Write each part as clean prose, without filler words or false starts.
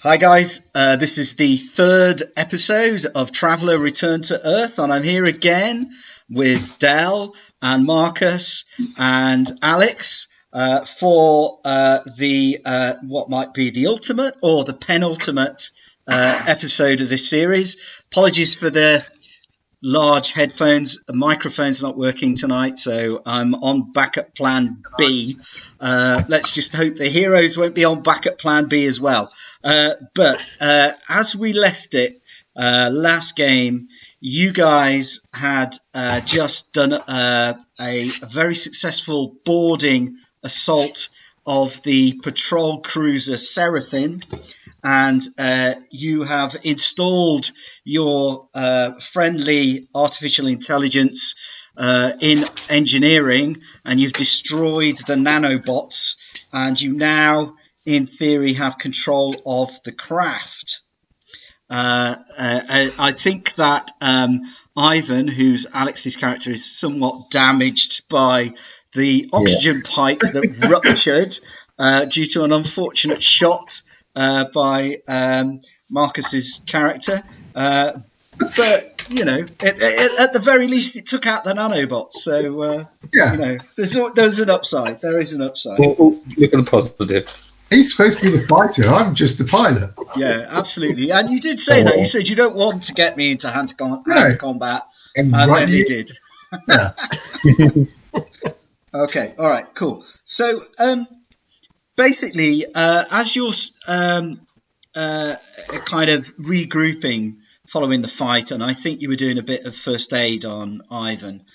Hi guys, this is the third episode of Traveller Return to Earth, and I'm here again with Del and Marcus and Alex for the what might be the ultimate or the penultimate episode of this series. Apologies for the large headphones. The microphone's not working tonight, so I'm on backup plan B. Let's just hope the heroes won't be on backup plan B as well. But as we left it last game, you guys had just done a very successful boarding assault of the patrol cruiser Seraphim, and you have installed your friendly artificial intelligence in engineering, and you've destroyed the nanobots, and you now, in theory, have control of the craft. I think that Ivan, who's Alex's character, is somewhat damaged by the oxygen pipe that ruptured due to an unfortunate shot by Marcus's character. But, you know, at the very least, it took out the nanobots. So, you know, there's an upside. There is an upside. Well, look at the positives. He's supposed to be the fighter. I'm just the pilot. Yeah, absolutely. And you did say that. You said you don't want to get me into hand-to-combat. And then you did. Yeah. Okay. All right. Cool. So, basically, as you're kind of regrouping following the fight, and I think you were doing a bit of first aid on Ivan,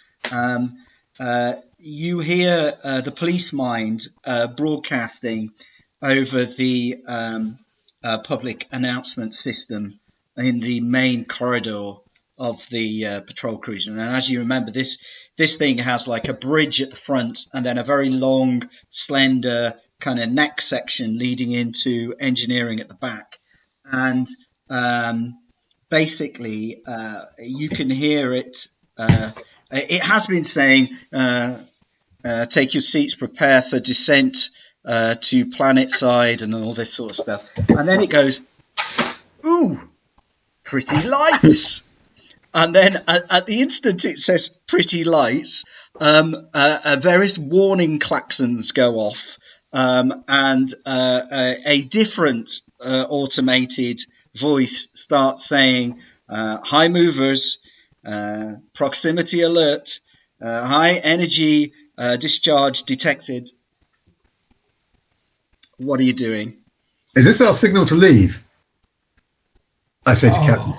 you hear the police mind broadcasting over the public announcement system in the main corridor of the patrol cruiser. And as you remember, this thing has like a bridge at the front and then a very long, slender kind of neck section leading into engineering at the back. And basically, you can hear it. It has been saying, take your seats, prepare for descent to planet side and all this sort of stuff. And then it goes, ooh, pretty lights. And then at the instant it says pretty lights, various warning klaxons go off. And a different automated voice starts saying, high movers, proximity alert, high energy discharge detected. What are you doing? Is this our signal to leave? I say to Captain.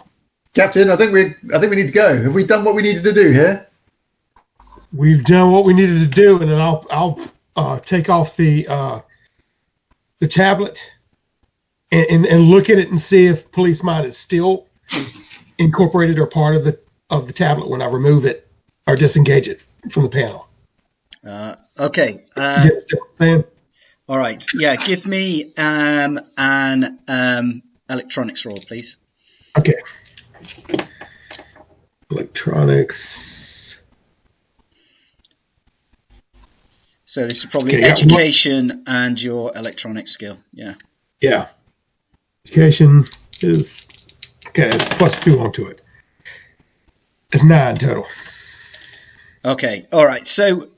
Captain, I think we need to go. Have we done what we needed to do here? We've done what we needed to do, and then I'll take off the tablet and look at it and see if police mind is still incorporated or part of the tablet when I remove it or disengage it from the panel. Okay. All right. Yeah. Give me an electronics roll, please. Okay. Electronics. So this is probably education and your electronic skill. Yeah. Yeah. Education is okay. It's +2 onto it. It's 9 total. Okay. All right. So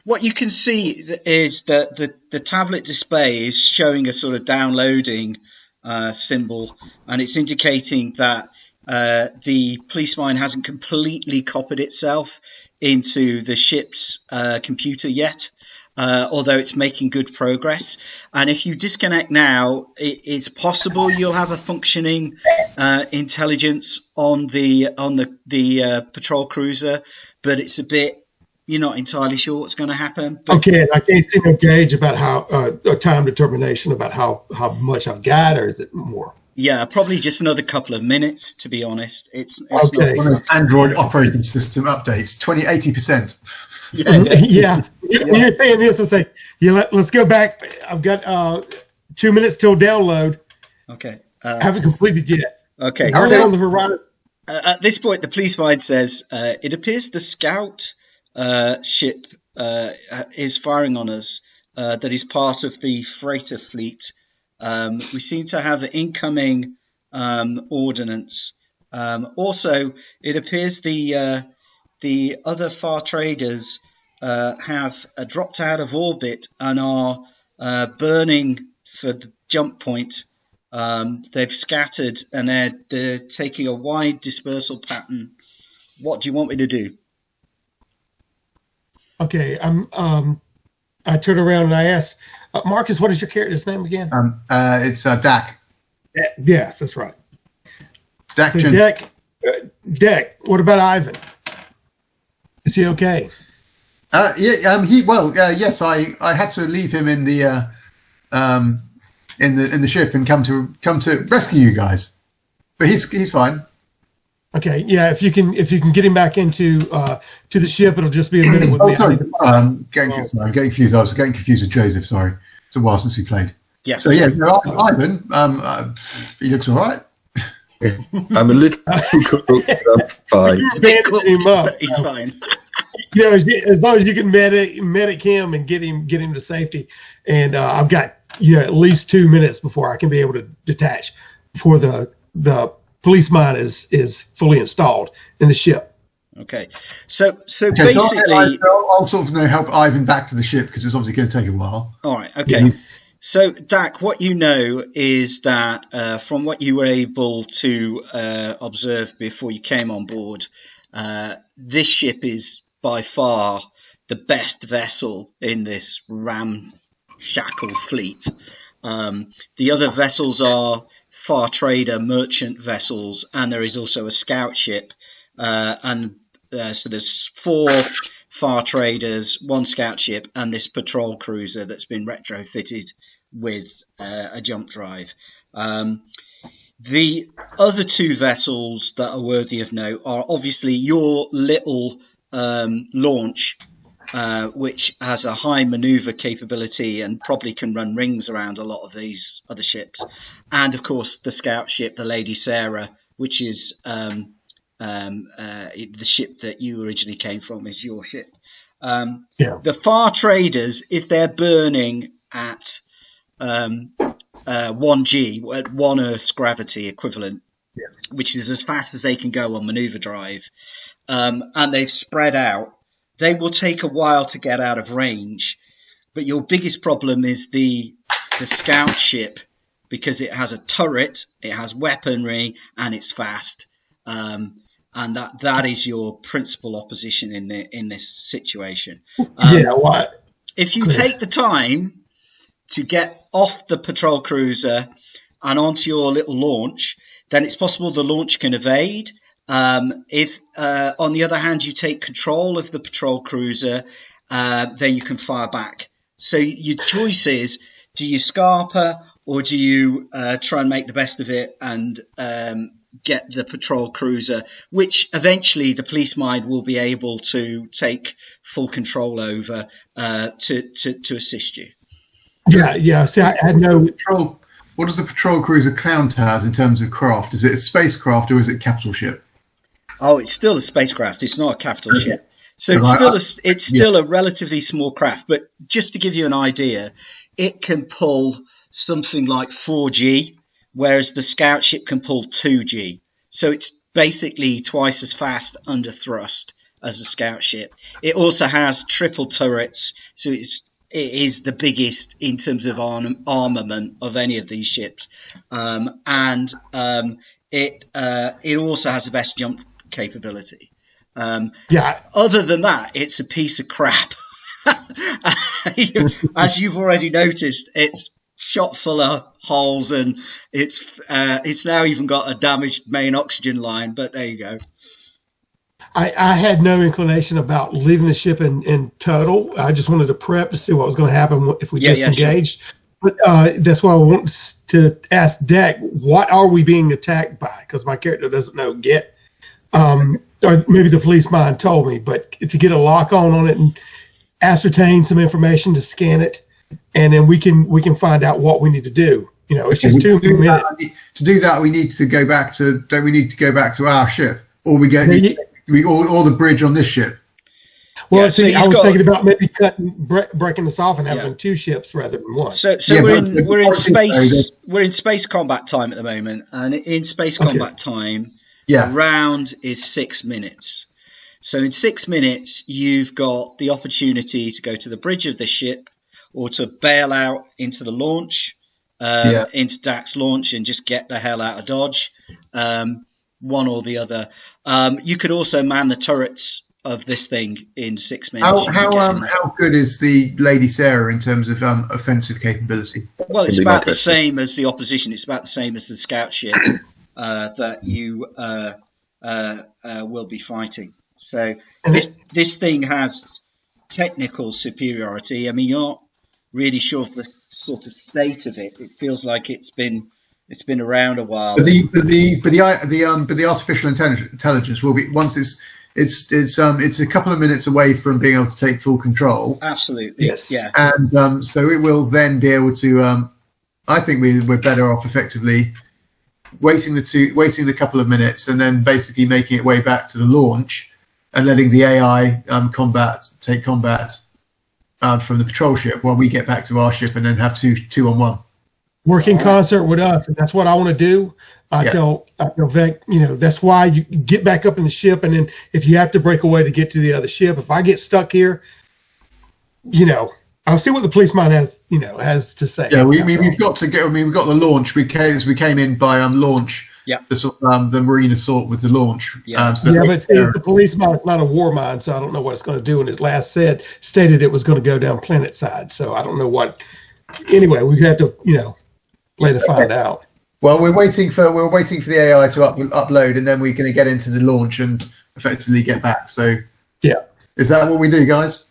what you can see is that the tablet display is showing a sort of downloading symbol, and it's indicating that the police mine hasn't completely copied itself into the ship's computer yet, although it's making good progress. And if you disconnect now, it's possible you'll have a functioning intelligence on the patrol cruiser, but it's a bit, you're not entirely sure what's going to happen. But okay, I can't see no gauge about how a time determination about how much I've got, or is it more? Yeah, probably just another couple of minutes, to be honest. It's okay. One of Android operating system updates, 80%. Yeah. When you're saying this, I say, let's go back. I've got 2 minutes till download. Okay. Haven't completed yet. Okay. On the horizon. At this point, the police mind says, it appears the scout ship is firing on us that is part of the freighter fleet We seem to have incoming ordnance. Also, it appears the other far traders have dropped out of orbit and are burning for the jump point. They've scattered and they're taking a wide dispersal pattern. What do you want me to do? Okay, I turn around and I ask, Marcus, what is your character's name again? It's Dak. Yes, that's right. Dak. So Dak, what about Ivan? Is he okay? Yes, I had to leave him in the ship and come to rescue you guys, but he's fine. Okay, yeah. If you can get him back into to the ship, it'll just be a minute with me. Sorry, getting confused. I was getting confused with Joseph. Sorry, it's a while since we played. Yes. So yeah, Ivan, he looks all right. I'm a little cooked, I'm fine. He's a bit cooked, but he's fine. You know, as long as you can medic him and get him to safety, and I've got at least 2 minutes before I can be able to detach before the police mine is fully installed in the ship. Okay, so basically, I'll sort of help Ivan back to the ship because it's obviously going to take a while. All right, okay. Yeah. So, Dak, what you know is that from what you were able to observe before you came on board, this ship is by far the best vessel in this ramshackle fleet. The other vessels are far trader merchant vessels, and there is also a scout ship. So there's 4 far traders, 1 scout ship, and this patrol cruiser that's been retrofitted with a jump drive. The other 2 vessels that are worthy of note are obviously your little launch, which has a high maneuver capability and probably can run rings around a lot of these other ships, and of course the scout ship, the Lady Sarah, which is the ship that you originally came from, is your ship. The far traders, if they're burning at 1G, at 1 Earth's gravity equivalent, which is as fast as they can go on maneuver drive, and they've spread out, they will take a while to get out of range. But your biggest problem is the scout ship, because it has a turret, it has weaponry, and it's fast. And that is your principal opposition in this situation. If you take the time to get off the patrol cruiser and onto your little launch, then it's possible the launch can evade. If, on the other hand, you take control of the patrol cruiser, then you can fire back. So your choice is, do you scarper or do you try and make the best of it and get the patrol cruiser, which eventually the police mine will be able to take full control over to assist you? Yeah. See, I had no patrol. What does the patrol cruiser count as in terms of craft? Is it a spacecraft or is it a capital ship? Oh, it's still a spacecraft. It's not a capital ship. So it's still a relatively small craft. But just to give you an idea, it can pull something like 4G, whereas the scout ship can pull 2G. So it's basically twice as fast under thrust as the scout ship. It also has triple turrets, so it is the biggest in terms of armament of any of these ships, and it also has the best jump capability. Other than that, it's a piece of crap. As you've already noticed, it's shot full of holes, and it's now even got a damaged main oxygen line. But there you go. I had no inclination about leaving the ship in total. I just wanted to prep to see what was going to happen if we disengaged. Sure. But that's why I want to ask Dak, what are we being attacked by? Because my character doesn't know yet. Or maybe the police mind told me, but to get a lock on it and ascertain some information, to scan it, and then we can find out what we need to do. It's just 2 minutes. To do that, we need to go back to. Don't we need to go back to our ship, or we get? Or the bridge on this ship? Well, see, I was thinking about maybe breaking this off and having 2 ships rather than 1. So we're in space. We're in space combat time at the moment, and in space combat time, the round is 6 minutes. So in 6 minutes, you've got the opportunity to go to the bridge of the ship, or to bail out into the launch, into Dak's launch, and just get the hell out of Dodge. One or the other. You could also man the turrets of this thing in 6 minutes. How good is the Lady Sarah in terms of offensive capability? Well, it's about the same as the opposition. It's about the same as the scout ship that you will be fighting. So this thing has technical superiority. I mean, you're not really sure of the sort of state of it. It feels like it's been around a while. But the artificial intelligence will be, once it's a couple of minutes away from being able to take full control. Absolutely. Yes. Yeah. And so it will then be able to. I think we're better off effectively waiting the couple of minutes and then basically making it way back to the launch and letting the AI take combat from the patrol ship while we get back to our ship and then have two on one. Working concert with us, and that's what I want to do. I tell Vec, that's why you get back up in the ship, and then if you have to break away to get to the other ship, if I get stuck here, I'll see what the policeman has to say. Yeah, we've got to get. I mean, we've got the launch. We came in by launch. Yeah. The Marine assault with the launch. Yeah. But it's the policeman. It's not a war mine, so I don't know what it's going to do. And his last stated it was going to go down planet side. So I don't know what. Anyway, we have to later find out. Well, we're waiting for the AI to upload, and then we're going to get into the launch and effectively get back. So yeah, is that what we do, guys?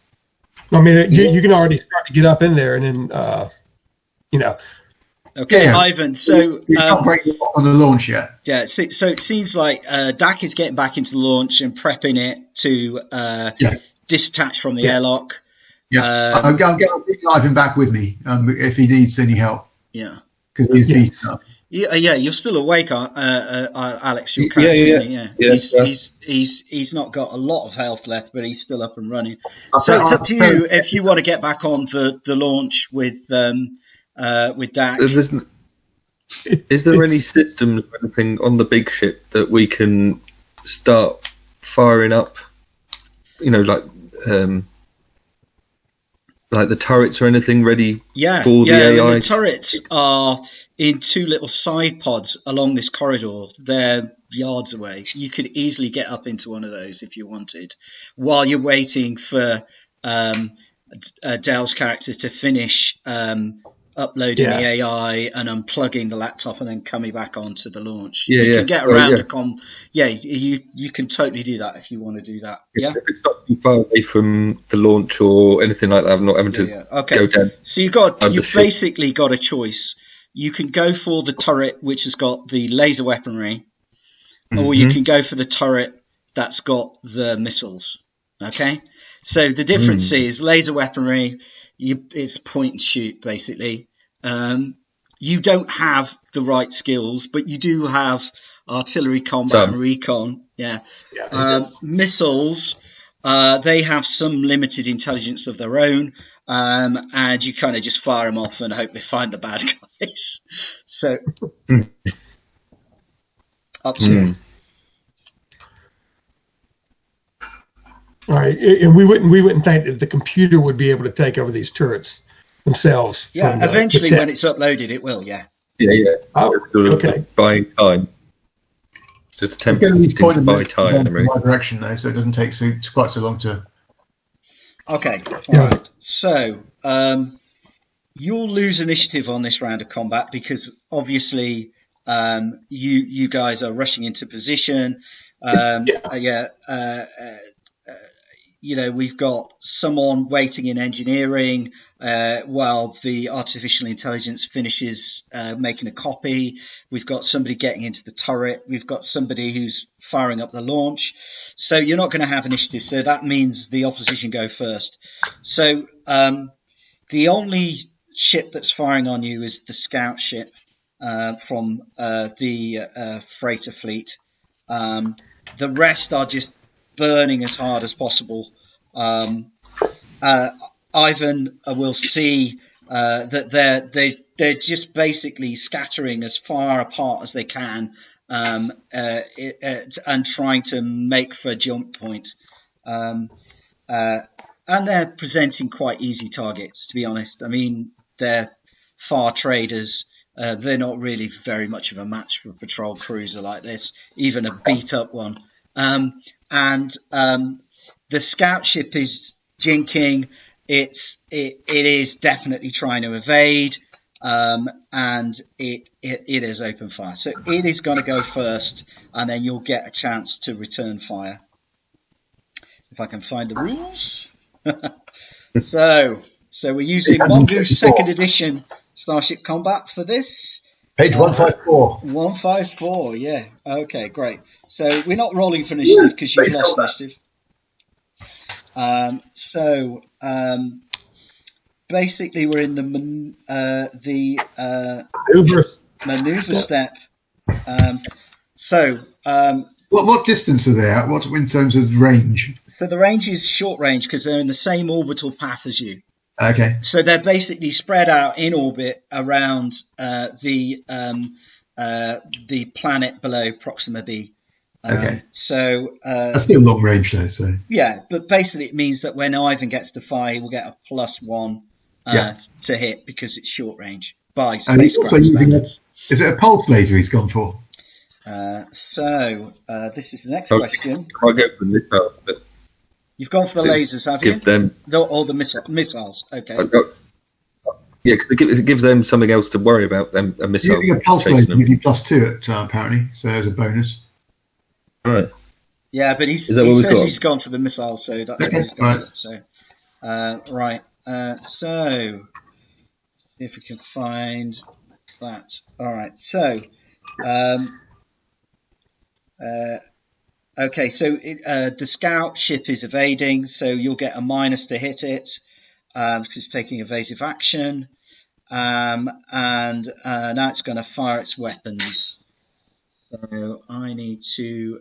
I mean, you can already start to get up in there, and then Okay, yeah. Ivan. So you can't break on the launch yet. Yeah. So it seems like Dak is getting back into the launch and prepping it to disattach from the airlock. Yeah, I'm getting Ivan back with me if he needs any help. Yeah, because he's beaten up. Yeah, you're still awake, Alex. Your character, he's not got a lot of health left, but he's still up and running. So it's up to you if you want to get back on the launch with Dak. Is there any systems or anything on the big ship that we can start firing up? Like the turrets or anything ready for the AI? The turrets are in 2 little side pods along this corridor. They're yards away. You could easily get up into one of those if you wanted, while you're waiting for Dale's character to finish uploading the AI and unplugging the laptop and then coming back onto the launch. You can get around you can totally do that if you want to do that. Yeah. If it's not too far away from the launch or anything like that, I'm not having to go down. So you've basically got a choice. You can go for the turret which has got the laser weaponry, or you can go for the turret that's got the missiles. Okay? So the difference is laser weaponry, it's point and shoot, basically. You don't have the right skills, but you do have artillery combat and recon. Missiles, they have some limited intelligence of their own, and you kind of just fire them off and hope they find the bad guys. So, up to you. All right, and we wouldn't think that the computer would be able to take over these turrets themselves. Yeah, eventually when it's uploaded, it will. Yeah. Oh, okay. Buying time. Just attempting to buy time in the right direction though, so it doesn't take quite so long to. Okay. All right. So you'll lose initiative on this round of combat because obviously you guys are rushing into position. We've got someone waiting in engineering while the artificial intelligence finishes making a copy. We've got somebody getting into the turret. We've got somebody who's firing up the launch. So you're not going to have initiative. So that means the opposition go first. So the only ship that's firing on you is the scout ship from the freighter fleet. The rest are just burning as hard as possible Ivan will see that they're just basically scattering as far apart as they can, and trying to make for a jump point. And they're presenting quite easy targets, to be honest. I mean, they're far traders. They're not really very much of a match for a patrol cruiser like this, even a beat up one. The scout ship is jinking. It is definitely trying to evade, and it is open fire. So it is going to go first, and then you'll get a chance to return fire. If I can find the rules. So we're using Mongoose 2nd edition Starship Combat for this. Page 154. 154, yeah. Okay, great. So we're not rolling for initiative because you've lost initiative. Basically we're in the maneuver step. What distance are they at? What in terms of range? So the range is short range because they're in the same orbital path as you. Okay. So they're basically spread out in orbit around the planet below Proxima b. Okay. So that's still long range though. So yeah, but basically it means that when Ivan gets to fire, he will get a +1 to hit because it's short range by spacecraft standards. Is it a pulse laser he's gone for? This is the next question. I'll go for the missile. But you've gone for the lasers, have you? Give them all the missiles. Okay. Yeah, because it gives them something else to worry about. Them a missile. Using a pulse laser gives you +2 apparently, so there's a bonus. All right. Yeah, but he says he's gone for the missiles, so that's what he's gone for. So, right. So, see if we can find that. All right. So, okay. So the scout ship is evading, so you'll get a minus to hit it because it's taking evasive action, and now it's going to fire its weapons. So I need to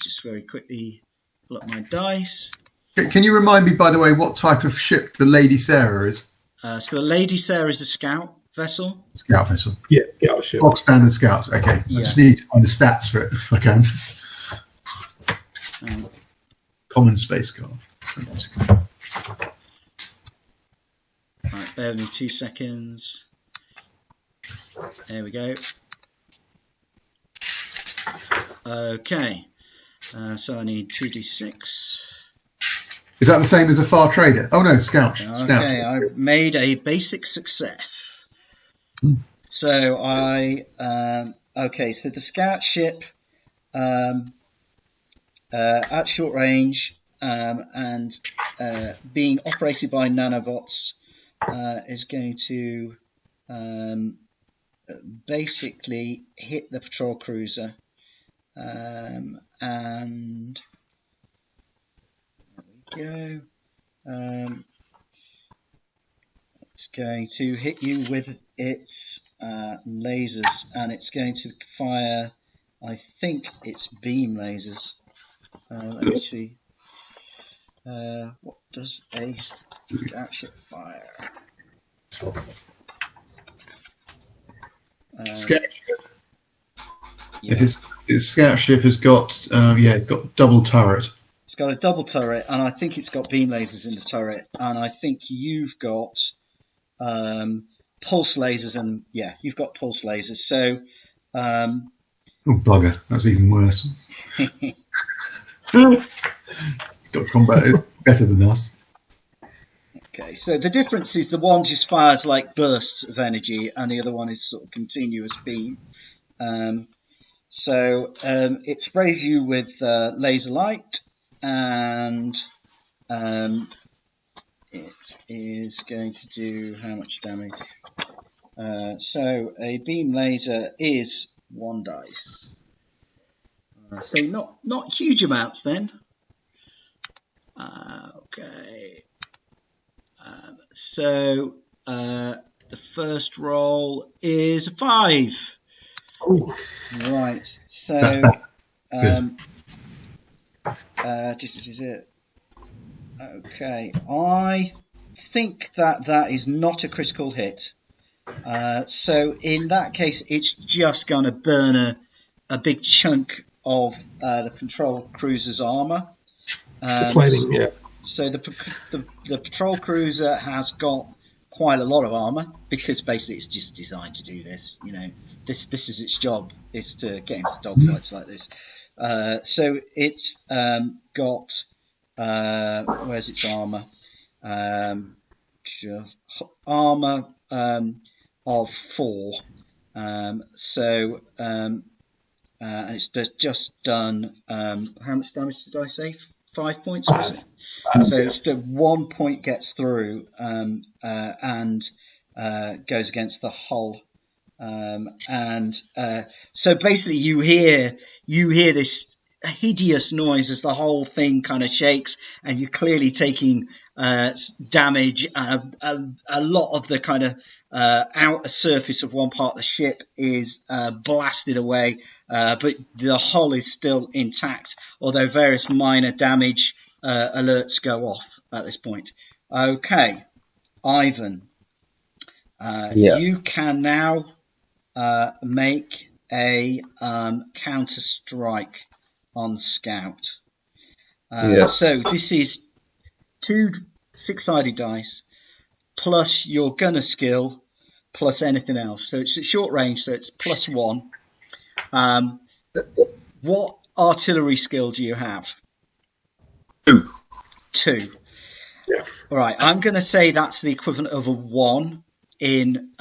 just very quickly pull up my dice. Can you remind me, by the way, what type of ship the Lady Sarah is? So the Lady Sarah is a scout vessel. Scout vessel. Yeah, scout ship. Box standard scouts. Okay. Yeah. I just need to find the stats for it if I can. Common space card. Right, bear with me 2 seconds. There we go. Okay, so I need 2d6. Is that the same as a far trader? Oh no, scout. Okay, I made a basic success. So so the scout ship at short range and being operated by nanobots is going to basically hit the patrol cruiser, and there we go. It's going to hit you with its lasers, and it's going to fire, I think it's beam lasers. Let me see. What does a scout ship fire? Scout ship. Yeah. His scout ship has got it's got double turret. It's got a double turret, and I think it's got beam lasers in the turret, and I think you've got pulse lasers, and you've got pulse lasers. So, oh bugger, that's even worse. Got combat better than us. Okay, so the difference is the one just fires like bursts of energy, and the other one is sort of continuous beam. It sprays you with laser light, and it is going to do how much damage? So a beam laser is 1 dice. So not huge amounts then. Okay. So the first roll is a 5. Ooh. Right. So this is it. Okay, I think that is not a critical hit. So in that case, it's just going to burn a big chunk of the patrol cruiser's armor. The plating, yeah. So the patrol cruiser has got quite a lot of armor because basically it's just designed to do this. You know, this is its job, is to get into dogfights like this. So it's got where's its armor? Armor of 4. So it's just done. How much damage did I say? 5 points, was it? So it's 1 point gets through and goes against the hull. So basically, you hear this hideous noise as the whole thing kind of shakes, and you're clearly taking damage. A lot of the kind of outer surface of one part of the ship is blasted away, but the hull is still intact, although various minor damage alerts go off at this point. Okay, Ivan, you can now make a counter strike on Scout. So this is 2 6-sided dice plus your gunner skill plus anything else. So it's at short range, so it's +1. What artillery skill do you have? 2. 2. Yeah. All right, I'm going to say that's the equivalent of a 1 in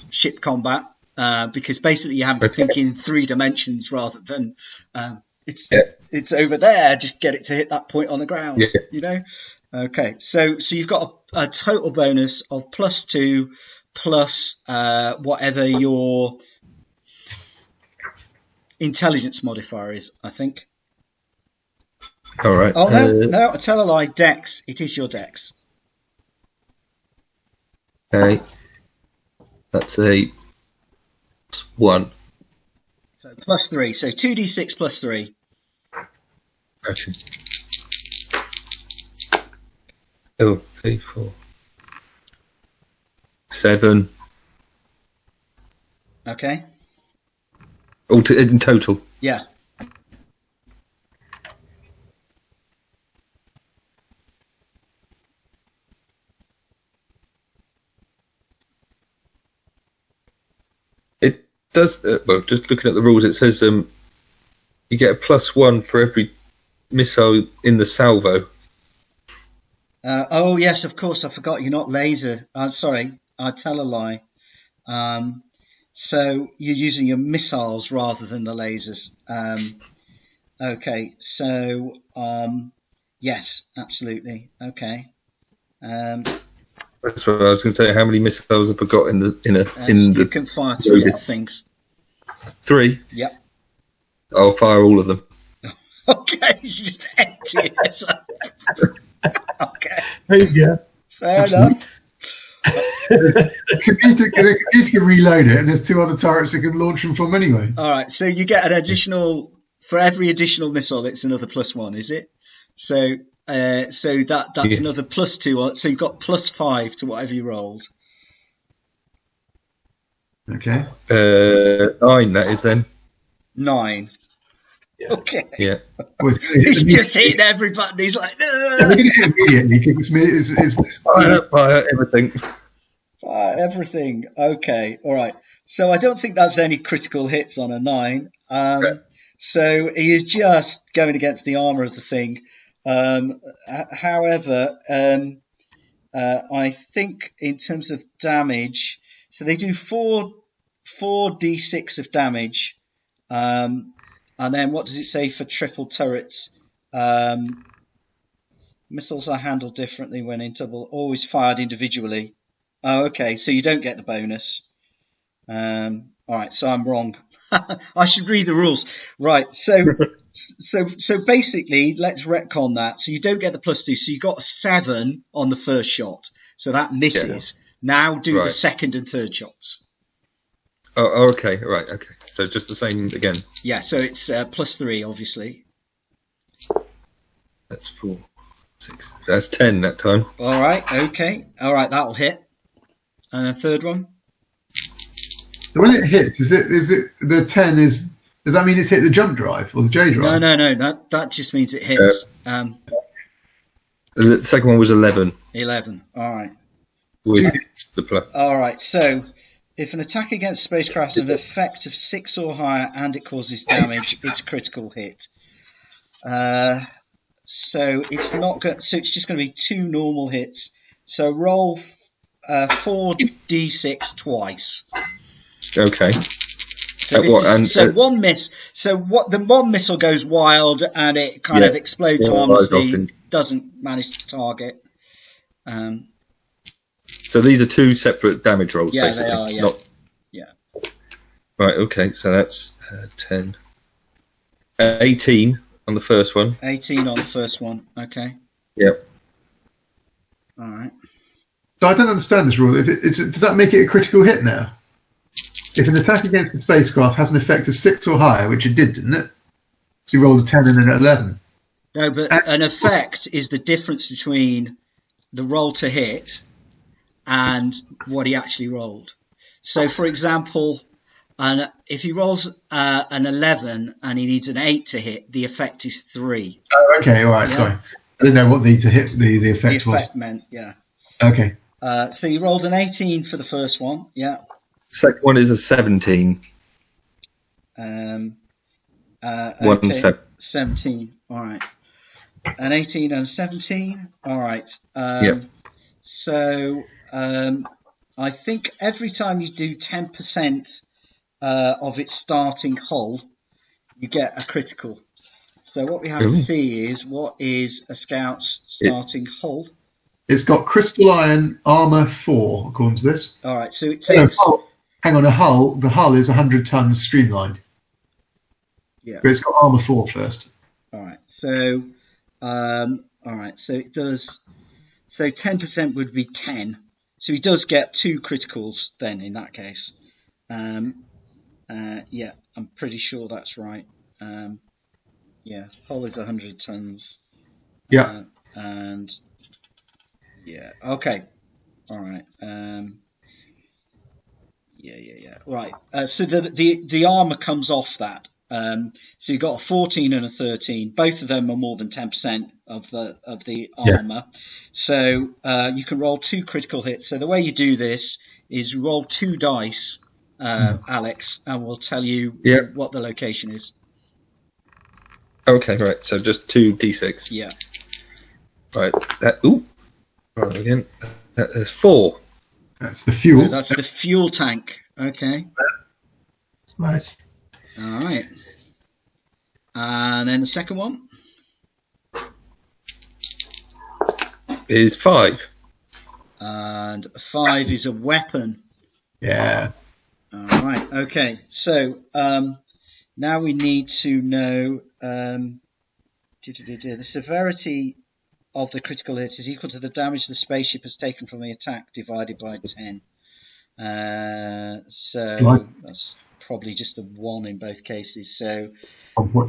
ship combat, because basically you have to think in 3 dimensions rather than it's over there. Just get it to hit that point on the ground, you know. Okay, so you've got a total bonus of +2 plus whatever your intelligence modifier is, I think. All right. Oh no, I tell a lie. Dex. It is your Dex. Okay. That's a +1. So +3. So 2d6 +3. Okay. Oh, 3, 4, 7. Okay. In total. Yeah. It does. Well, just looking at the rules, it says you get a +1 for every missile in the salvo. Oh yes, of course. I forgot you're not laser. Sorry, I tell a lie. So you're using your missiles rather than the lasers. Okay, so yes, absolutely. Okay. That's what I was going to say. How many missiles have I got in the You can fire 3 things. 3. Yep. I'll fire all of them. Okay, you just empty it. Okay. There you go. Fair enough. The computer can reload it, and there's 2 other turrets that can launch them from anyway. All right, so you get an additional for every additional missile. It's another +1, is it? So that's another +2. So you've got +5 to whatever you rolled. Okay. 9. That is then. 9. Yeah. Okay. Yeah. He's just hitting every button. He's like, we're going to hit immediately because it's Fire everything. Fire everything. Okay. All right. So I don't think that's any critical hits on a 9. So he is just going against the armor of the thing. However, I think in terms of damage, so they do 4d6 of damage. And then what does it say for triple turrets? Missiles are handled differently when in double, always fired individually. Oh, okay, so you don't get the bonus. All right, so I'm wrong. I should read the rules. Right, so basically, let's retcon that. So you don't get the +2, so you got a 7 on the first shot. So that misses. Yeah. Now do the second and third shots. Oh, okay, right, okay. So just the same again. Yeah, so it's +3, obviously. That's 4. 6. That's 10 that time. All right, okay. All right, that'll hit. And a third one? When it hits, is it the 10 is... Does that mean it's hit the jump drive or the J drive? No. That just means it hits. The second one was 11. 11. All right. With the plus. All right. So, if an attack against spacecraft has an effect of 6 or higher and it causes damage, it's a critical hit. So it's not going. So it's just going to be 2 normal hits. So roll 4d6 twice. Okay. One miss. So what? The one missile goes wild and it kind of explodes harmlessly. Doesn't manage to target. So these are 2 separate damage rolls. Yeah, basically. they are. Yeah. Right. Okay. So that's 10. 18 on the first one. 18 on the first one. Okay. Yep. All right. So I don't understand this rule. Does that make it a critical hit now? If an attack against the spacecraft has an effect of 6 or higher, which it did, didn't it? So you rolled a 10 and an 11. No, but an effect is the difference between the roll to hit and what he actually rolled. So, for example, if he rolls an 11 and he needs an 8 to hit, the effect is 3. Oh, okay, all right, sorry. I didn't know what the to hit the effect was. The effect meant, yeah. Okay. So you rolled an 18 for the first one, yeah. Second one is a 17. Okay. 17. All right. An 18 and a 17. All right. So I think every time you do 10% of its starting hull, you get a critical. So what we have to see is what is a scout's starting hull. It's got crystal iron armor 4, according to this. All right. So it takes. Hang on, the hull is 100 tons streamlined. Yeah. But it's got armor 4 first. All right. So, So it does. So 10% would be 10. So he does get 2 criticals then in that case. Yeah, I'm pretty sure that's right. Yeah, hull is 100 tons. Yeah. And yeah, okay. All right. Yeah. Right. So the armor comes off that. So you've got a 14 and a 13. Both of them are more than 10% of the armor. So you can roll 2 critical hits. So the way you do this is roll 2 dice, Alex, and we'll tell you what the location is. Okay, right. So just 2 d6. Yeah. Right. Right again. There's 4. That's the fuel. So that's the fuel tank. Okay. Nice. All right. And then the second one is 5. And 5 is a weapon. Yeah. All right. Okay. So now we need to know the severity of the critical hit is equal to the damage the spaceship has taken from the attack divided by 10. So that's probably just a 1 in both cases. So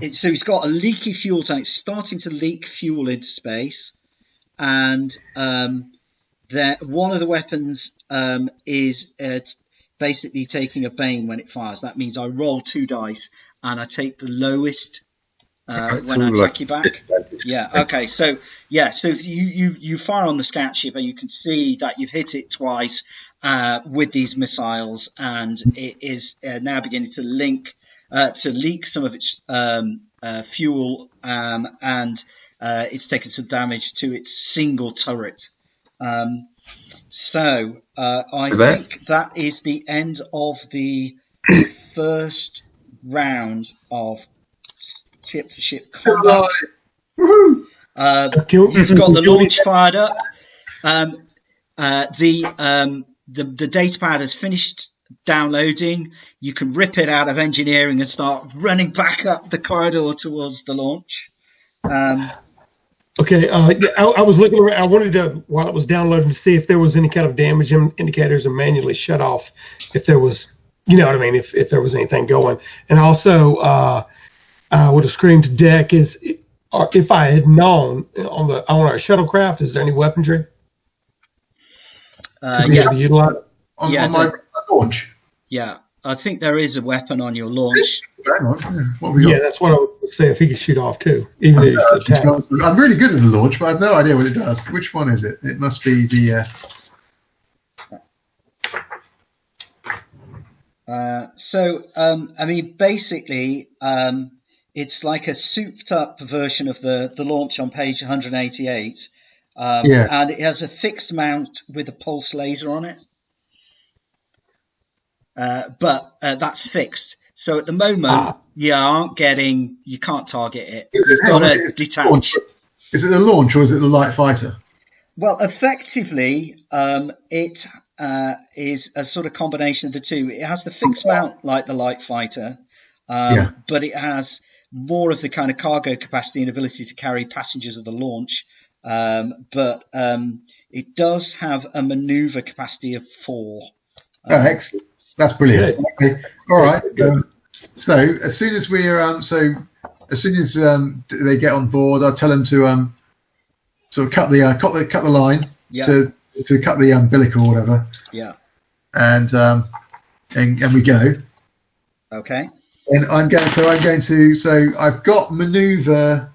he's got a leaky fuel tank, starting to leak fuel into space, and one of the weapons is basically taking a bane when it fires. That means I roll 2 dice and I take the lowest when I attack you back. Yeah. Okay. So you fire on the scout ship and you can see that you've hit it twice with these missiles, and it is now beginning to leak some of its fuel, and it's taken some damage to its single turret. So I think that is the end of the first round of ship-to-ship combat. You've got the launch fired up. The datapad has finished downloading. You can rip it out of engineering and start running back up the corridor towards the launch. Okay, I was looking around. I wanted to, while it was downloading, to see if there was any kind of damage indicators and manually shut off if there was, you know what I mean, if there was anything going. And also, I would have screamed to deck is if I had known on our shuttlecraft, is there any weaponry to be able to utilize? On my launch? Yeah, I think there is a weapon on your launch. What have we got? Yeah, that's what I would say, if he could shoot off too, even if it's attack. I'm really good at the launch, but I have no idea what it does. Which one is it? It must be the... I mean, basically, it's like a souped-up version of the launch on page 188, and it has a fixed mount with a pulse laser on it. But that's fixed. So at the moment, you can't target it. You've got to detach. Is it the launch or is it the light fighter? Well, effectively, it is a sort of combination of the two. It has the fixed mount like the light fighter, but it has more of the kind of cargo capacity and ability to carry passengers of the launch. But it does have a maneuver capacity of 4. Excellent. That's brilliant. Okay. All right. So as soon as they get on board, I'll tell them to sort of cut the line to cut the umbilical or whatever. Yeah. And we go. Okay. And I've got maneuver.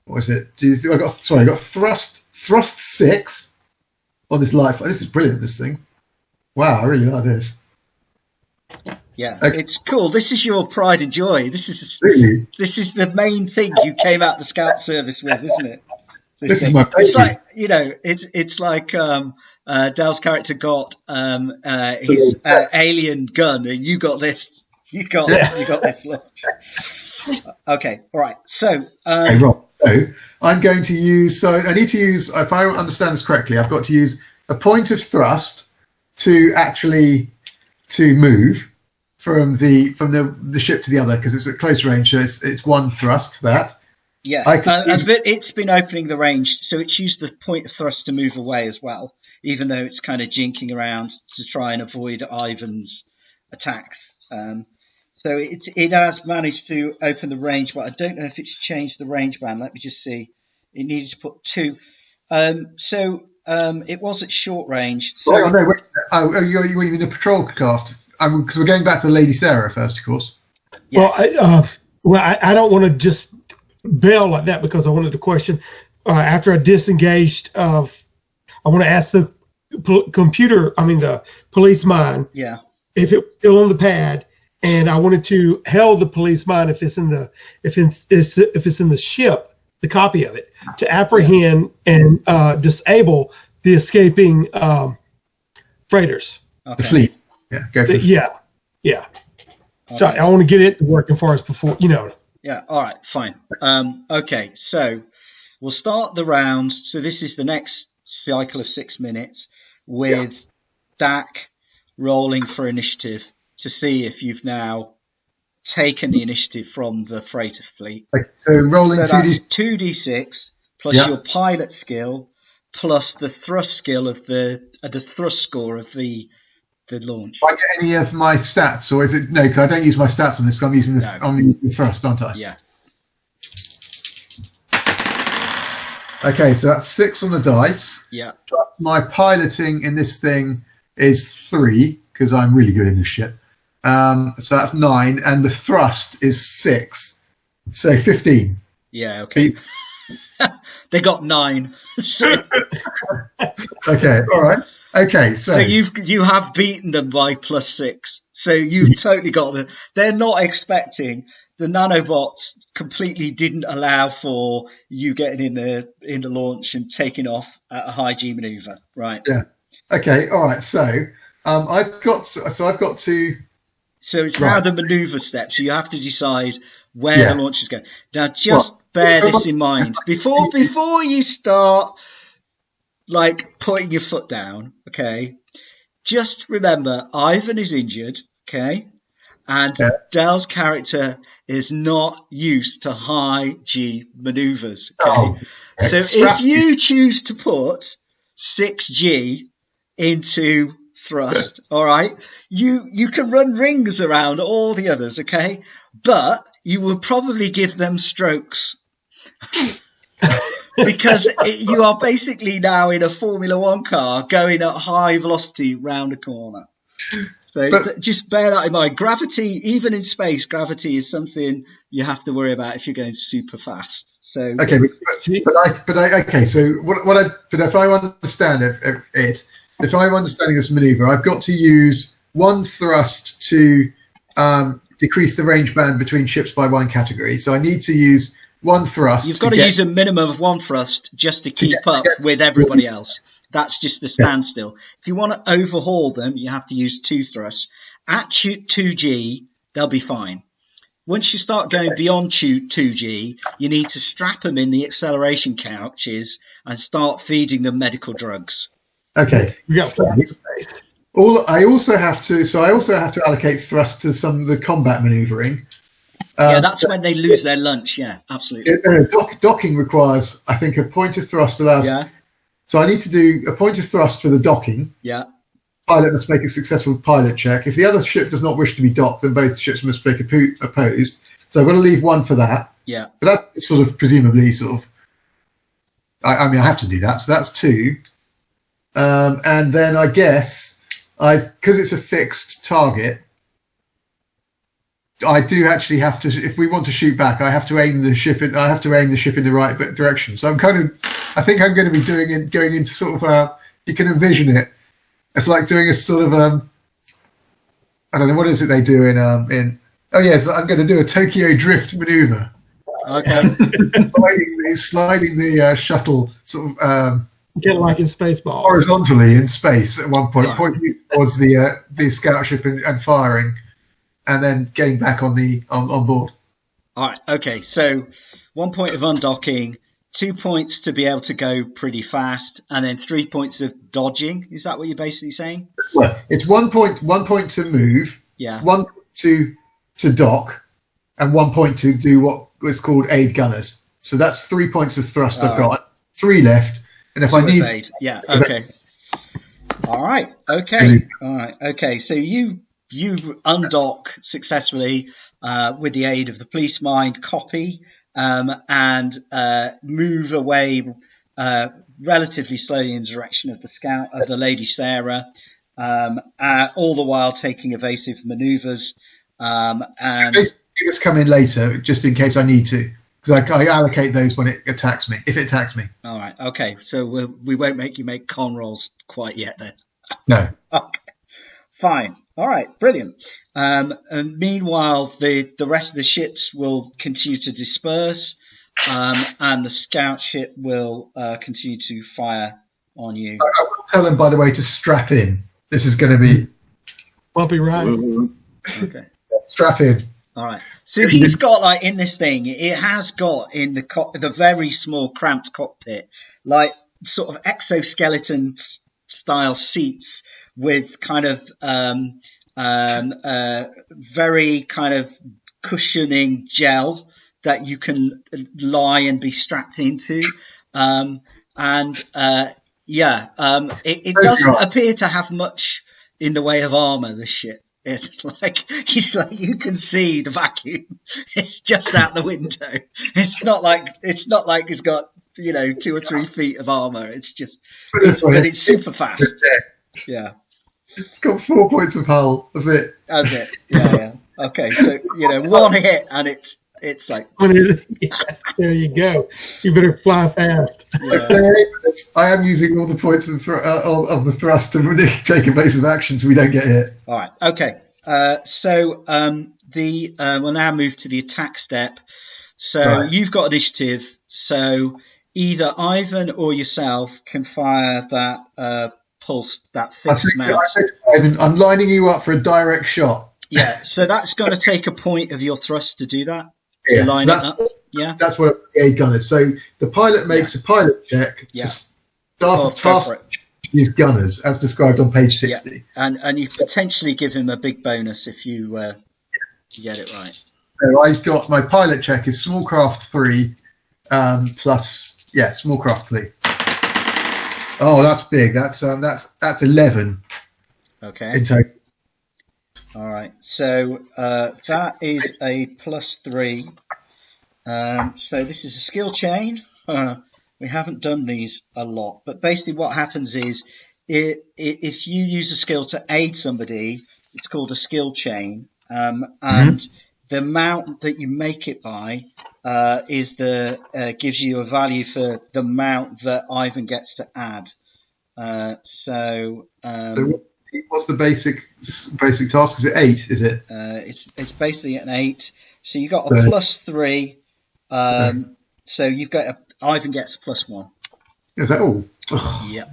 What is it? I got thrust 6 on this life. This is brilliant. This thing. Wow, I really like this. Yeah, okay. It's cool. This is your pride and joy. This is the main thing you came out the Scout Service with, isn't it? This is my baby. It's like, it's like Dale's character got his alien gun, and you got this. You got this launch. Okay, all right. So, Rob. So I'm going to use. So I need to use. If I understand this correctly, I've got to use a point of thrust to move from the ship to the other, because it's at close range. So it's one thrust that. Yeah, but it's been opening the range, so it's used the point of thrust to move away as well, even though it's kind of jinking around to try and avoid Ivan's attacks. So it has managed to open the range, but I don't know if it's changed the range band. Let me just see. It needed to put 2. It was at short range. So you mean the patrol craft? Because we're going back to the Lady Sarah first, of course. Yes. Well, I don't want to just bail like that, because I wanted to question after I disengaged. I want to ask the the police mind. Yeah. If it's still on the pad, and I wanted to hail the police mind if it's in the ship, the copy of it, to apprehend and disable the escaping freighters. Okay. The fleet. Yeah. Go for Yeah. Okay. So I want to get it working for us before, Yeah. All right. Fine. Okay. So we'll start the round. So this is the next cycle of 6 minutes with Dak rolling for initiative to see if you've now taken the initiative from the freighter fleet. Okay, so rolling 2d6 plus your pilot skill plus the thrust skill of the thrust score of the launch. Do I get any of my stats, or is it no? Because I don't use my stats on this. I'm using the thrust, aren't I? Yeah. Okay, so that's 6 on the dice. Yeah. My piloting in this thing is 3 because I'm really good in this ship. So that's 9, and the thrust is 6, so 15. Yeah. Okay. They got 9. Okay. All right. Okay. So you have beaten them by +6. So you've totally got them. They're not expecting. The nanobots completely didn't allow for you getting in the launch and taking off at a high G maneuver, right? Yeah. Okay. All right. So I've got to. So it's now the maneuver step. So you have to decide where the launch is going. Now, just bear this in mind before you start putting your foot down. Okay. Just remember, Ivan is injured. Okay. And Dale's character is not used to high G maneuvers. Okay. So if you choose to put 6G into thrust, all right, you can run rings around all the others, okay, but you will probably give them strokes. Because you are basically now in a Formula One car going at high velocity round a corner. So just bear that in mind. Gravity, even in space, gravity is something you have to worry about if you're going super fast. So okay, but if I understand it, if I'm understanding this maneuver, I've got to use one thrust to decrease the range band between ships by one category. So I need to use one thrust. You've got to use a minimum of one thrust just to keep up with everybody else. That's just the standstill. If you want to overhaul them, you have to use two thrusts. At 2G, they'll be fine. Once you start going beyond 2G, you need to strap them in the acceleration couches and start feeding them medical drugs. Okay. I also have to allocate thrust to some of the combat maneuvering. That's when they lose their lunch. Yeah, absolutely. Docking requires, I think, a point of thrust allows. Yeah. So I need to do a point of thrust for the docking. Yeah. Pilot must make a successful pilot check. If the other ship does not wish to be docked, then both ships must make opposed. So I've got to leave one for that. Yeah. But that's sort of presumably I mean, I have to do that. So that's two. And then I guess because it's a fixed target, I do actually have to. If we want to shoot back, I have to aim the ship in the right direction. So I think I'm going to be going into sort of. You can envision it. It's like doing a sort of. I don't know, what is it they do in. Oh yes, I'm going to do a Tokyo drift maneuver. Okay. sliding the shuttle sort of. Get like in Spaceball. Horizontally in space at one point, pointing towards the scout ship and firing. And then getting back on board. All right. Okay. So 1 point of undocking, 2 points to be able to go pretty fast, and then 3 points of dodging. Is that what you're basically saying? Well, it's 1 point. 1 point to move. Yeah. 1 point to dock, and 1 point to do what is called aid gunners. So that's 3 points of thrust I've got. 3 left, and if I need aid. Yeah. Okay. All right. Okay. All right. Okay. So you undock successfully with the aid of the police mind copy and move away relatively slowly in the direction of the Lady Sarah, all the while taking evasive manoeuvres. And just come in later just in case I need to, because I allocate those when it attacks me. If it attacks me. All right. Okay. So we won't make you make con rolls quite yet then. No. Okay. Fine. All right, brilliant. And meanwhile, the rest of the ships will continue to disperse, and the scout ship will continue to fire on you. I will tell them, by the way, to strap in. This is going to be bumpy ride. Okay. Strap in. All right. So he's got in this thing. It has got in the very small cramped cockpit, sort of exoskeleton style seats. With kind of very kind of cushioning gel that you can lie and be strapped into, it doesn't appear to have much in the way of armor. This ship, it's like you can see the vacuum. It's just out the window. It's not like it's got 2 or 3 feet of armor. It's just, but it's super fast. Yeah. It's got 4 points of hull. That's it. That's it. Yeah. Okay. So one hit and it's like. There you go. You better fly fast. Yeah. I am using all the points of the thrust to take evasive action, so we don't get hit. All right. Okay. So we'll now move to the attack step. So you've got initiative. So either Ivan or yourself can fire that. Pulse, that fixed mount. I'm lining you up for a direct shot. Yeah, so that's going to take a point of your thrust to do that. To line it up. Yeah, that's what the aid gun is. So the pilot makes a pilot check to start a task his gunners, as described on page 60. Yeah. And you potentially give him a big bonus if you get it right. So I've got my pilot check is small craft 3 plus small craft 3. Oh, that's big. That's 11. Okay. In total. All right. So that is a +3. So this is a skill chain. We haven't done these a lot, but basically what happens is if you use a skill to aid somebody, it's called a skill chain, and the amount that you make it by gives you a value for the amount that Ivan gets to add. So what's the basic task? Is it 8? Is it? It's basically an 8. So you got a +3. So you've got Ivan gets a +1. Is that all? Yeah.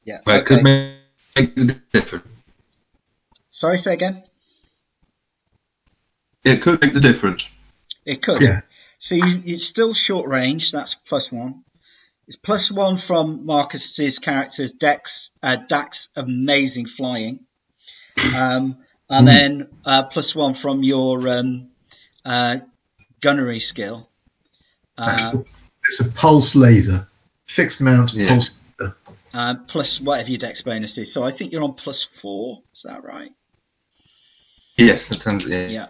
Yeah. It could make the difference. Sorry, say again. It could make the difference. It could. Yeah. So it's still short range. That's +1. It's +1 from Marcus's character's Dax amazing flying, and then +1 from your gunnery skill. It's a pulse laser, fixed mount pulse laser. Plus whatever your Dex bonus is. So I think you're on +4. Is that right? Yes, that sounds yeah.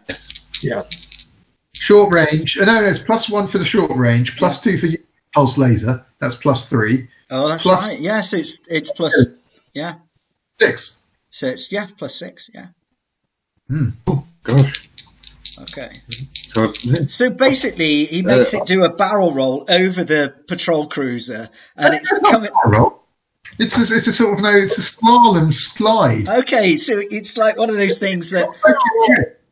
Short range. No, it's +1 for the short range, +2 for your pulse laser. That's +3. Oh, that's right. Yeah, so it's plus. Yeah. 6. So it's +6. Yeah. Oh gosh. Okay. So basically, he makes it do a barrel roll over the patrol cruiser, and it's coming. It's a sort of it's a slalom slide. Okay, so it's like one of those things that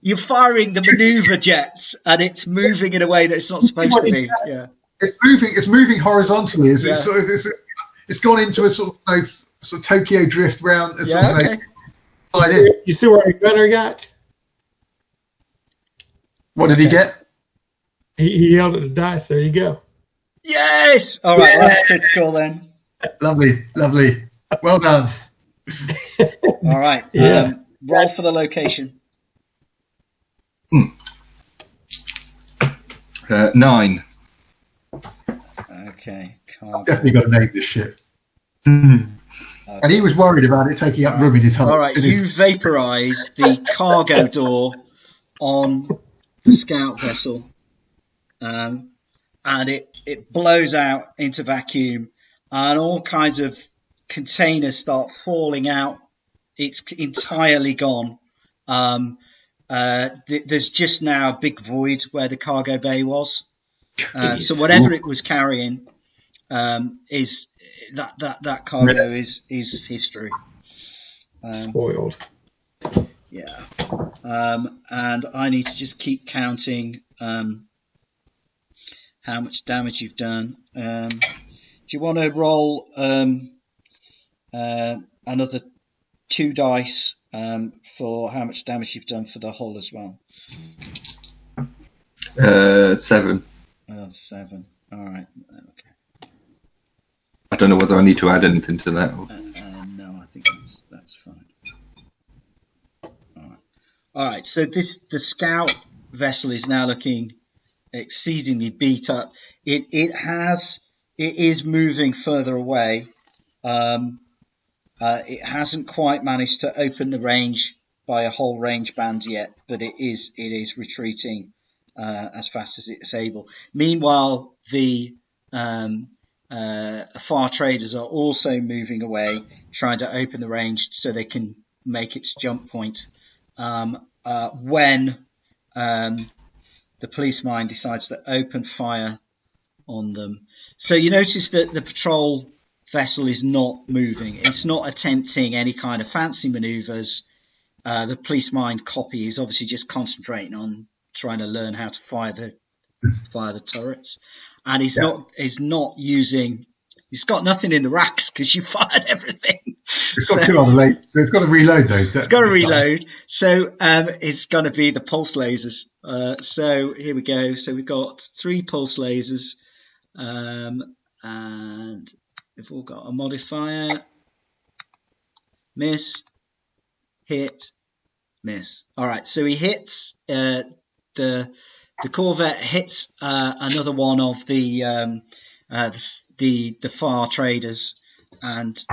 you're firing the maneuver jets, and it's moving in a way that it's not supposed to be. Yeah. It's moving horizontally. It's gone into a sort of Tokyo drift round. Okay. Slide in. You see where the gunner got? What did he get? He held at the dice. There you go. Yes. All right. That's critical then. Lovely. Well done. All right. Yeah. Roll for the location. 9. Okay. Definitely got to name this ship. Okay. And he was worried about it taking up room in his hull. All right. You vaporize the cargo door on the scout vessel, and it blows out into vacuum, and all kinds of containers start falling out. It's entirely gone. There's just now a big void where the cargo bay was. So whatever it was carrying is that cargo is history. Spoiled. Yeah. And I need to just keep counting how much damage you've done. Do you want to roll another 2 dice for how much damage you've done for the hull as well? 7. 7. All right. Okay. I don't know whether I need to add anything to that. No, I think that's fine. All right. So the scout vessel is now looking exceedingly beat up. It is moving further away. It hasn't quite managed to open the range by a whole range band yet, but it is retreating as fast as it's able. Meanwhile, the far traders are also moving away, trying to open the range so they can make its jump point. When the police mine decides to open fire on them. So you notice that the patrol vessel is not moving. It's not attempting any kind of fancy maneuvers. The police mine copy is obviously just concentrating on trying to learn how to fire the turrets, and he's not using. He's got nothing in the racks because you fired everything. It's got 2 on the late, so it's got to reload those. It's got to reload. So it's going to be the pulse lasers. So here we go. So we've got 3 pulse lasers, and we've all got a modifier. Miss, hit, miss. All right. So he hits the Corvette hits another one of the far traders and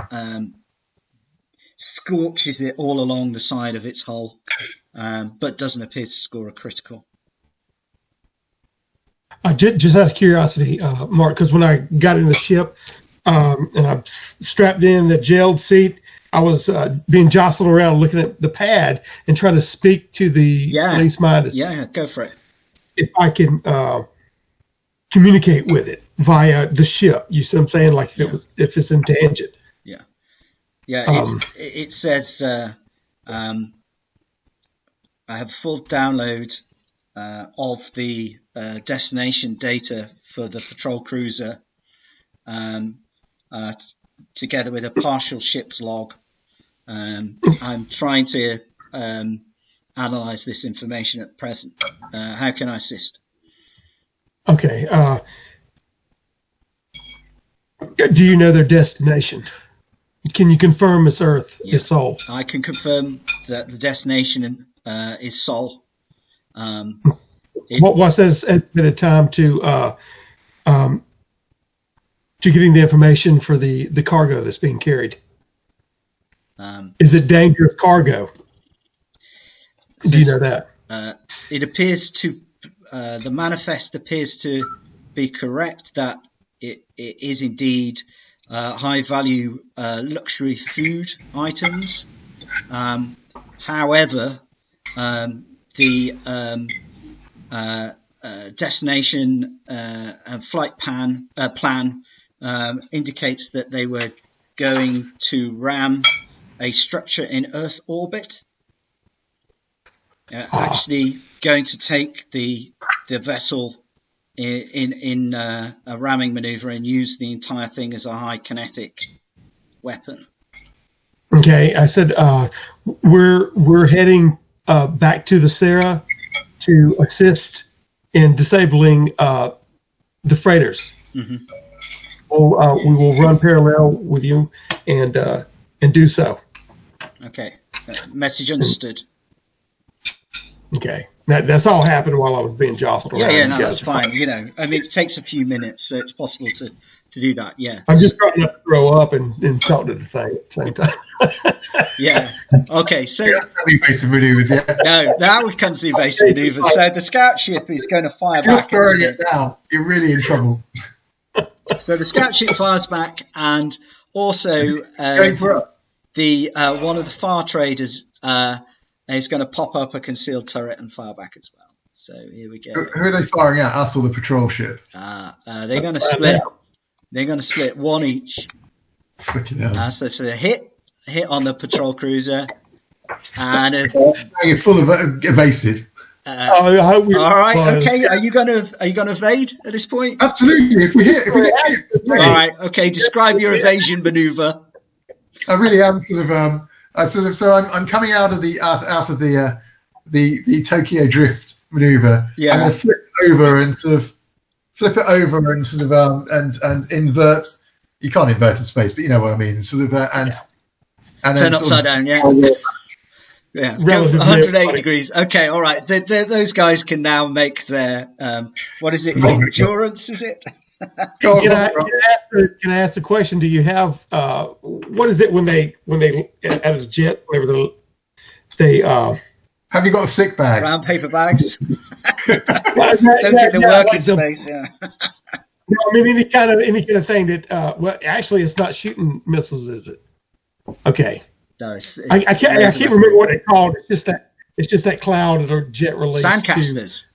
scorches it all along the side of its hull, but doesn't appear to score a critical. Just out of curiosity, Mark, because when I got in the ship and I strapped in the jailed seat, I was being jostled around looking at the pad and trying to speak to the police mind. Yeah, go for it. If I can communicate with it via the ship. You see what I'm saying? Like if it's in tangent. Yeah. Yeah, it says I have full download of the destination data for the patrol cruiser, together with a partial ship's log. I'm trying to analyze this information at present. How can I assist? Okay. Do you know their destination? Can you confirm it's Earth, is Sol? I can confirm that the destination is Sol. What's that at a time to getting the information for the cargo that's being carried? Is it dangerous cargo? Do you know that? It appears to the manifest appears to be correct that it is indeed high value luxury food items. However, the destination and flight plan indicates that they were going to ram a structure in Earth orbit. Actually going to take the vessel in a ramming maneuver and use the entire thing as a high kinetic weapon. Okay, I said we're heading back to the Sarah to assist in disabling the freighters. Mm-hmm. We will run parallel with you and do so. Okay, message understood. Okay, that's all happened while I was being jostled around. Yeah, no, that's fine. You know, I mean, it takes a few minutes, so it's possible to do that. Yeah, I'm just trying not to throw up and talk to the thing at the same time. Yeah. Okay. So evasive maneuvers. Yeah. No, now comes the evasive maneuvers. So the scout ship is going to fire back. You're throwing it down. You're really in trouble. So the scout ship fires back, and also going for us. The one of the far traders is going to pop up a concealed turret and fire back as well. So here we go. Who are they firing at? Us or the patrol ship? They're going to split. They're going to split one each. Freaking hell. So it's a hit on the patrol cruiser, and you're full of evasive. All right. Okay. Are you going to evade at this point? Absolutely. If we hit. All right. Okay. Describe your evasion maneuver. I really am So I'm coming out of the Tokyo Drift maneuver. Yeah. I'm going to flip over and and invert. You can't invert in space, but you know what I mean. And turn upside down. Yeah. Yeah. Go 180 degrees. Okay. All right. Those guys can now make their what is it? Endurance? Is it? Can I ask the question? Do you have what is it when they out of the jet? Whenever they have you got a sick bag? Brown paper bags. Don't think they work in space. Yeah. No, I mean any kind of thing that. Well, actually, it's not shooting missiles, is it? Okay. No, I can't remember what it's called. It's just that cloud or jet release. Sandcasters.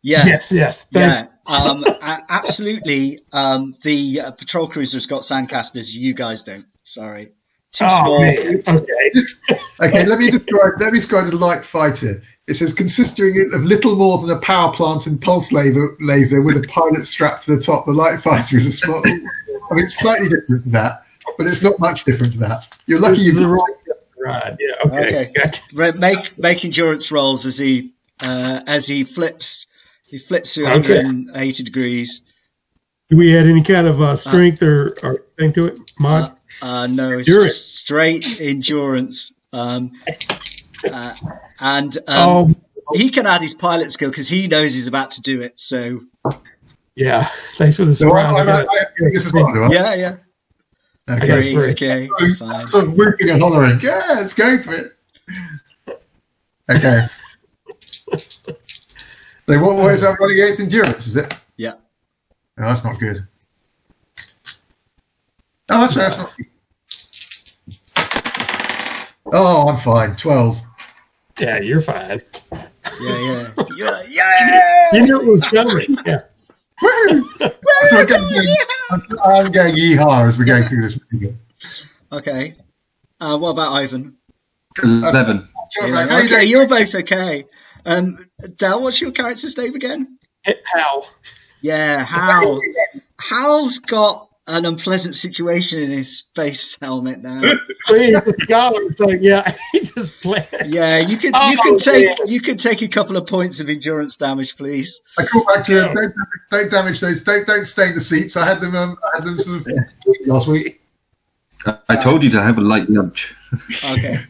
Yeah. Yes. Yeah. Absolutely. The patrol cruiser's got sandcasters. You guys don't. Sorry. Too small. Man. Okay. Let me describe the light fighter. It says consisting of little more than a power plant and pulse laser with a pilot strapped to the top. The light fighter is a small. I mean, it's slightly different to that, but it's not much different to that. You're lucky you've right. Yeah. Okay. Make endurance rolls as he flips. He flips through 180 degrees. Do we add any kind of strength or thing to it? Mod? No, it's just straight endurance. He can add his pilot skill because he knows he's about to do it. So, yeah. Thanks for the surprise. This is what Yeah. Okay. Fine. Sort of whooping and hollering. Yeah, let's go for it. Okay. So what is that running against endurance? Is it? Yeah. No, that's not good. Oh, that's not good. Oh, I'm fine. 12. Yeah, you're fine. Yeah. You knew it was coming. Yeah. I'm going yeehaw as we're going through this movie. Okay. What about Ivan? 11. Okay, you're both okay. Dal, what's your character's name again? Hal. Yeah, Hal. Hal's got an unpleasant situation in his space helmet now. He's a scholar, so yeah, he just played. Yeah, you could take a couple of points of endurance damage, please. I call back to don't damage those. Don't stain the seats. I had them sort of last week. I told you to have a light lunch. Okay.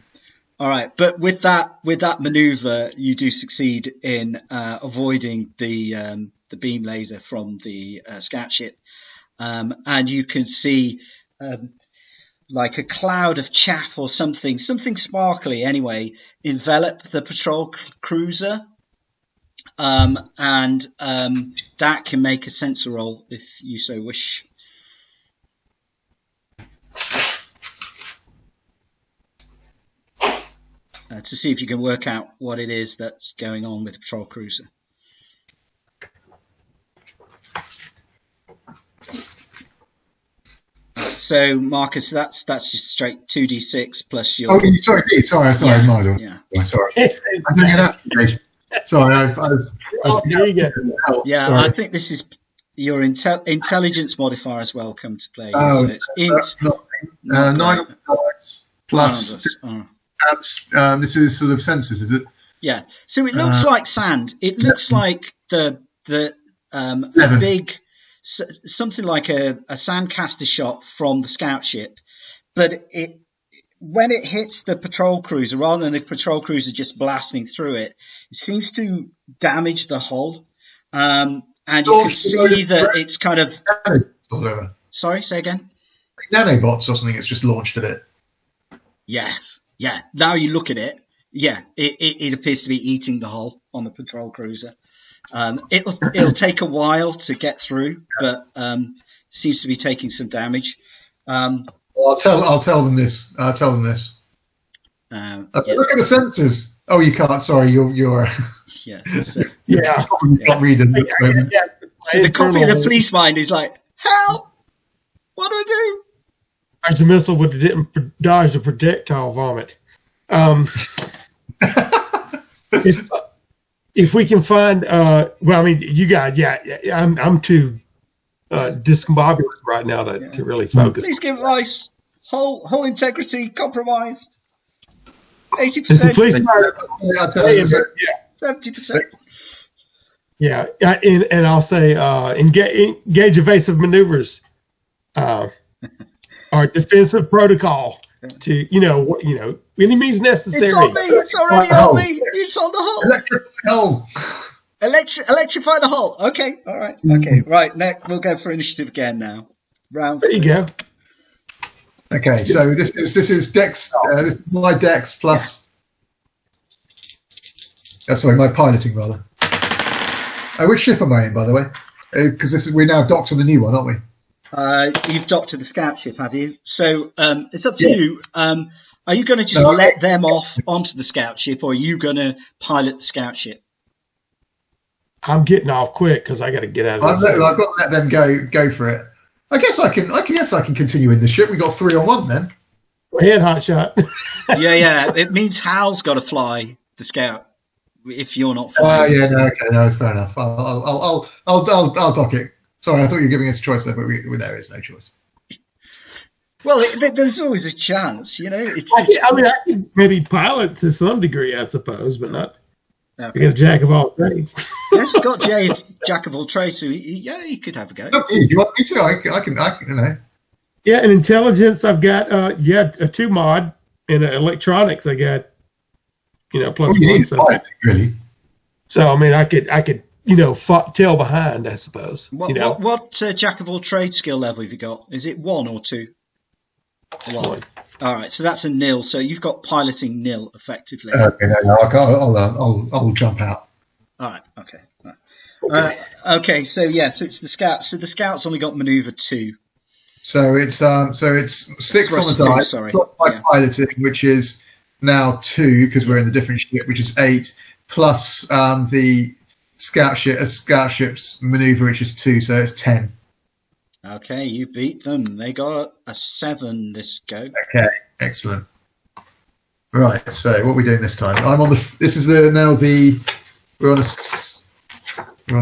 All right, but with that maneuver, you do succeed in avoiding the beam laser from the scout ship, and you can see like a cloud of chaff or something sparkly anyway, envelop the patrol cruiser, and Dak can make a sensor roll if you so wish. To see if you can work out what it is that's going on with the patrol cruiser. So, Marcus, that's just straight 2d6 plus your. Oh, sorry, Yeah. Milo. Yeah. Sorry. I'm doing an application. Sorry, I was Yeah, sorry. I think this is your intelligence modifier as well come to play. Oh, So it's int. 9 on the cards plus. Oh. This is sort of sensors, is it? Yeah. So it looks like sand. It looks like the big something like a sandcaster shot from the scout ship, but when it hits the patrol cruiser, rather than the patrol cruiser just blasting through it, it seems to damage the hull, and you can see that it's kind of. Sorry, say again. Nanobots or something. It's just launched at it. Yes. Yeah. Now you look at it. Yeah, it appears to be eating the hull on the patrol cruiser. It'll take a while to get through, but seems to be taking some damage. Well, I'll tell them this. Look at the sensors. Oh, you can't. Sorry, you're. Yeah. So, not reading. So the copy of the police mind is like, help! What do I do? There's a missile, but it didn't dodge the projectile vomit. If we can find, well, I mean, you guys, I'm too discombobulated right now to really focus. Please give advice. Whole integrity compromised. 80%. 70%. Yeah, and I'll say engage evasive maneuvers. Our defensive protocol to any means necessary. It's on me. It's already on me. It's on the hull. Electrify the hull. Okay. All right. Okay. Right. Next, we'll go for initiative again now. Round. There you go. Okay. So this is Dex. This is my Dex plus. Sorry, my piloting rather. Which ship am I in, by the way? Because we're now docked on the new one, aren't we? You've docked to the scout ship, have you? So it's up to you. Are you going to just let them off onto the scout ship, or are you going to pilot the scout ship? I'm getting off quick because I got to get out of this. I've got to let them go for it. I guess I can continue in the ship. We got 3 on 1 then. Go ahead, hotshot. Yeah. It means Hal's got to fly the scout if you're not flying. No, it's fair enough. I'll dock it. Sorry, I thought you were giving us a choice there, but there is no choice. Well, there's always a chance, It's I could maybe pilot to some degree, I suppose, but not. Okay. I got a jack of all trades. Yes, got Jay, jack of all trades, so he could have a go. Up to you. Do you want me to? I can. Yeah, in intelligence, I've got a 2 mod, and electronics, I got plus 1. So, really. So I could tail behind, I suppose. What jack of all trades skill level have you got? Is it 1 or 2? 1. All right, so that's a nil. So you've got piloting nil effectively. Okay, no, I can't. I'll jump out. All right, okay. Okay, so it's the scouts. So the scouts only got maneuver 2. So it's 6 on the die. Sorry, piloting, which is now 2 because we're in a different ship, which is 8, plus the scout ship's maneuver, which is 2, so it's 10. Okay, you beat them. They got a 7 this go. Okay, excellent. Right, so what are we doing this time? We're on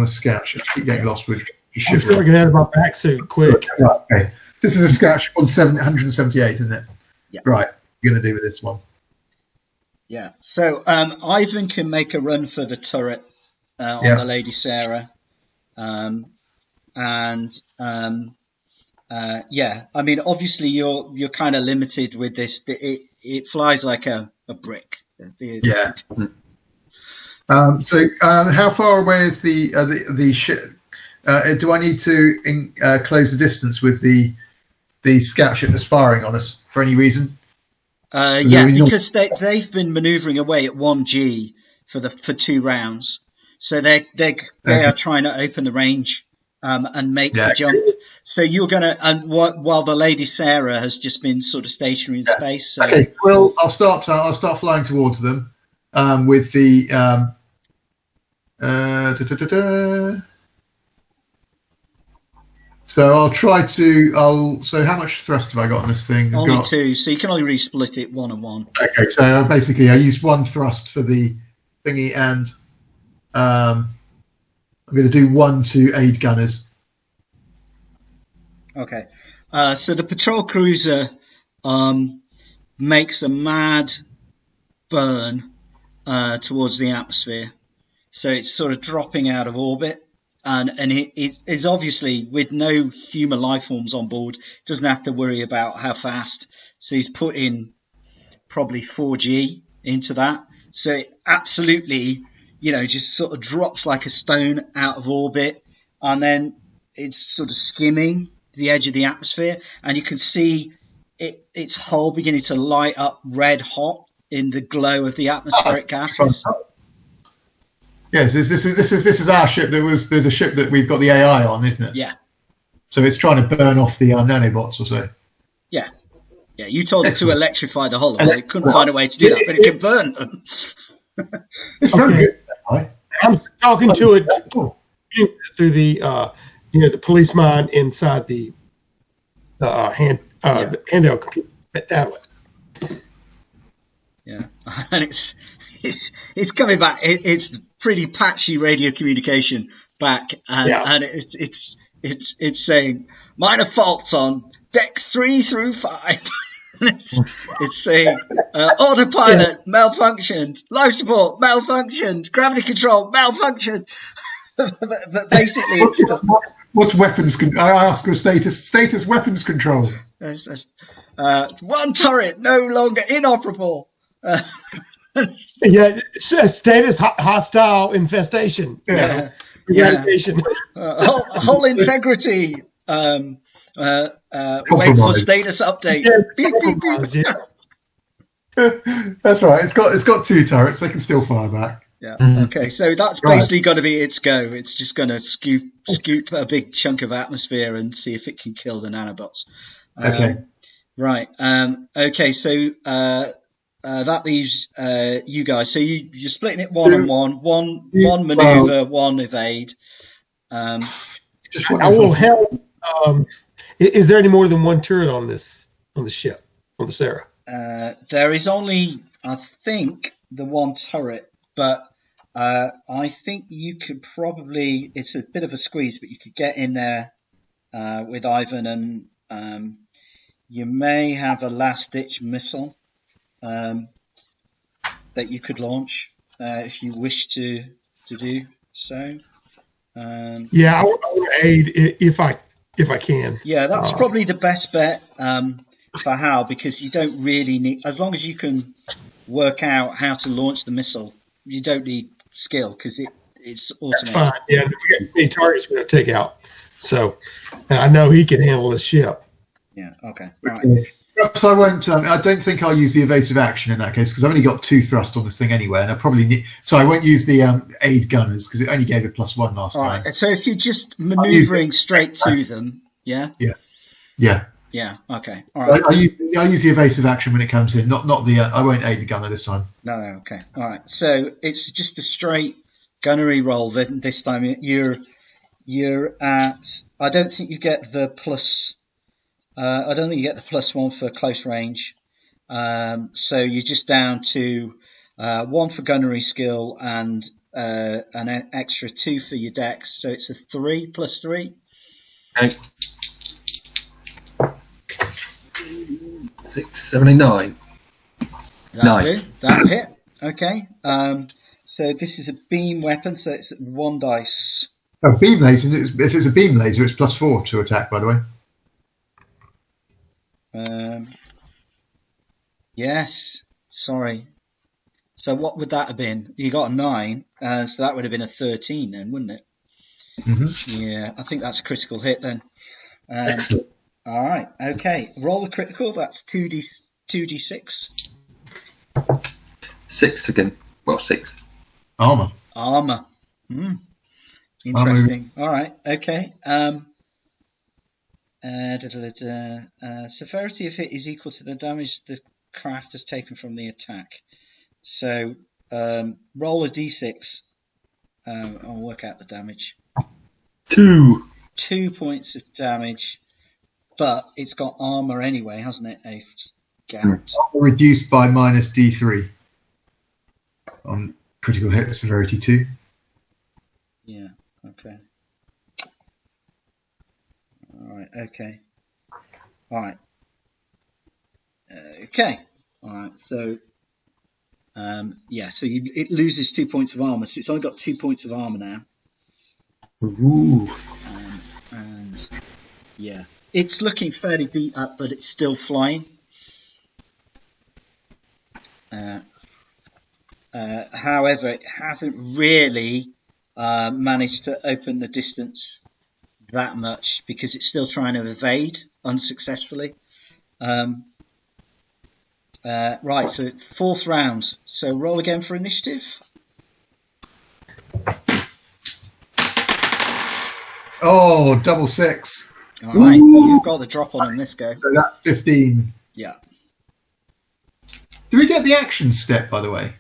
a scout ship. I keep getting lost with I'm sure I can add my back suit quick. Okay. This is a scout ship on 178, isn't it? Yeah. Right, we're going to do with this one. Yeah. So Ivan can make a run for the turret on the Lady Sarah, I mean, obviously you're kind of limited with this. It flies like a brick. Yeah. So how far away is the ship? Do I need to close the distance with the scout ship that's firing on us for any reason? Because they've been manoeuvring away at 1G for 2 rounds, so they are trying to open the range and make the jump. So you're gonna while the Lady Sarah has just been sort of stationary in space. So. Okay, well I'll start flying towards them with the. So I'll try to. So how much thrust have I got on this thing? Only 2, so you can only really split it 1 and 1. Okay, so basically I use 1 thrust for the thingy, and I'm going to do 1 to aid gunners. Okay, so the patrol cruiser makes a mad burn towards the atmosphere, so it's sort of dropping out of orbit. And it's obviously, with no human life forms on board, doesn't have to worry about how fast. So he's put in probably 4G into that. So it absolutely, just sort of drops like a stone out of orbit. And then it's sort of skimming the edge of the atmosphere. And you can see its hull beginning to light up red hot in the glow of the atmospheric gases. Yes, this is our ship. That was the ship that we've got the AI on, isn't it? Yeah. So it's trying to burn off the nanobots or so. Yeah. Yeah. You told it to electrify the hull. It couldn't find a way to do that, but it can burn them. It's very good. I'm talking to it through the the police mind inside the handheld computer tablet. Yeah, and it's coming back. It's pretty patchy radio communication back, and it's saying minor faults on deck 3 through 5. it's saying autopilot malfunctioned, life support malfunctioned, gravity control malfunctioned. but basically, it's what's weapons? I ask for status weapons control. 1 turret no longer inoperable. Status hostile infestation. Eradication. Whole integrity. Wait for status update. Beep, beep, beep. That's right. It's got 2 turrets. They can still fire back. Yeah. Okay. So that's basically going to be its go. It's just going to scoop a big chunk of atmosphere and see if it can kill the nanobots. Okay. Right. Okay. So that leaves you guys. So you're splitting it 1 and 1. One maneuver, 1 evade. I will help. Is there any more than 1 turret on the ship, on the Sarah? There is only, I think, the 1 turret, but I think you could probably. It's a bit of a squeeze, but you could get in there with Ivan, and you may have a last-ditch missile that you could launch if you wish to do so. I would aid if I can. Yeah, that's probably the best bet for Hal, because you don't really need, as long as you can work out how to launch the missile, you don't need skill because it's automated. That's fine. Yeah, we got many targets we're going to take out, so I know he can handle this ship. Yeah. Okay. Right. Perhaps I won't. I don't think I'll use the evasive action in that case because I've only got 2 thrust on this thing anyway, and I probably need. So I won't use the aid gunners because it only gave it +1 last time. Right. So if you're just manoeuvring straight to them, yeah. Yeah. Okay. All right. I use the evasive action when it comes in. Not the. I won't aid the gunner this time. No. Okay. All right. So it's just a straight gunnery roll. Then this time you're at. I don't think you get the plus. I don't think you get the +1 for close range. So you're just down to 1 for gunnery skill and an extra 2 for your dex. So it's a 3 + 3. Okay. 6, 79. That'll hit. Okay. So this is a beam weapon, so it's 1 dice. Oh, beam laser. If it's a beam laser, it's +4 to attack. By the way. Yes. Sorry. So what would that have been? You got a 9, so that would have been a 13 then, wouldn't it? Mm-hmm. Yeah, I think that's a critical hit then. Excellent. All right. Okay. Roll the critical. That's 2d6. 6 again. Well, 6. Armor. Interesting. All right. Okay. Severity of hit is equal to the damage the craft has taken from the attack. So roll a d6. I'll work out the damage. 2. 2 points of damage, but it's got armor anyway, hasn't it? A gout. Reduced by -D3 on critical hit severity 2. Yeah. Okay. All right. Okay. All right. Okay. All right. So, so it loses 2 points of armor. So it's only got 2 points of armor now. Ooh. And yeah, it's looking fairly beat up, but it's still flying. However, it hasn't really managed to open the distance that much because it's still trying to evade unsuccessfully. Right, so it's 4th round. So roll again for initiative. Oh, double 6. All right, you've got the drop on this go. So that's 15. Yeah. Do we get the action step, by the way?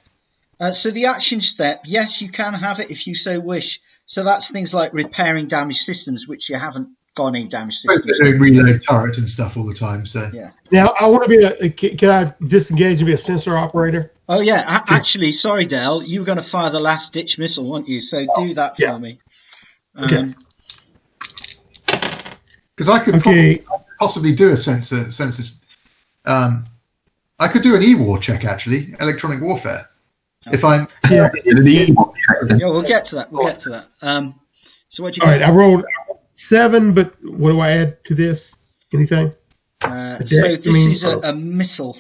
So the action step, yes, you can have it if you so wish. So that's things like repairing damaged systems, which you haven't got any damaged systems. They're doing reload turret and stuff all the time. So yeah. Now I want to be can I disengage and be a sensor operator? Oh yeah, actually, sorry, Dale, you were going to fire the last ditch missile, weren't you? So do that for me. Okay. Because I could possibly do a sensor. I could do an E-war check actually, electronic warfare. Okay. If I'm we'll get to that. So what you? All right, I rolled 7, but what do I add to this? Anything? So this is a missile.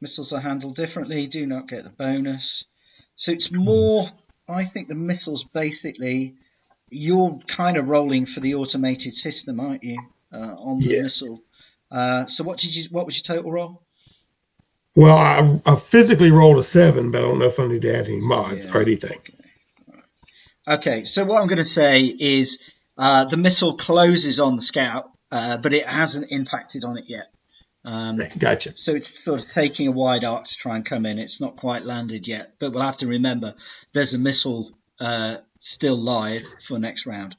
Missiles are handled differently. Do not get the bonus. So it's more. I think the missiles basically. You're kind of rolling for the automated system, aren't you? On the missile. So what was your total roll? Well, I physically rolled a 7, but I don't know if I need to add any mods or anything. Okay, so what I'm going to say is the missile closes on the scout, but it hasn't impacted on it yet. Gotcha. So it's sort of taking a wide arc to try and come in. It's not quite landed yet, but we'll have to remember there's a missile still live for next round.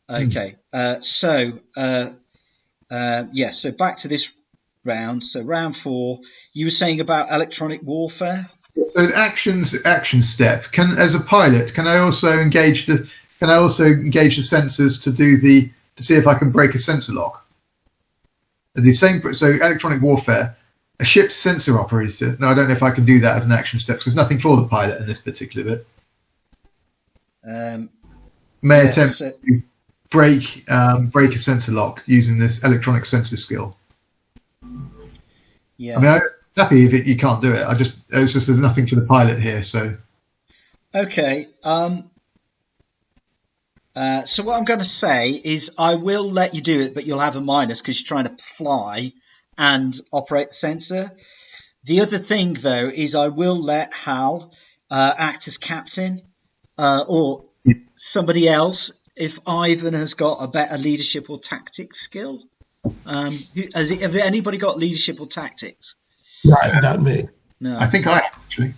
Okay, so back to this round. So round 4, you were saying about electronic warfare. So action step. As a pilot, can I also engage the sensors to see if I can break a sensor lock? So electronic warfare, a shipped sensor operator. No, I don't know if I can do that as an action step because there's nothing for the pilot in this particular bit. May attempt to break a sensor lock using this electronic sensor skill. Yeah. I mean, I'm happy if you can't do it. It's just there's nothing for the pilot here. So. Okay. So what I'm going to say is I will let you do it, but you'll have a minus because you're trying to fly and operate the sensor. The other thing, though, is I will let Hal act as captain or somebody else if Ivan has got a better leadership or tactics skill. Have anybody got leadership or tactics? Right, not me. No. I think I actually.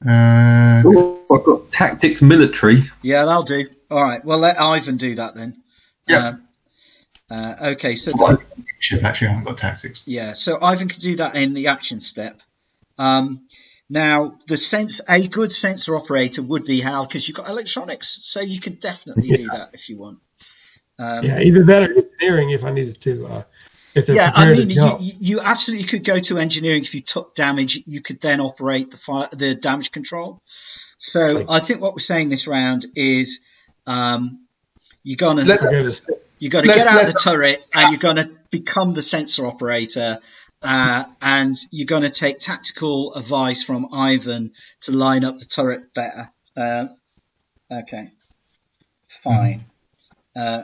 I've got tactics military. Yeah, that'll do. All right. Well, let Ivan do that then. Yeah. Okay. So Actually, I haven't got tactics. yeah. So Ivan can do that in the action step. Now, a good sensor operator would be Hal because you've got electronics, so you could definitely do that if you want. Either that or engineering if I needed to. If they're Yeah, I prepared mean, to jump. you absolutely could go to engineering if you took damage. You could then operate the damage control. So I think what we're saying this round is you're gonna get out of the turret and you're gonna become the sensor operator, and you're gonna take tactical advice from Ivan to line up the turret better. Okay, fine.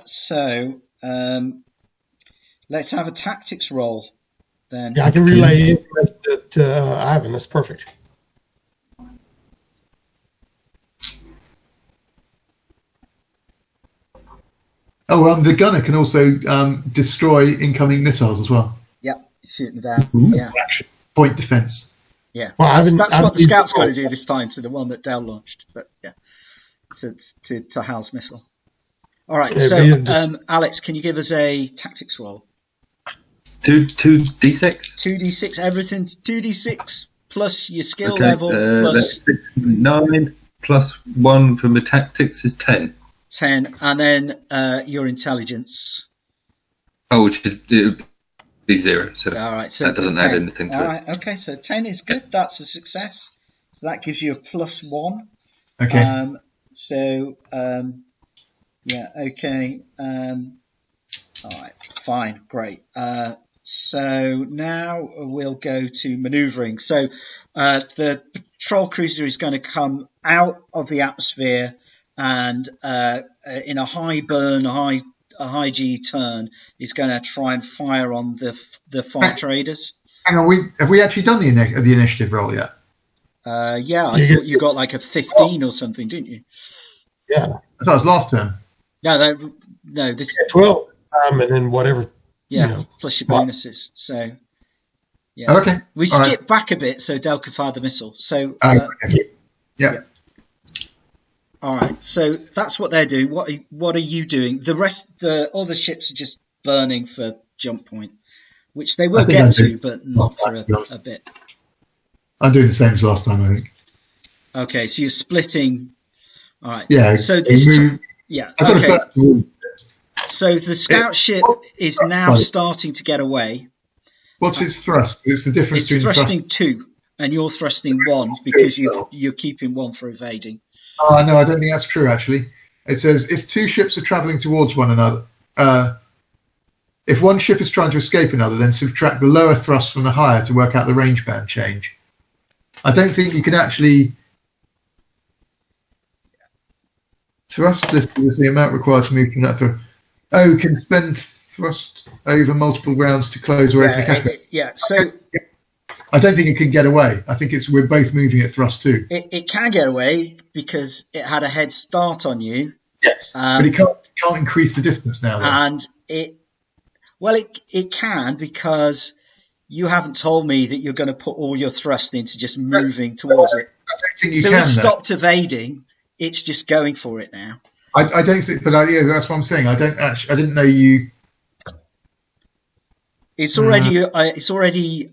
So let's have a tactics roll then. Yeah, I can relay it to Ivan. That's perfect. Oh, the gunner can also destroy incoming missiles as well. Yep, shooting them down. Yeah. Action. Point defense. Yeah, well, that's what the scout's got to do this time to the one that Dell launched. But yeah, to Hal's missile. All right, so Alex, can you give us a tactics roll? 2d6. 2d6, everything 2d6 plus your skill level plus that's 6, 9 plus 1 from the tactics is 10. 10, and then your intelligence. Oh, which is be 0. So all right, so that doesn't 10. add anything to all it. Right, okay, so 10 is good. That's a success. So that gives you a +1. Okay. Yeah, okay. All right, fine, great. So now we'll go to manoeuvring. So the patrol cruiser is going to come out of the atmosphere and in a high burn, a high G turn, is going to try and fire on the fire traders. Hang on, have we actually done the initiative roll yet? Yeah, I thought you got like a 15 or something, didn't you? Yeah, I thought it was last turn. No, this 12 and then whatever. Yeah, plus your bonuses. So yeah, okay. We skip back a bit so Del can fire the missile. So yeah. All right, so that's what they're doing. What are you doing? The other ships are just burning for jump point, which they will get to, but not for a bit. I'm doing the same as last time, I think. Okay, so you're splitting. All right. Yeah. So this. Okay. So the scout ship is now starting to get away. What's its thrust? It's the difference between thrusting 2, and you're thrusting 1 because you're keeping 1 for evading. Oh, no, I don't think that's true, actually. It says if 2 ships are travelling towards one another, if one ship is trying to escape another, then subtract the lower thrust from the higher to work out the range band change. I don't think you can actually... Thrust listed is the amount required to move from that thrust. Oh, can spend thrust over multiple rounds to close or open the cache. Yeah, so... I don't think it can get away. I think we're both moving at thrust 2. It can get away because it had a head start on you. Yes, but it can't increase the distance now. Though. And it can because you haven't told me that you're going to put all your thrust into just moving towards it. I don't think you so can. It stopped evading. It's just going for it now. I don't think, but yeah, that's what I'm saying. I didn't know you. It's already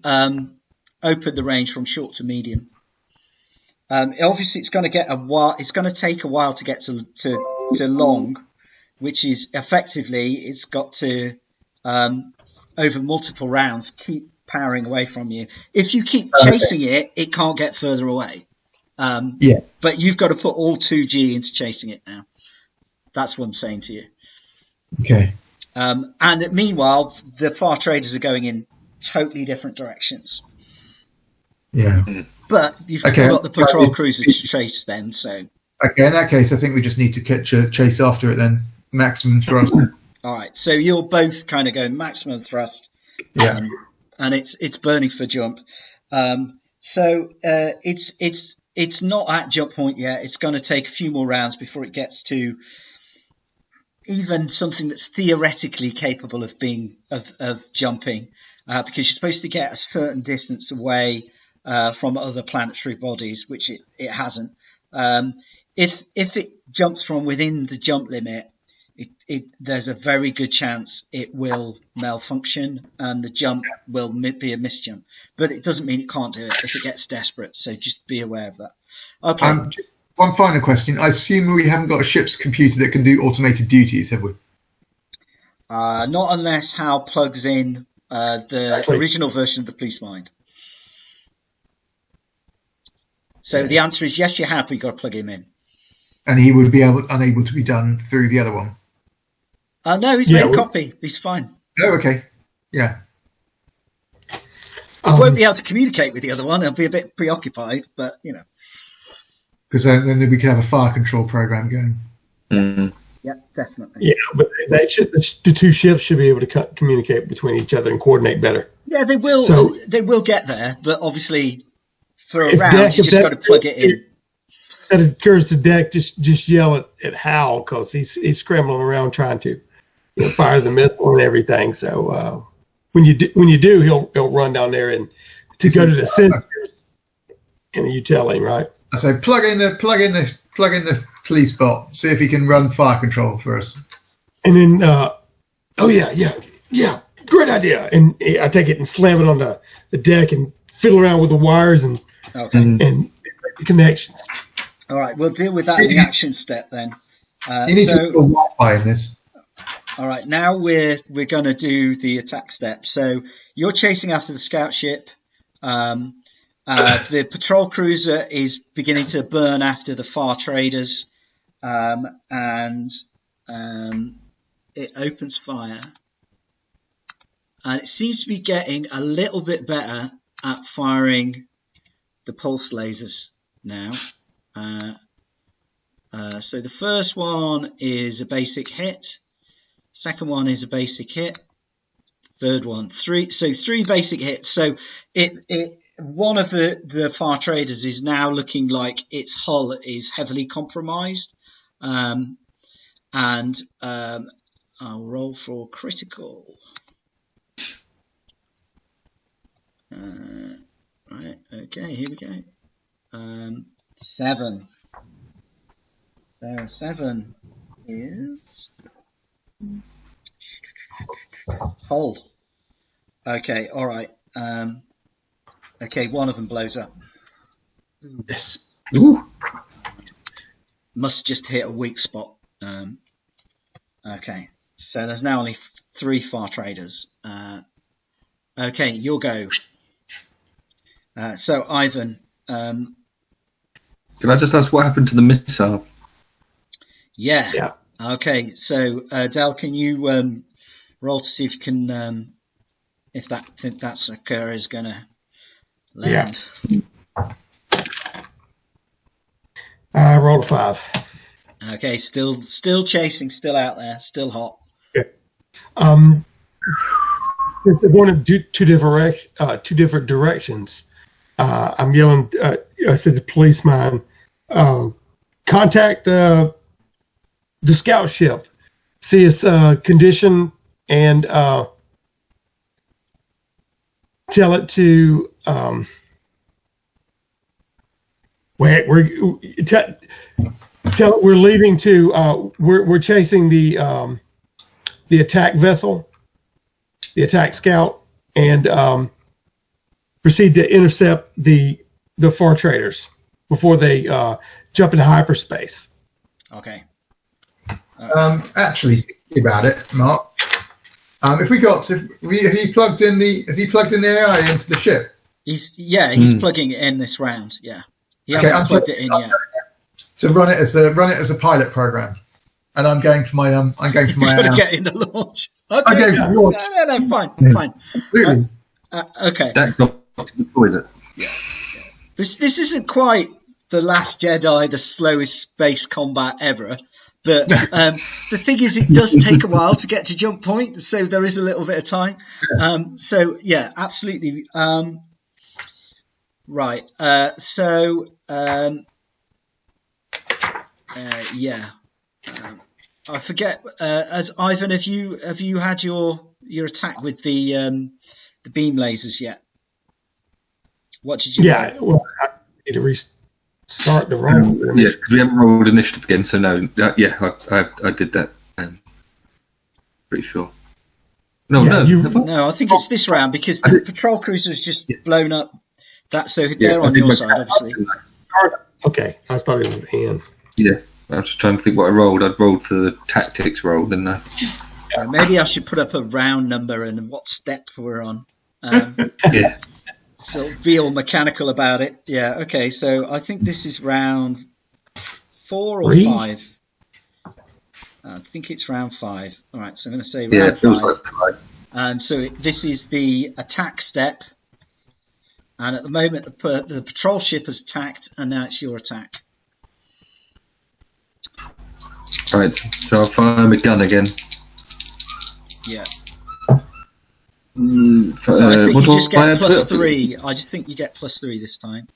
opened the range from short to medium. Obviously, it's going to get a while. It's going to take a while to get to long, which is effectively it's got to over multiple rounds keep powering away from you. If you keep chasing it, it can't get further away. Yeah. But you've got to put all 2G into chasing it now. That's what I'm saying to you. Okay. And meanwhile, the far traders are going in totally different directions. Yeah. But you've got the patrol cruiser to chase then, so Okay, in that case, I think we just need to chase after it then. Maximum thrust. All right, so you're both kind of going maximum thrust, Yeah. And it's burning for jump. So it's not at jump point yet. It's going to take a few more rounds before it gets to even something that's theoretically capable of being of jumping, because you're supposed to get a certain distance away from other planetary bodies, which it hasn't. If it jumps from within the jump limit, there's a very good chance it will malfunction and the jump will be a misjump. But it doesn't mean it can't do it if it gets desperate. So just be aware of that. Okay. One final question. I assume we haven't got a ship's computer that can do automated duties, have we? Not unless Hal plugs in the original version of the police mind. So the answer is yes, you have, but you've got to plug him in. And he would be unable to be done through the other one? No, he's made a copy. He's fine. Oh, okay. Yeah. He won't be able to communicate with the other one. He'll be a bit preoccupied, but, you know. Because then we can have a fire control program going. Mm. Yeah, definitely. Yeah, but the two ships should be able to communicate between each other and coordinate better. Yeah, they will. So, they will get there, but obviously for a round, you just got to plug it in. That occurs to Deck, just yell at Hal because he's scrambling around trying to fire the missile and everything. So when you do, he'll run down there and to go to the center, and you tell him, right? So plug in the police bot. See if he can run fire control for us. And then yeah, great idea. And I take it and slam it on the deck and fiddle around with the wires and make the connections. All right, we'll deal with that in the action step then. You need to install Wi-Fi in this. All right, now we're going to do the attack step. So you're chasing after the scout ship. The patrol cruiser is beginning to burn after the far traders, and it opens fire. And it seems to be getting a little bit better at firing the pulse lasers now. So the first one is a basic hit. Second one is a basic hit. Third one, three basic hits. So one of the far traders is now looking like its hull is heavily compromised. And I'll roll for critical. Right, okay, here we go. 7. So 7 is hull. Okay, all right. Okay, one of them blows up. Yes. Ooh. Must just hit a weak spot. Okay, so there's now only 3 far traders. Okay, you'll go. So Ivan. Can I just ask what happened to the missile? Yeah. Okay, so Del, can you roll to see if you can, if that sucker is going to land? Yeah. I rolled a 5. Okay, still chasing, still out there, still hot. Yeah. One of two different directions. I'm yelling. I said to policeman, contact the scout ship, see its condition, and tell it to tell it we're leaving to we're chasing the attack vessel, the attack scout, and proceed to intercept the far traders before they jump into hyperspace. Okay. Actually, thinking about it, Mark. If we got to, has he plugged in the AI into the ship? He's plugging it in this round. Yeah, he hasn't plugged it in yet. To run it as a pilot program, and I'm going for my You've got to get in the launch. Okay. I'm going for launch. No, fine. Absolutely. Okay. That's not to deploy it. Yeah. This isn't quite The Last Jedi, the slowest space combat ever. But the thing is, it does take a while to get to jump point, so there is a little bit of time. So yeah, absolutely. Right. Yeah. I forget. As Ivan, have you had your attack with the beam lasers yet? What did you? Yeah. Well, I need to restart the roll. Yeah, because we haven't rolled initiative again. So no. I did that. Pretty sure. No. No, I think it's this round because the patrol cruiser's just blown up. So they're on your side, obviously. Okay, I thought it was the end. Yeah, I was just trying to think what I rolled. I'd rolled for the tactics roll, didn't I? Maybe I should put up a round number and what step we're on. Yeah. So be all mechanical about it. Yeah, okay, so I think this is round 4 or 5. I think it's round 5. All right, so I'm going to say round 5. Like 5. And so this is the attack step. And at the moment, the patrol ship has attacked, and now it's your attack. Right, so I'll fire my gun again. Yeah. So I think you just get +3. I just think you get +3 this time.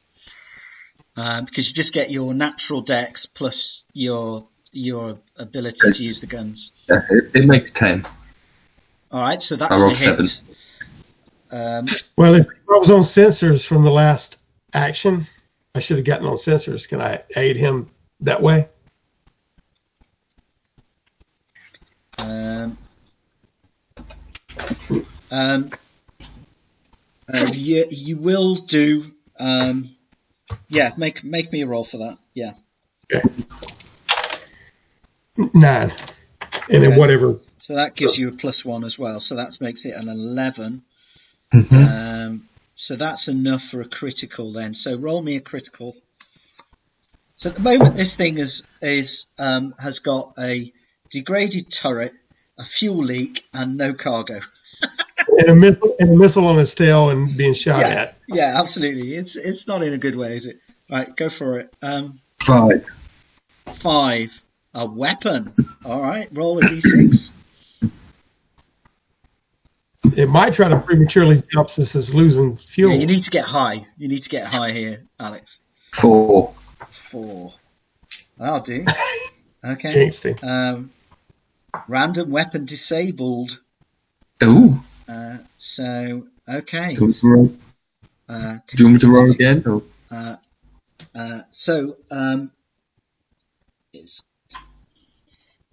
Because you just get your natural dex plus your ability to use the guns. Yeah, it makes 10. All right, so that's a hit. 7. Well, if I was on sensors from the last action, I should have gotten on sensors. Can I aid him that way? You will do. Yeah, make me a roll for that. Yeah. Okay. 9, and then whatever. So that gives you a +1 as well. So that makes it an 11. Mm-hmm. So that's enough for a critical then. So roll me a critical. So at the moment, this thing has got a degraded turret, a fuel leak, and no cargo. and a missile on its tail and being shot at. Yeah, absolutely. It's not in a good way, is it? Right, go for it. 5. 5. A weapon. All right, roll a d6. It might try to prematurely jump since it's losing fuel. Yeah, you need to get high. You need to get high here, Alex. 4. 4. That'll do. Okay. Random weapon disabled. Ooh. So, okay. Do you want me to roll again? Or? It's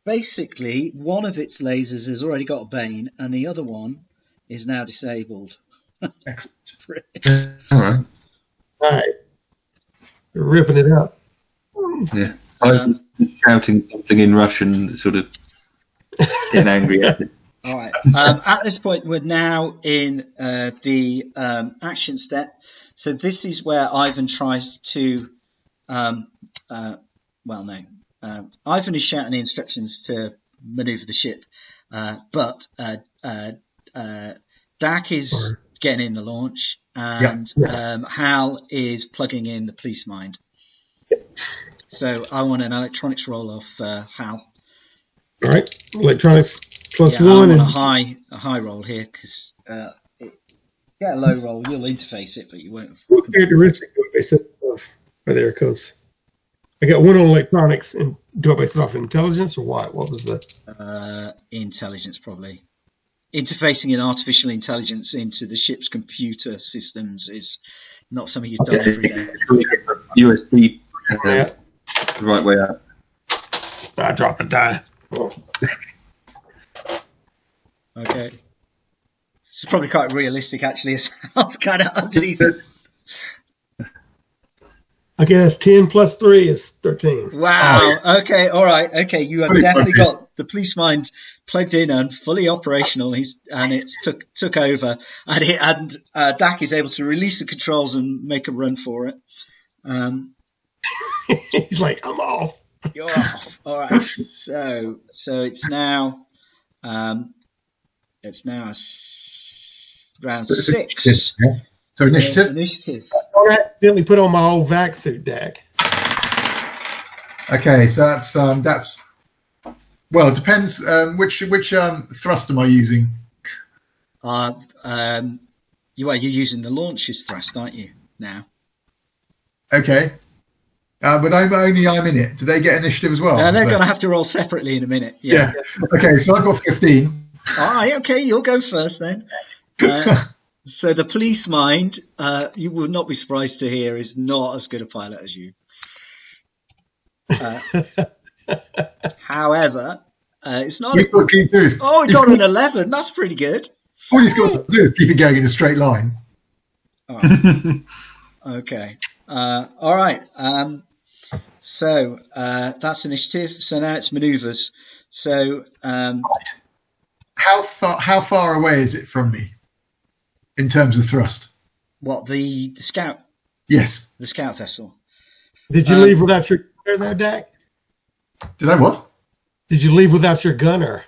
basically one of its lasers has already got a bane, and the other one is now disabled. Excellent. All right. You're ripping it up. Yeah. I was shouting something in Russian, sort of getting angry at it. All right. At this point, we're now in the action step. So this is where Ivan tries to, Ivan is shouting the instructions to maneuver the ship, but Dak is getting in the launch, and Hal is plugging in the police mind. So I want an electronics roll off Hal. All right, electronics +1. I want a high roll here because get a low roll, you'll interface it, but you won't. What characteristic do I base it off? Oh, there it goes. I got 1 on electronics, and do I base it off intelligence or what? What was the intelligence? Probably interfacing an artificial intelligence into the ship's computer systems is not something you've done every day. USB the right way up. I drop a die. Oh. Okay. It's probably quite realistic, actually. It's kind of underneath it. Okay, that's 10 plus 3 is 13. Wow. Oh, yeah. Okay. All right. Okay. You have definitely got the police mind plugged in and fully operational. It's took over, and Dak is able to release the controls and make a run for it. He's like, I'm off. You're off. All right. So it's now round 6. So initiative. Initiative. I accidentally put on my old vac suit, Dak. Okay, so that's well, it depends. Which thrust am I using? You're using the launcher's thrust, aren't you? Now. Okay. But I'm in it. Do they get initiative as well? No, they're going to have to roll separately in a minute. Yeah. Okay, so I've got 15. All right. Okay, you'll go first then. So the police mind, you will not be surprised to hear, is not as good a pilot as you. However, it's not. Oh, he got an 11. That's pretty good. All he's got to do is keep it going in a straight line. All right. Okay. All right. So that's initiative. So now it's maneuvers. So how far away is it from me in terms of thrust? What, the scout? Yes. The scout vessel. Did you leave without your gunner there, Dak? Did I what? Did you leave without your gunner?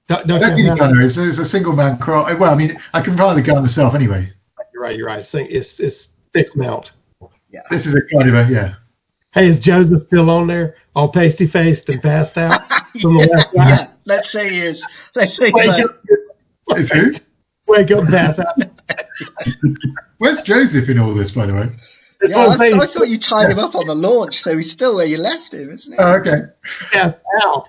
Don't need a gunner. It's a single man crawl. Well, I mean, I can fire the gun myself anyway. You're right. It's fixed mount. Yeah. This is a kind of a Hey, is Joseph still on there, all pasty faced and passed out from the left side? Yeah. Let's say he is. Let's say Wake up, Is who? wake up, pass out. Where's Joseph in all this, by the way? Yeah, I thought you tied him up on the launch, so he's still where you left him, isn't he? Oh, okay. Pass out.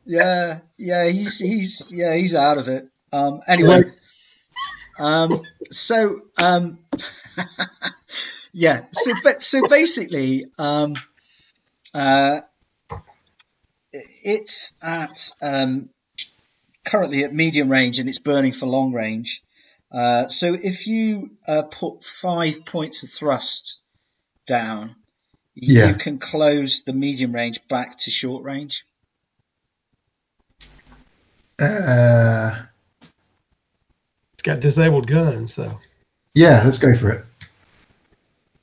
Yeah, he's out of it. Anyway, yeah. So basically, it's at currently at medium range and it's burning for long range. So if you put 5 points of thrust down, you can close the medium range back to short range. It's got disabled guns, so. Yeah, let's go for it.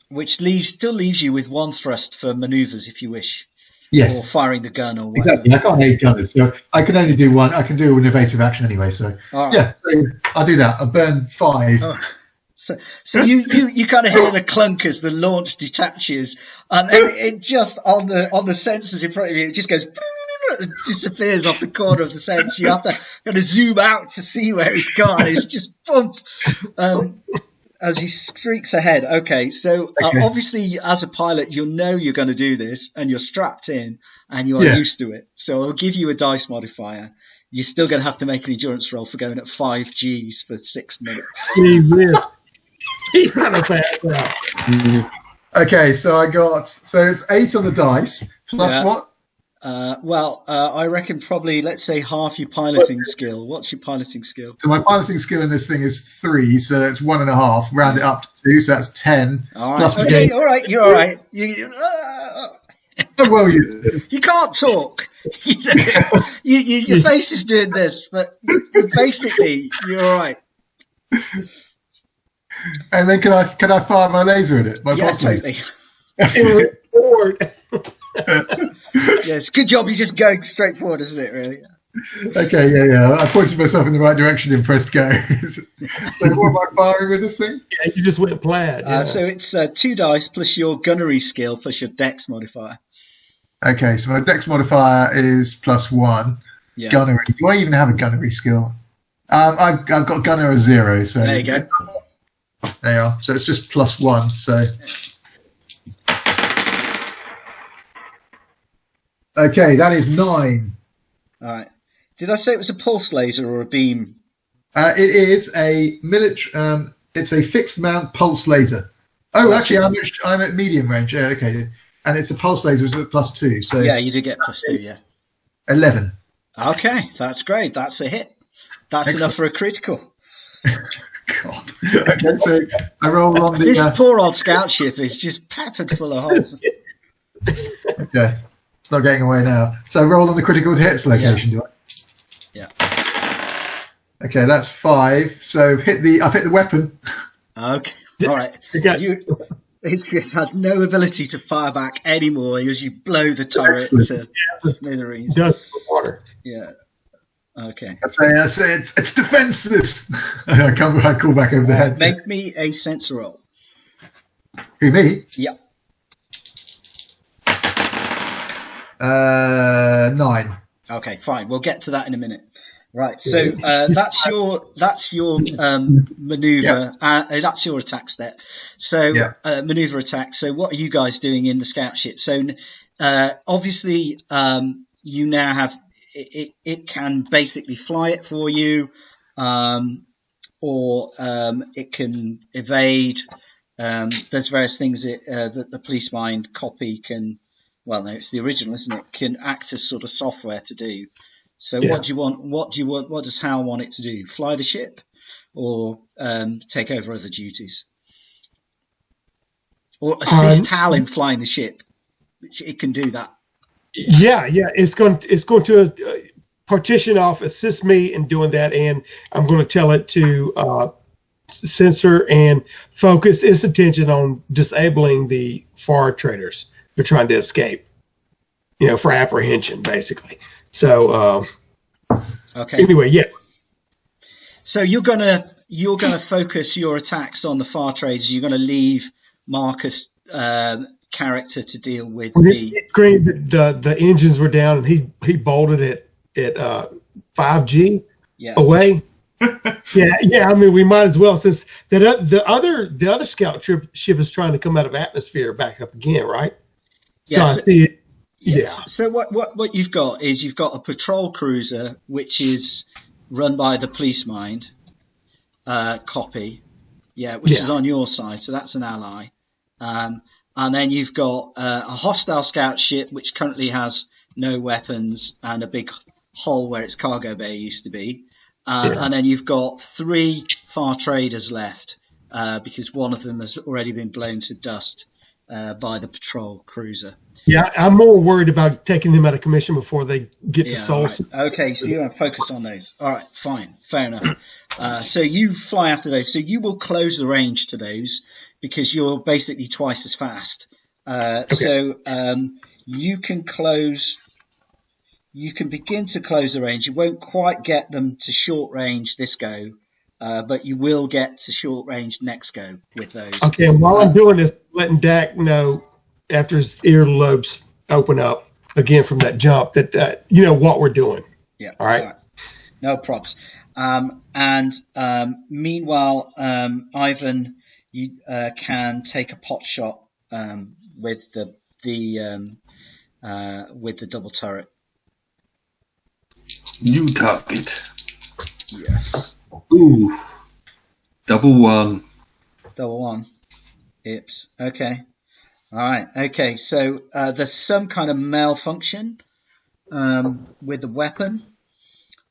Which still leaves you with 1 thrust for manoeuvres if you wish. Yes. Or firing the gun or whatever. Exactly. I can't aid gunners, so I can only do 1. I can do an evasive action anyway, so right. Yeah, so I'll do that. I'll burn 5. Oh. So you kind of hear the clunk as the launch detaches, and it just on the sensors in front of you, it just goes. It disappears off the corner of the sensor. You have to kind of zoom out to see where it's gone. It's just bump as he streaks ahead. Okay, so obviously as a pilot, you know you're going to do this, and you're strapped in, and you are used to it. So I'll give you a dice modifier. You're still going to have to make an endurance roll for going at 5 Gs for 6 minutes. He's kind of bad. Okay, so it's 8 on the dice plus what? I reckon probably, let's say, half your piloting skill. What's your piloting skill? So my piloting skill in this thing is 3, so it's 1.5. Round it up to 2, so that's 10. All right. Plus okay, all right. You're all right. Well, you can't talk. Your face is doing this, but basically, you're all right. And then can I fire my laser at it? Yeah, totally. Yes, good job. You're just going straight forward, isn't it? Really. Okay, yeah. I pointed myself in the right direction and pressed go. So what am I firing with this thing? Yeah, you just went plaid. Yeah. So it's 2 dice plus your gunnery skill plus your dex modifier. Okay, so my dex modifier is +1. Yeah. Gunnery. Do I even have a gunnery skill? I've got gunner as 0. So there you go. There you are. So it's just +1. So. Okay, that is 9. All right. Did I say it was a pulse laser or a beam? It is a military. It's a fixed mount pulse laser. Oh, actually, I'm at medium range. Yeah, okay, and it's a pulse laser. It's at +2. So yeah, you do get +2. Yeah. 11. Okay, that's great. That's a hit. That's enough for a critical. God. Okay, so I roll on the. This poor old scout ship is just peppered full of holes. Okay. It's not getting away now. So I roll on the critical hits location, do I? Yeah. Okay, that's 5. So I've hit the weapon. Okay. All right. It's had no ability to fire back anymore as you blow the turret to smithereens. Just water. Yeah. Okay. I say it's defenseless. I call back over the head. Make me a sense roll. Who, me? Yeah. 9. Okay, fine. We'll get to that in a minute. Right. So that's your maneuver. That's your attack step. So maneuver attack. So what are you guys doing in the scout ship? So obviously you now have it can basically fly it for you, or it can evade. There's various things that the police mind copy can. Well, no, it's the original, isn't it? Can act as sort of software to do. So what do you want? What does Hal want it to do? Fly the ship, or take over other duties, or assist Hal in flying the ship? It can do that. Yeah. It's going to partition off, assist me in doing that, and I'm going to tell it to censor and focus its attention on disabling the FAR traders. They're trying to escape, for apprehension, basically. So, okay. Anyway, yeah. So you're gonna focus your attacks on the FAR traders. You're gonna leave Marcus' character to deal with the engines were down, and he bolted at 5G away. Yeah. I mean, we might as well, since the other scout ship is trying to come out of atmosphere back up again, right? Yes. So I see it. Yes. Yeah. So what you've got is you've got a patrol cruiser which is run by the police mind copy, which is on your side. So that's an ally. And then you've got a hostile scout ship which currently has no weapons and a big hole where its cargo bay used to be. And then you've got 3 FAR traders left because one of them has already been blown to dust by the patrol cruiser. Yeah, I'm more worried about taking them out of commission before they get to Souls. Right. Okay, so you're going to focus on those. All right, fine, fair enough. So you fly after those. So you will close the range to those because you're basically twice as fast. So you can begin to close the range. You won't quite get them to short range this go, but you will get to short range next go with those. Okay, and while I'm doing this, letting Dak know after his earlobes open up again from that jump that what we're doing. Yeah. All right. No props. Meanwhile, Ivan, you can take a pot shot with the double turret. New target. Yes. Ooh. Double one. Ips. Okay. All right. Okay. So there's some kind of malfunction with the weapon.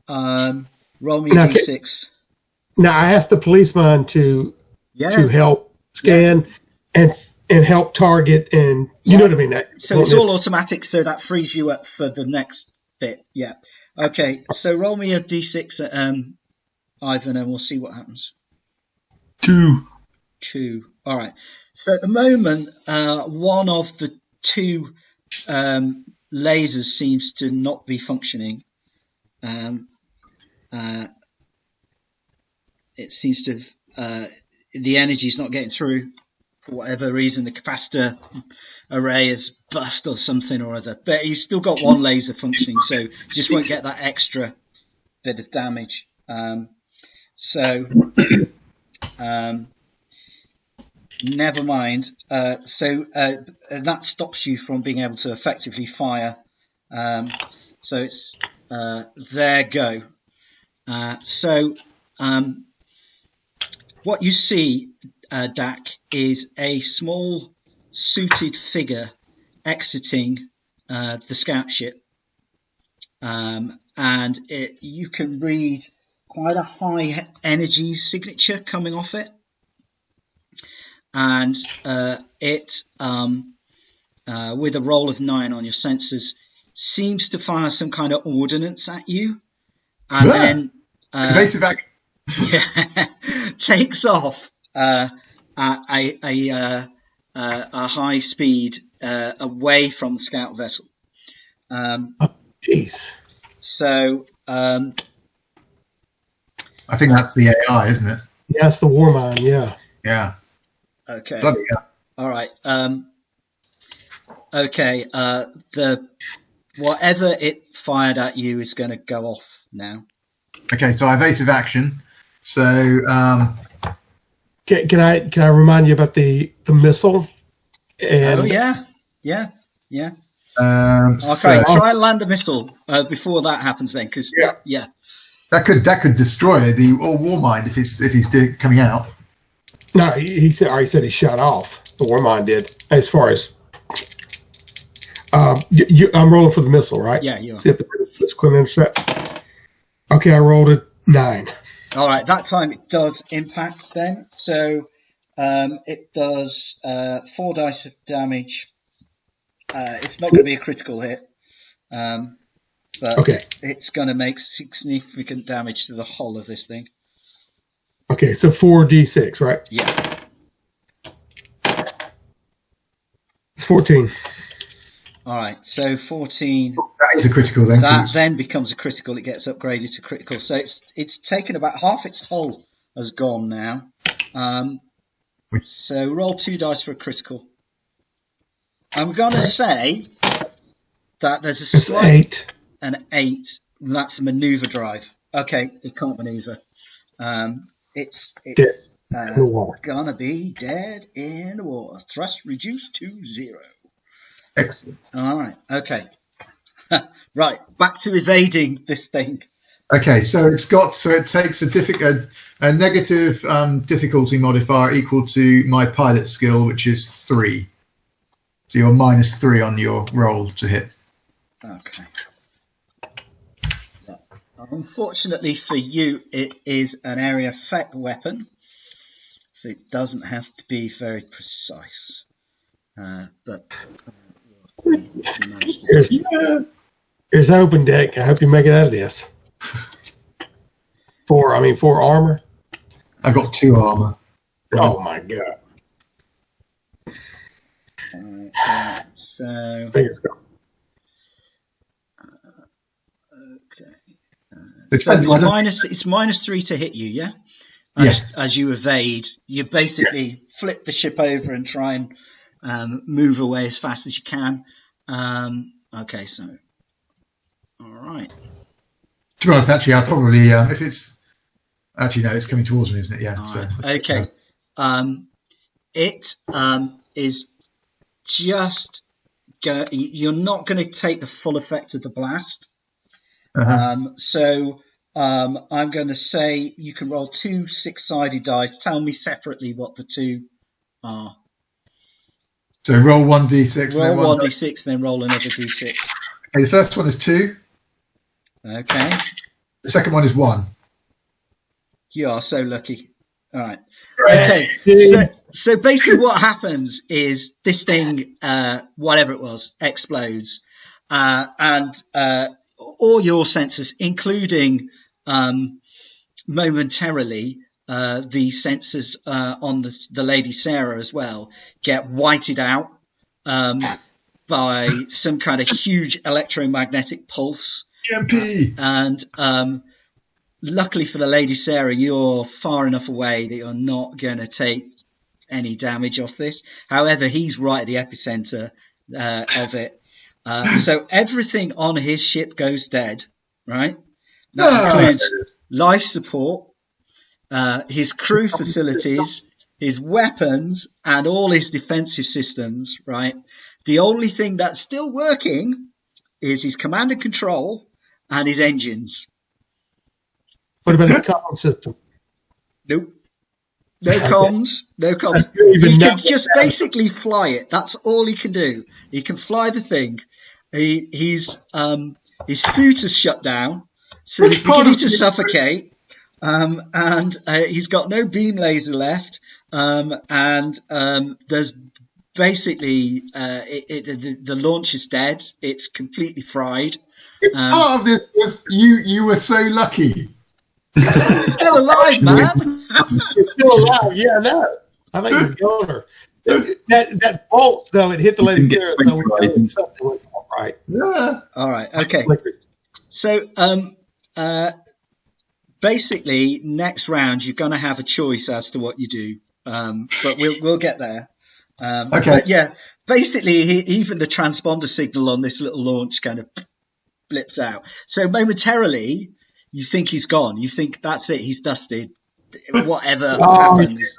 Roll me a d6. Now I asked the policeman to help scan and help target, and you know what I mean. So it's all automatic. So that frees you up for the next bit. Yeah. Okay. So roll me a d6, Ivan, and we'll see what happens. 2. All right. So at the moment, one of the 2 lasers seems to not be functioning. It seems to the energy is not getting through for whatever reason. The capacitor array is bust or something or other. But you've still got one laser functioning, so you just won't get that extra bit of damage. Never mind. So that stops you from being able to effectively fire. So it's there go. What you see, Dak, is a small suited figure exiting the scout ship. And you can read quite a high energy signature coming off it. And it, with a roll of 9 on your sensors, seems to fire some kind of ordnance at you, and then evasive action. Takes off at a high speed away from the scout vessel. Jeez. So I think that's the AI, isn't it? Yeah, it's the war mind. Yeah. Yeah. Okay. Bloody hell. All right. Okay. whatever it fired at you is going to go off now. Okay, so evasive action. So can I remind you about the missile? And oh yeah. Okay, so try and land the missile before that happens then, because that could destroy the Warmind if he's coming out. No, he said he shut off. The Warmind did. As far as I'm rolling for the missile, right? Yeah, you are. See if it's quick intercept. Okay, I rolled a 9. All right, that time it does impact then. So it does 4 dice of damage. It's not going to be a critical hit, but it's going to make significant damage to the hull of this thing. Okay, so 4d6, right? Yeah. It's 14. All right, so 14. That is a critical then. That then becomes a critical. It gets upgraded to critical. So it's taken about half its hull has gone now. So roll 2 dice for a critical. I'm going to say that there's a slight an 8. And that's a maneuver drive. Okay, it can't maneuver. It's gonna be dead in the water. Thrust reduced to 0. Excellent. All right. Okay. Right. Back to evading this thing. Okay, so it takes a negative difficulty modifier equal to my pilot skill, which is 3. So you're -3 on your roll to hit. Okay. Unfortunately for you, it is an area effect weapon, so it doesn't have to be very precise. But here's open deck. I hope you make it out of this. 4 armor. I got 2 armor. Oh my god. So Fingers crossed. okay. It's -3 to hit you, yeah? Yes. As you evade, you basically flip the ship over and try and move away as fast as you can. Okay, so all right. To be honest, actually, I'll probably if it's actually no, it's coming towards me, isn't it? Yeah. So, right. Okay. It is just you're not going to take the full effect of the blast. So I'm going to say you can roll 2 6-sided dice. Tell me separately what the 2 are. So roll 1d6. Roll 1d6, then roll another d6. Okay, the first one is 2. Okay. The second one is 1. You are so lucky. All right. Okay. So basically what happens is this thing, whatever it was, explodes. And all your sensors, including momentarily the sensors on the Lady Sarah as well, get whited out by some kind of huge electromagnetic pulse. GMP. And luckily for the Lady Sarah, you're far enough away that you're not going to take any damage off this. However, he's right at the epicenter of it. So everything on his ship goes dead, right? That includes life support, his crew facilities, his weapons, and all his defensive systems, right? The only thing that's still working is his command and control and his engines. What about his comm system? Nope. No comms. No comms. He can just basically fly it. That's all he can do. He can fly the thing. His suit is shut down, so he's beginning to suffocate. And he's got no beam laser left. And there's basically the launch is dead. It's completely fried. Part of this was you were so lucky. He's still alive, man. He's still alive. Yeah, no. I think he's goner. That bolt, though, it hit the Lady Sarah. So right. Yeah. All right. Okay. So, basically, next round you're going to have a choice as to what you do. But we'll get there. Okay. But yeah, basically, even the transponder signal on this little launch kind of blips out. So momentarily, you think he's gone. You think that's it. He's dusted. Whatever happens.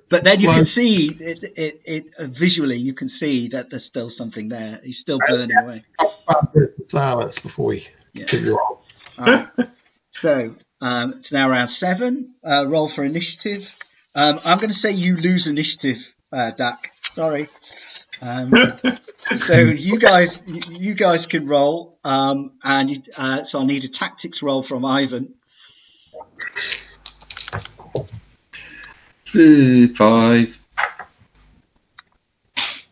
But then you can see it visually. You can see that there's still something there. He's still burning away. 5 minutes of silence before we figure out. All right. So it's now round 7. Roll for initiative. I'm going to say you lose initiative, Dak. Sorry. So you guys can roll, so I'll need a tactics roll from Ivan. 5.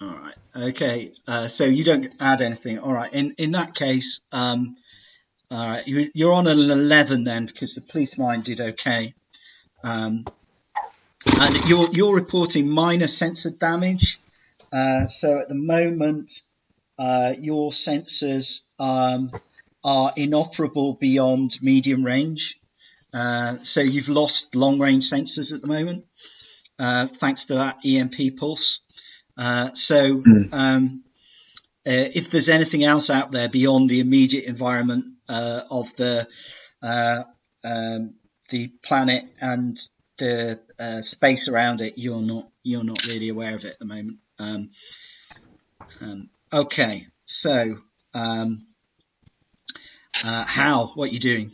All right. Okay. So you don't add anything. All right. In that case, all right, you're on an 11 then, because the police mind did okay. And you're reporting minor sensor damage. So at the moment, your sensors are inoperable beyond medium range. So you've lost long range sensors at the moment, thanks to that EMP pulse. If there's anything else out there beyond the immediate environment of the planet and the space around it, you're not really aware of it at the moment. Okay, so Hal, what are you doing?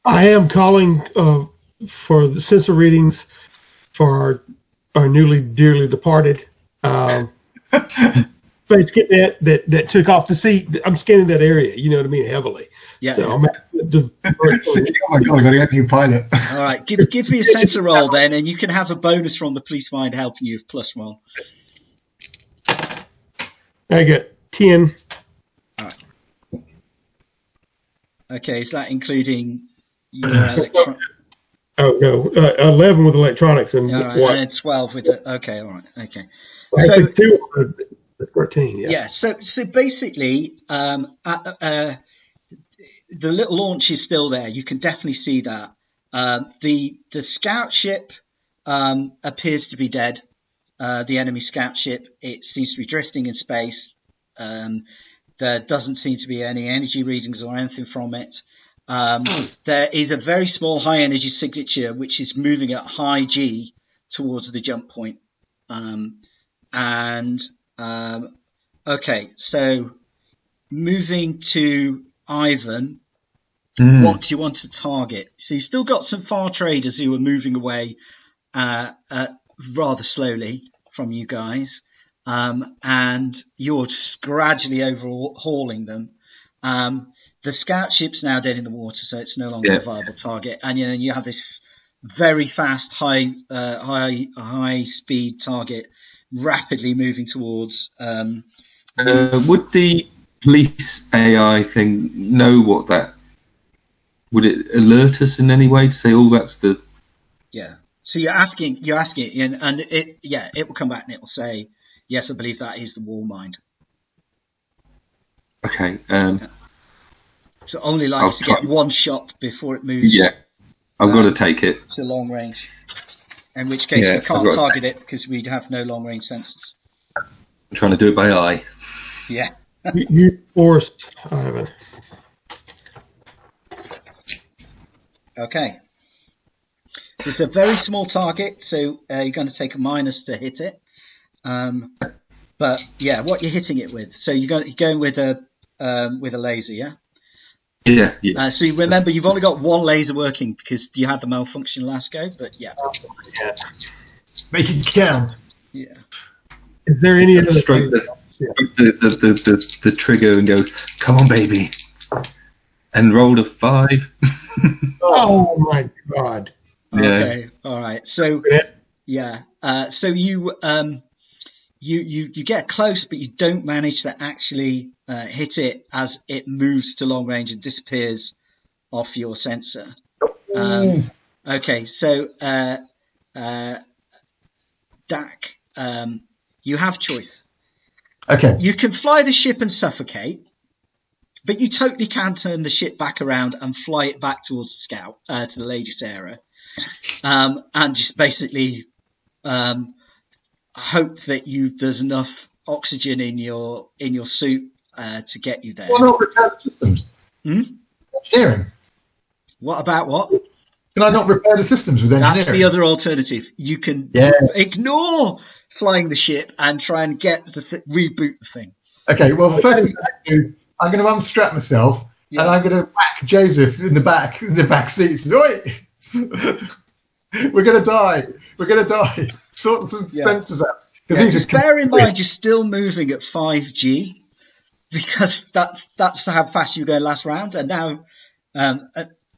I am calling for the sensor readings for our newly dearly departed. Basically, that took off the seat. I'm scanning that area. You know what I mean, heavily. Yeah. So I'm oh my god! I got to get a new pilot. All right, give me a sensor roll then, and you can have a bonus from the police mind helping you plus 1. I got 10. All right. Okay, is that including your electron? Oh no, 11 with electronics and right, what? And 12 with the. Okay, all right, okay. I So think 2 with 13. yeah. So basically, the little launch is still there. You can definitely see that. The scout ship appears to be dead. The enemy scout ship, it seems to be drifting in space. There doesn't seem to be any energy readings or anything from it. There is a very small high energy signature which is moving at high G towards the jump point. Okay, so moving to Ivan, what do you want to target? So you've still got some far traders who are moving away rather slowly from you guys, and you're just gradually overhauling them. The scout ship's now dead in the water, so it's no longer a viable target. And you have this very fast, high speed target rapidly moving towards. Would the police AI thing know what that? Would it alert us in any way to say, "Oh, that's the"? Yeah. So you're asking it, and it will come back and it will say, "Yes, I believe that is the wall mind." Okay. So only likes to get one shot before it moves. Yeah, I've got to take it to long range. In which case we can't target it because we have no long range sensors. I'm trying to do it by eye. Yeah. You forced, Ivan. Okay. So it's a very small target, so you're going to take a minus to hit it. But yeah, what you're hitting it with? So you're going with a laser, yeah? Yeah. So you remember, you've only got one laser working because you had the malfunction last go. But yeah. Make it count. Yeah. Is there any other stroke the trigger and go, "Come on, baby," and rolled a 5. Oh my god. Okay. All right. So yeah. So you get close, but you don't manage to actually hit it as it moves to long range and disappears off your sensor. Okay. So Dak, you have choice. Okay. You can fly the ship and suffocate, but you totally can turn the ship back around and fly it back towards the scout, to the Lady Sarah, and just basically hope that there's enough oxygen in your suit to get you there. Why not repair the systems? Engineering. What about what? Can I not repair the systems with engineering? That's the other alternative. You can ignore flying the ship and try and get reboot the thing. Okay, well, the first thing I'm going to unstrap myself and I'm going to whack Joseph in the back seat. Oi! We're going to die. We're going to die. Sort some sensors out. Just bear in mind, you're still moving at 5G because that's how fast you're going last round. And now,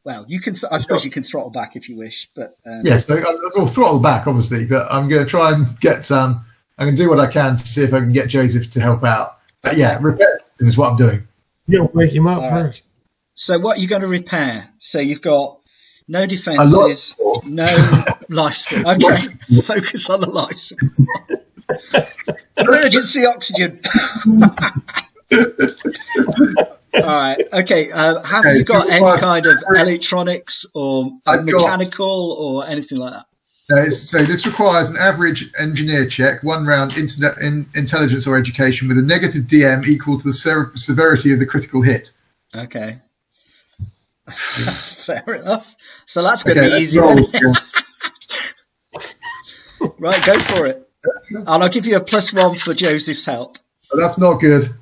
well, you can. I suppose you can throttle back if you wish, but yes, I'll throttle back obviously. But I'm going to try and get. I'm going to do what I can to see if I can get Joseph to help out. But yeah, repair is what I'm doing. You'll wake him up first. So what are you going to repair? So you've got no defences, no life support. Okay, focus on the life support. Emergency oxygen. All right. Okay. Have you got any kind of electronics or mechanical or anything like that? So this requires an average engineer check, 1 round intelligence or education with a negative DM equal to the severity of the critical hit. Okay. Fair enough. So that's going to be easy. Right, go for it. And I'll give you a +1 for Joseph's help. Oh, that's not good.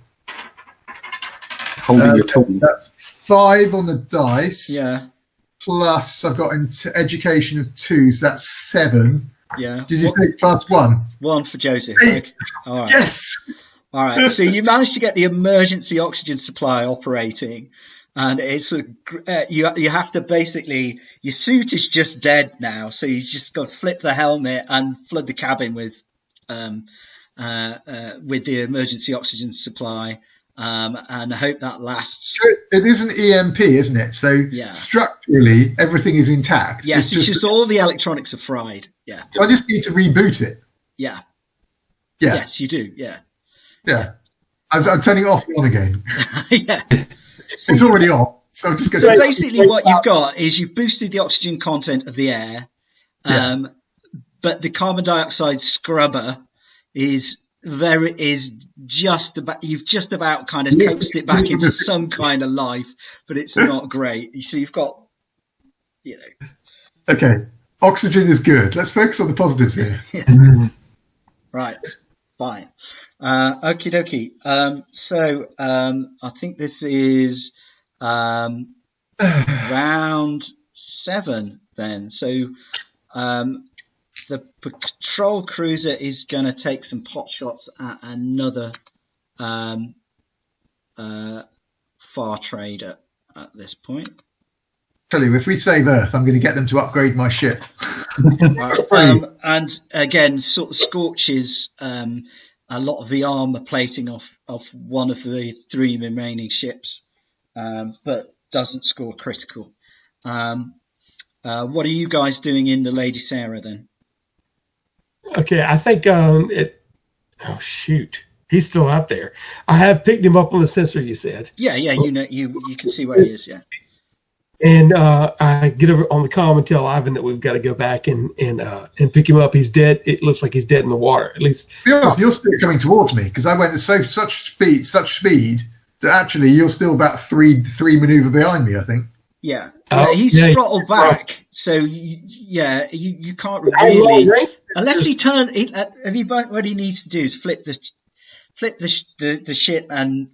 Holding your tool. That's 5 on the dice. Yeah. Plus, I've got education of 2, so that's 7. Yeah. Did you say +1? 1 for Joseph. 8. Okay. All right. Yes. All right. So you managed to get the emergency oxygen supply operating, and it's you have to basically, your suit is just dead now, so you just got to flip the helmet and flood the cabin with the emergency oxygen supply. And I hope that lasts. So it is an EMP, isn't it? So structurally, everything is intact. Yes, it's just all the electronics are fried. Yeah. I just need to reboot it. Yeah. Yeah. Yes, you do. Yeah. Yeah. I'm turning it off and on again. Yeah. It's already off. So I'm just going So basically what you've got is you've boosted the oxygen content of the air, but the carbon dioxide scrubber is just about kind of coaxed it back into some kind of life, but it's not great. So you've got, Okay, oxygen is good. Let's focus on the positives here. Right, fine. Okie dokie. So I think this is round 7 then. So the patrol cruiser is going to take some pot shots at another far trader at this point. Tell you, if we save Earth, I'm going to get them to upgrade my ship. And again, sort of scorches a lot of the armor plating off one of the 3 remaining ships, but doesn't score critical. What are you guys doing in the Lady Sarah then? Okay, I think oh shoot, he's still out there. I have picked him up on the sensor. You said. Yeah, you can see where he is. Yeah. And I get over on the comm and tell Ivan that we've got to go back and pick him up. He's dead. It looks like he's dead in the water. At least. To be honest, you're still coming towards me because I went at such speed that actually you're still about three maneuver behind me. I think. Yeah. He's throttled back, so you can't really, unless he turn. What he needs to do is flip the ship and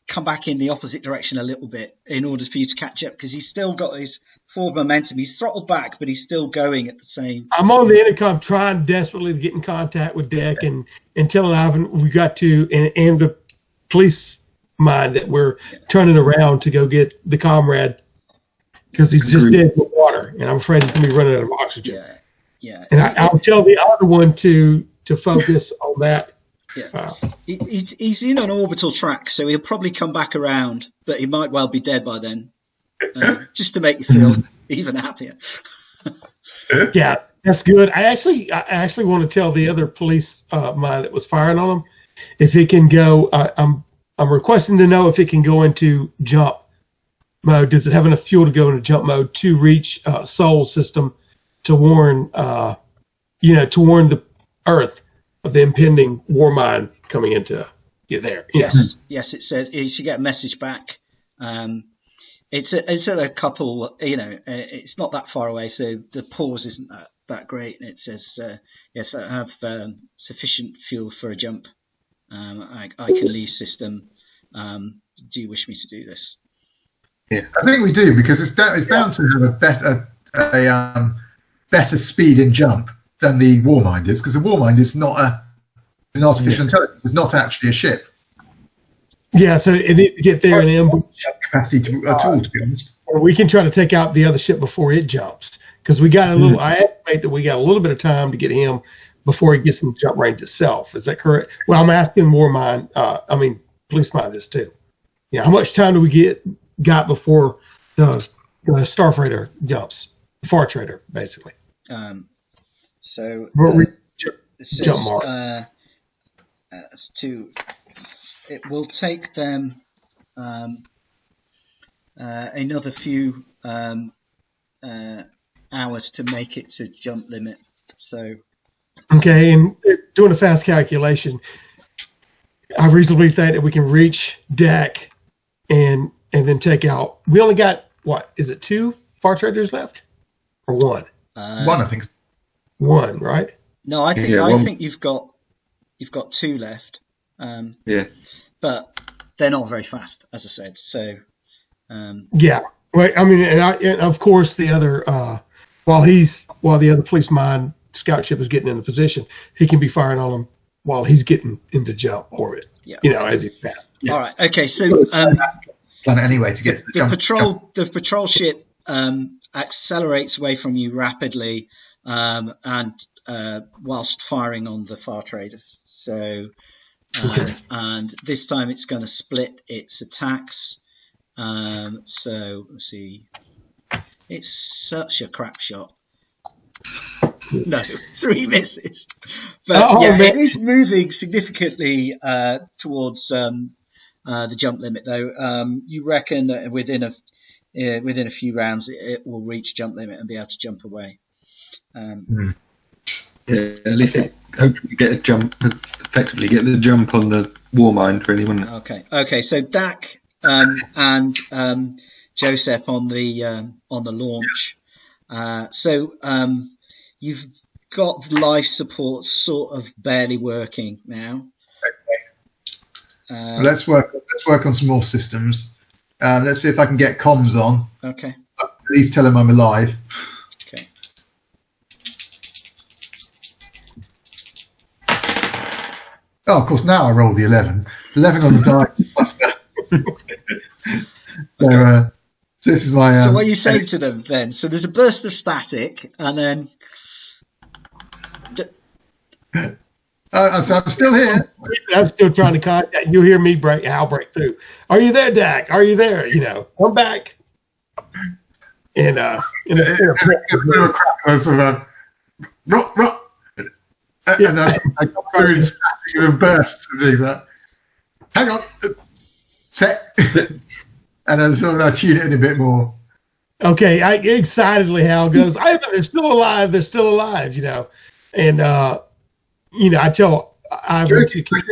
come back in the opposite direction a little bit in order for you to catch up, because he's still got his forward momentum. He's throttled back, but he's still going at the same. I'm on the intercom trying desperately to get in contact with Deck and telling Ivan we got to and the police mind that we're turning around to go get the comrade. Because he's just dead in the water, and I'm afraid he's going to be running out of oxygen. Yeah. And I'll tell the other one to focus on that. Yeah. He's in an orbital track, so he'll probably come back around, but he might well be dead by then. Just to make you feel even happier. Yeah, that's good. I actually want to tell the other police mind that was firing on him if he can go. I'm requesting to know if it can go into jump mode. Does it have enough fuel to go into jump mode to reach Sol system to warn the Earth of the impending war mine coming into there. Yes. It says you should get a message back. It's at a couple. It's not that far away, so the pause isn't that great. And it says, yes, I have sufficient fuel for a jump. I can leave system. Do you wish me to do this? Yeah, I think we do, because it's bound to have a better speed in jump than the Warmind is, because the Warmind is not an artificial intelligence. It's not actually a ship. Yeah, so it needs to get there and ambush capacity at all, to be honest. Or we can try to take out the other ship before it jumps, because we got a little. I estimate that we got a little bit of time to get him before he gets in jump range itself. Is that correct? Well, I'm asking Warmind. Police Mind this too. Yeah, how much time do we got before the Starfreighter jumps? The Far Trader, basically. So jump mark. It will take them another few hours to make it to jump limit. So okay, and doing a fast calculation, I reasonably think that we can reach deck and then take out. We only got what is it? 2 Far Traders left, or 1? One, I think. 1, right? No, I think you've got 2 left. But they're not very fast, as I said. So yeah, right. I mean, and of course the other while the other Police Mind scout ship is getting into position, he can be firing on them while he's getting into jump orbit. Yeah. As he passes. Yeah. All right. Okay. So plan it anyway to get to the patrol ship accelerates away from you rapidly, and whilst firing on the Far Traders. So. And this time it's going to split its attacks. So let's see. It's such a crap shot. No, 3 misses. But it is moving significantly towards the jump limit, though. You reckon that within a few rounds it will reach jump limit and be able to jump away. Yeah, at least hopefully get a jump, effectively get the jump on the Warmind, really, wouldn't it? Okay. So Dak and Joseph on the launch. So you've got life support sort of barely working now. Okay. Let's work on some more systems. Let's see if I can get comms on. Okay. At least tell them I'm alive. Okay. Oh, of course, now I roll the 11. 11 on the die. So this is my... so what are you saying to them then? So there's a burst of static, and then... so I'm still here. I'm still trying to contact. You'll hear me I'll break through. Are you there, Dak? Are you there? Come back. And a bit of a crack. Sort of rock. And I got through and static and bursts and things like that. Hang on. Set. And then sort of I tune it in a bit more. Okay, excitedly Hal goes, they're still alive, And I tell Ivan to keep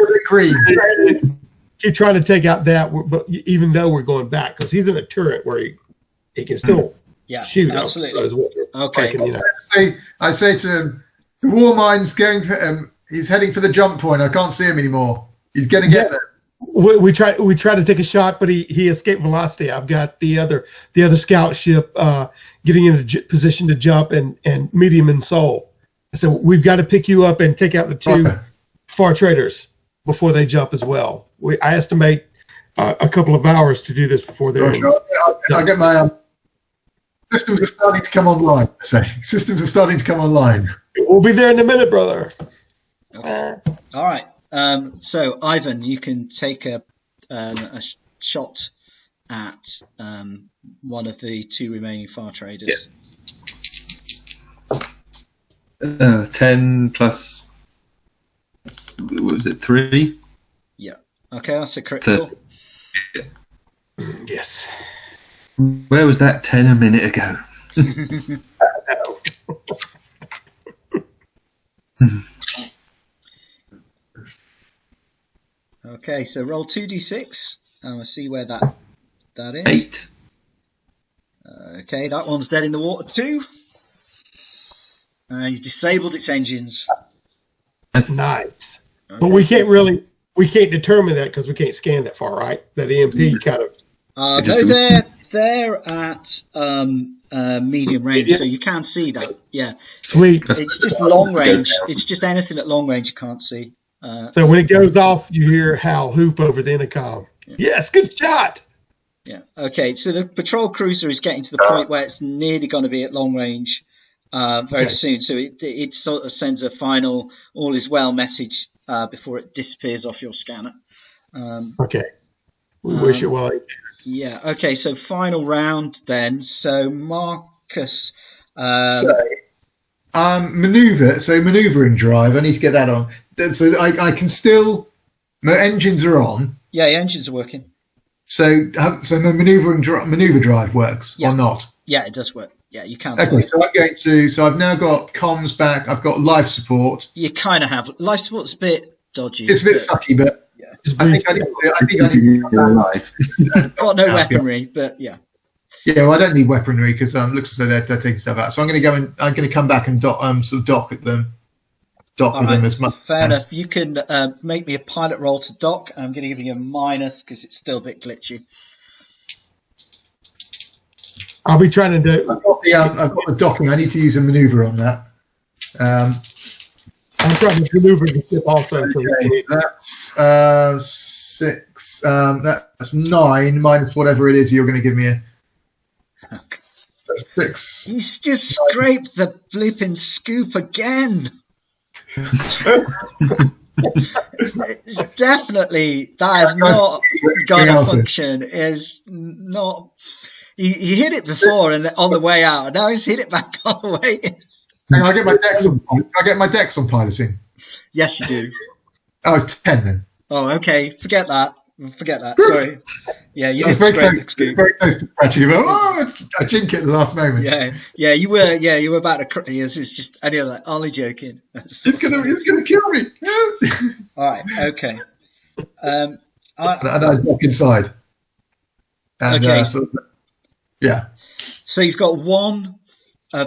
trying to take out that, but even though we're going back, because he's in a turret where he can still shoot. Absolutely. Okay. I say to him, the Warmind's going for he's heading for the jump point. I can't see him anymore. He's going to get there. We try to take a shot, but he escaped velocity. I've got the other scout ship getting into position to jump and meet him in Seoul. So we've got to pick you up and take out the 2 Far Traders before they jump as well. I estimate a couple of hours to do this before they're. I'll get my systems are starting to come online. Systems are starting to come online. We'll be there in a minute, brother. Okay. All right. So Ivan, you can take a shot at one of the 2 remaining Far Traders. Yeah. 10 plus. What was it? 3? Yeah. Okay, that's a critical. Yeah. Yes. Where was that 10 a minute ago? Okay, so roll 2d6. And we'll see where that is. 8. Okay, that one's dead in the water too. You've disabled its engines. That's Nice. Okay. But we can't determine that because we can't scan that far, right? That EMP kind of. No, they're at medium range, so you can see that. Yeah. Sweet. It's just long range. It's just anything at long range you can't see. So when it goes off, you hear Hal hoop over the intercom. Yeah. Yes, good shot. Yeah. Okay. So the patrol cruiser is getting to the point where it's nearly going to be at long range very soon. So it sort of sends a final "all is well" message before it disappears off your scanner. Okay. We wish it well. Yeah. Okay. So final round then. So Marcus. Maneuvering drive. I need to get that on. So I can still. My engines are on. Yeah, your engines are working. So my maneuver drive works or not? Yeah, it does work. Yeah, you can. Okay, so I'm going to. So I've now got comms back. I've got life support. You kind of have life support's a bit dodgy. It's a bit sucky, but yeah. I think I need to alive. Got no weaponry, but yeah. Yeah, well, I don't need weaponry because it looks as though they're taking stuff out. So I'm going to go and I'm going to come back and dock at them. Dock with them as much. Fair enough. You can make me a pilot roll to dock. I'm going to give you a minus because it's still a bit glitchy. I'll be trying to do. I've got the docking. I need to use a maneuver on that. I'm trying to maneuver the ship also. Okay, that's 6. That's 9 minus whatever it is you're going to give me. That's 6. He's just scraped the flipping scoop again. It's definitely that is not gonna function. Is not. He hit it before and on the way out. Now he's hit it back on the way in. I get my decks on piloting. Yes, you do. Oh, it's 10 then. Oh, okay. Forget that. Sorry. Yeah, you did scrape the scoop. Very close to scratching him. Oh, I jink it at the last moment. Yeah, you were about to. It's just. I know, like, only joking. It's gonna kill me. All right. Okay. And I dock inside. And, okay. Yeah. So you've got one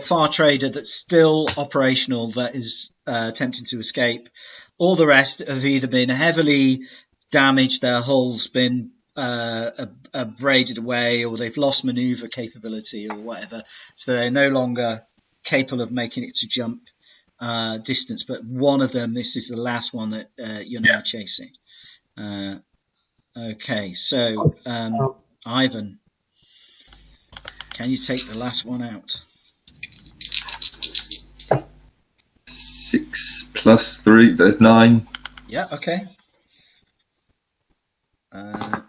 far trader that's still operational that is attempting to escape. All the rest have either been heavily damaged, their hull's been braided away, or they've lost maneuver capability or whatever. So they're no longer capable of making it to jump distance. But one of them, this is the last one that you're now chasing. Okay, so Ivan, can you take the last one out? 6 plus 3, there's 9. Yeah, okay. Right.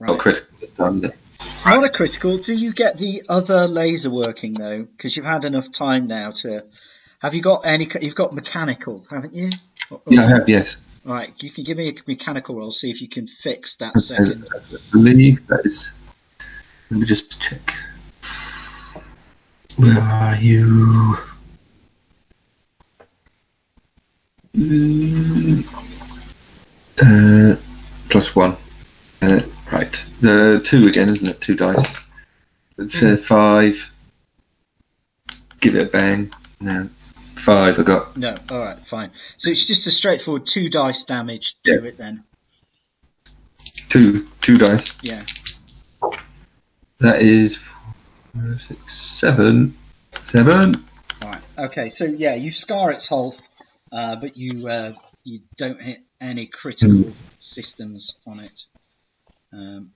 Not critical this time, is it? It's not a critical. Do you get the other laser working though? Because you've had enough time now to. Have you got any? You've got mechanical, haven't you? Yeah, I have. Yes. All right. You can give me a mechanical roll. See if you can fix that second. I believe that is. Let me just check. Where are you? +1. Right. The 2 again, isn't it? 2 dice. It's 5. Give it a bang. No. 5 I got. No. All right. Fine. So it's just a straightforward 2 dice damage to it then. 2 dice. Yeah. That is 4, 6, 7. 7. All right. Okay. So yeah, you scar its hull, but you don't hit any critical systems on it.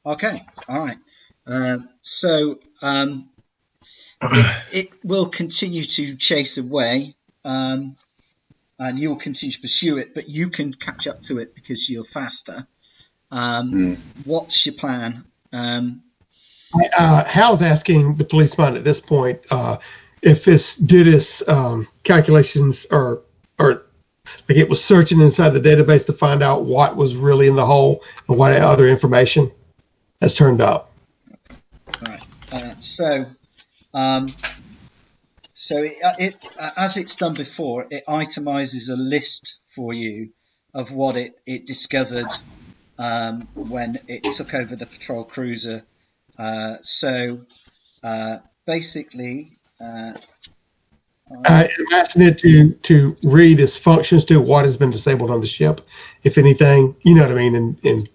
Okay. All right. So it will continue to chase away, and you'll continue to pursue it, but you can catch up to it because you're faster. What's your plan? Hal's asking the policeman at this point if his calculations are like it was searching inside the database to find out what was really in the hole and what other information has turned up. All right. So it as it's done before, it itemizes a list for you of what it discovered when it took over the patrol cruiser. Basically, I'm asking it to read its functions to what has been disabled on the ship, if anything, you know what I mean, and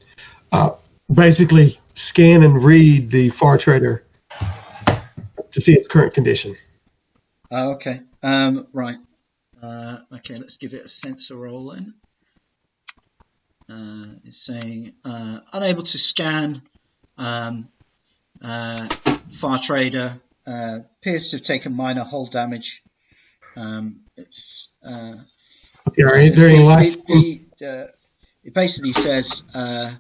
basically scan and read the far trader to see its current condition. Okay. Right. Okay, let's give it a sensor roll then. It's saying unable to scan. Far trader appears to have taken minor hull damage. It basically says, I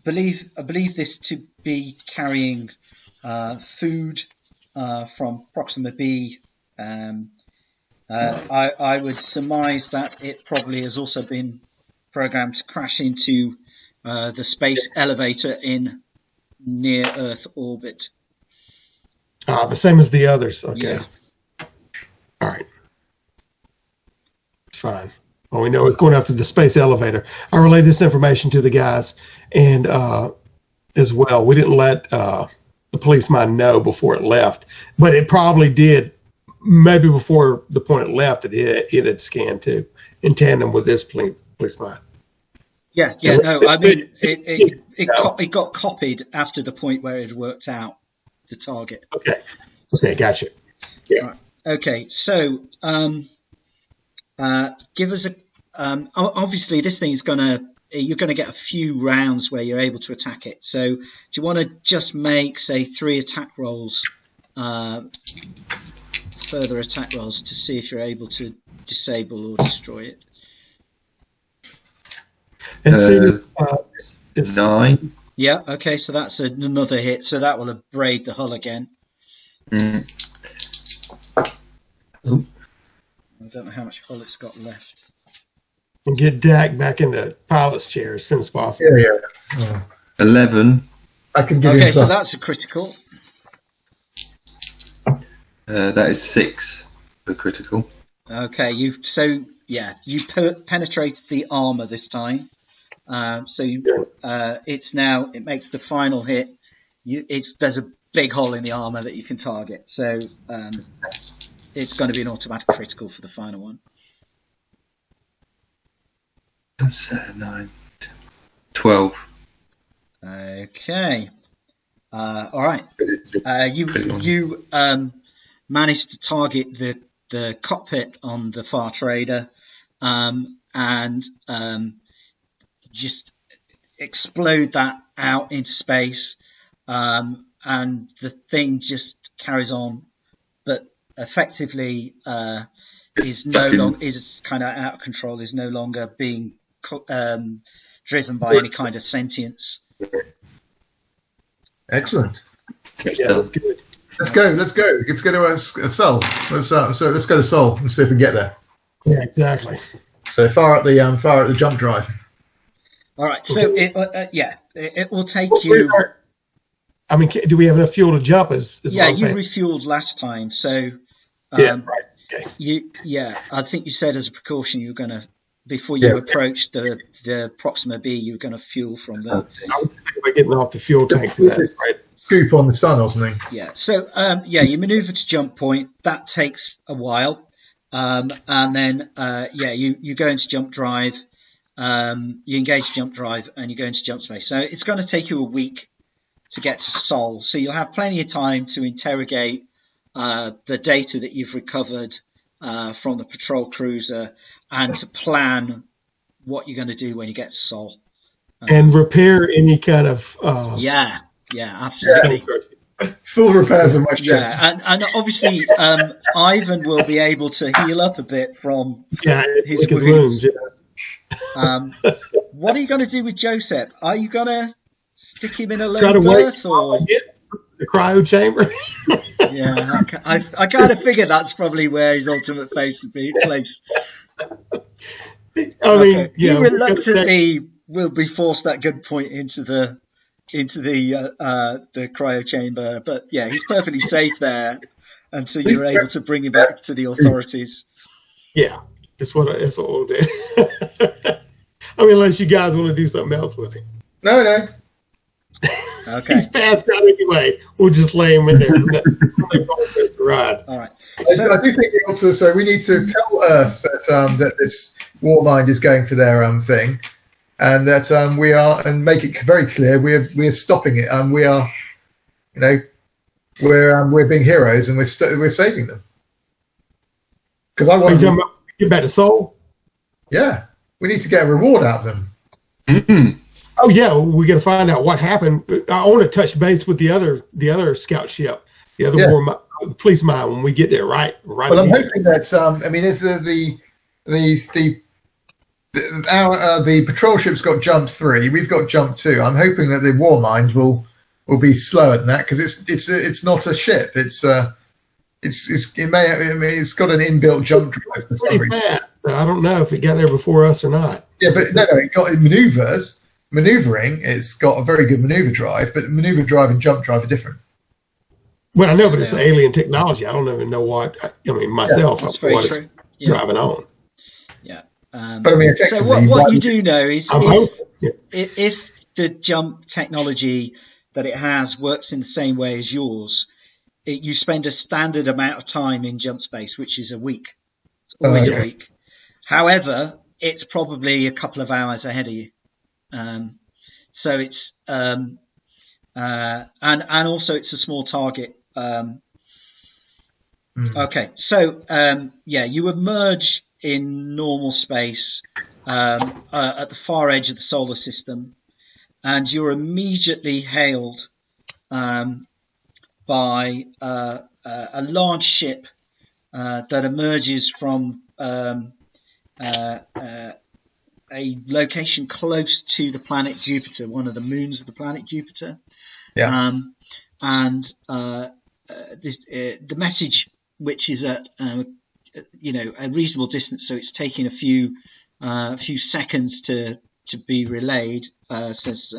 believe this to be carrying food from Proxima B. I would surmise that it probably has also been programmed to crash into the space elevator in near Earth orbit. The same as the others. Okay. Yeah. All right. It's fine. Well, we know it's going after the space elevator. I relayed this information to the guys, and as well, we didn't let the policeman know before it left, but it probably did. Maybe before the point it left, it had scanned too, in tandem with this policeman. Yeah. No, I mean it got copied after the point where it worked out the target. Okay, gotcha. Yeah. Right. Okay, so give us a. Obviously, this thing's you're gonna get a few rounds where you're able to attack it. So, do you want to just make, say, 3 attack rolls, further attack rolls, to see if you're able to disable or destroy it? And it's 9. Yeah. Okay, so that's another hit. So that will abrade the hull again. Oh. I don't know how much hull it's got left. And get Dak back in the pilot's chair as soon as possible. Yeah. 11. I can give Okay, so that's a critical. That is 6 for critical. Okay, you penetrated the armor this time. It makes the final hit. There's a big hole in the armor that you can target. So it's going to be an automatic critical for the final one. That's 9, 12. Okay. All right. You managed to target the cockpit on the far trader, and just explode that out into space, and the thing just carries on, but effectively is kind of out of control. Is no longer being driven by any kind of sentience. Excellent. Yeah, that's good. Let's go. Let's go to Sol. Let's go to Sol and see if we can get there. Yeah, exactly. So far at the jump drive. All right. So it will take you. I mean, do we have enough fuel to jump? You refueled last time, so right. Okay. I think you said as a precaution you were going to, before you approached the Proxima B, you were going to fuel from the. I would think about getting off the fuel tank for that, right? Scoop on the sun or something. Yeah. So you maneuver to jump point. That takes a while, and then you go into jump drive. You engage jump drive and you go into jump space. So it's going to take you a week to get to Sol. So you'll have plenty of time to interrogate the data that you've recovered from the patrol cruiser and to plan what you're going to do when you get to Sol. And repair any kind of... Yeah, absolutely. Full repairs of my ship. Yeah, and obviously Ivan will be able to heal up a bit from his wounds. What are you going to do with Joseph? Are you going to stick him in a low berth or the cryo chamber? Yeah, I kind of figured that's probably where his ultimate face would be placed. I mean, he reluctantly will be forced at gunpoint into the cryo chamber, but yeah, he's perfectly safe there until you're able to bring him back to the authorities. Yeah. That's what we'll do. I mean, unless you guys want to do something else with him. No. Okay. He's passed out anyway. We'll just lay him in there. Right. All right. So, I do think we also. So we need to tell Earth that this war mind is going for their thing, and that we are, and make it very clear we're stopping it, and we are, we're being heroes, and we're saving them. Because I want to get back to Seoul. Yeah, we need to get a reward out of them. Mm-hmm. Oh yeah, we got to find out what happened. I want to touch base with the other scout ship, the other police mine when we get there. Right. Well, I'm hoping that I mean, is the patrol ship's got jump 3, we've got jump 2. I'm hoping that the war mind will be slower than that because it's not a ship. It's got an inbuilt jump drive for some reason. I don't know if it got there before us or not. Yeah, but no, it got maneuvering. It's got a very good maneuver drive, but maneuver drive and jump drive are different. Well, I know, but it's alien technology. I don't even know what. I mean, myself, that's very what true. It's driving on. Yeah. But I mean, so what you do know is if the jump technology that it has works in the same way as yours, you spend a standard amount of time in jump space, which is a week. It's always a week. However, it's probably a couple of hours ahead of you. So it's and also it's a small target. Okay, so you emerge in normal space at the far edge of the solar system, and you're immediately hailed by a large ship that emerges from a location close to the planet Jupiter, one of the moons of the planet Jupiter. Yeah. The message, which is at a reasonable distance, so it's taking a few seconds to be relayed, says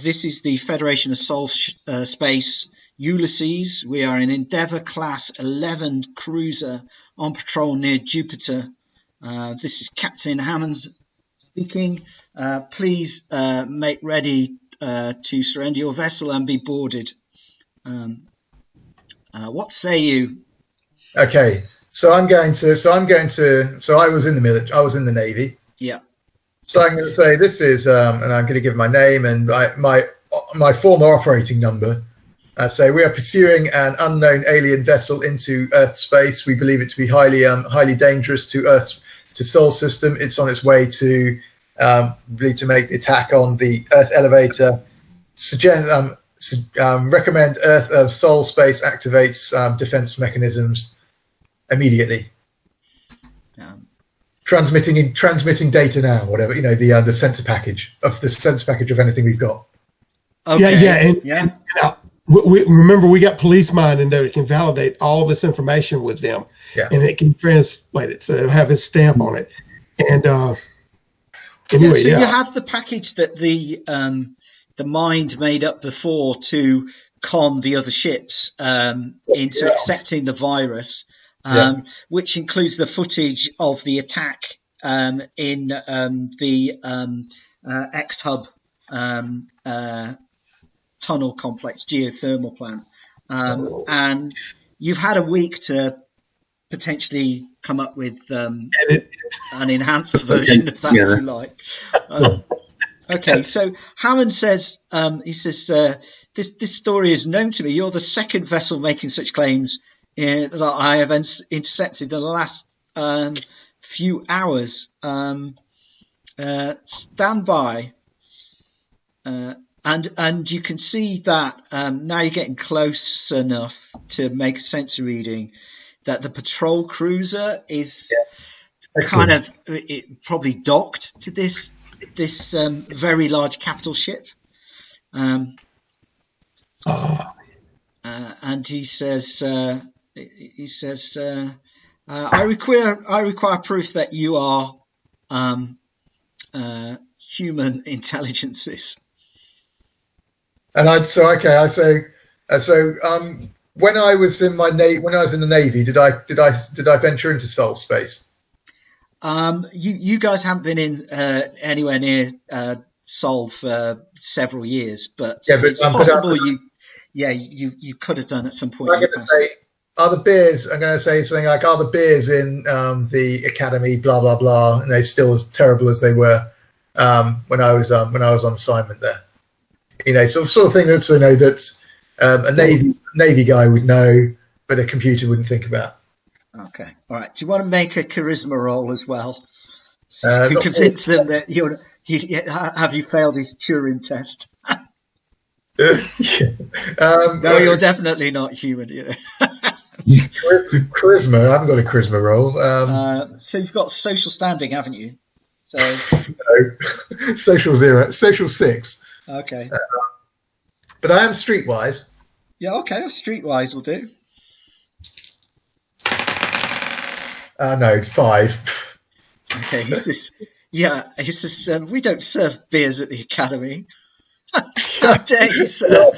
this is the Federation of Sol Space Ulysses. We are an Endeavour class 11 cruiser on patrol near Jupiter. This is Captain Hammonds speaking. Please make ready to surrender your vessel and be boarded. What say you? Okay, so I was in the military. I was in the Navy. Yeah. So I'm going to say this is, and I'm going to give my name and my former operating number. So we are pursuing an unknown alien vessel into Earth space. We believe it to be highly dangerous to Sol system. It's on its way to make the attack on the Earth elevator. Recommend Sol space activates defense mechanisms immediately. Transmitting data now. Whatever the sensor package of anything we've got. Okay. And we remember we got police mind in there that can validate all this information with them, and it can translate it, so it'll have his stamp on it. And anyway, you have the package that the mind made up before to con the other ships into accepting the virus, which includes the footage of the attack in the X-Hub tunnel complex geothermal plant, and you've had a week to potentially come up with an enhanced version of that if you like. Okay, so Hammond says this story is known to me. You're the second vessel making such claims that I have intercepted in the last few hours. Stand by. And you can see that now you're getting close enough to make a sensor reading that the patrol cruiser is kind of probably docked to this very large capital ship. And he says I require proof that you are human intelligences. And when I was in the Navy, did I venture into Sol space? You guys haven't been in anywhere near Seoul for several years, but it's possible you could have done at some point. I'm going to say, are the beers? I'm going to say something like, are the beers in the academy? Blah blah blah, and they're still as terrible as they were when I was on assignment there. Sort of thing that's that a Navy guy would know, but a computer wouldn't think about. Okay, all right. Do you want to make a charisma roll as well? So you can convince them that have you failed his Turing test? No, you're definitely not human. Charisma. I haven't got a charisma roll. So you've got social standing, haven't you? So no. Social 0, social 6. Okay. But I am streetwise. Yeah. Okay. Streetwise will do. No, 5. Okay. He says, we don't serve beers at the academy. How dare you, sir?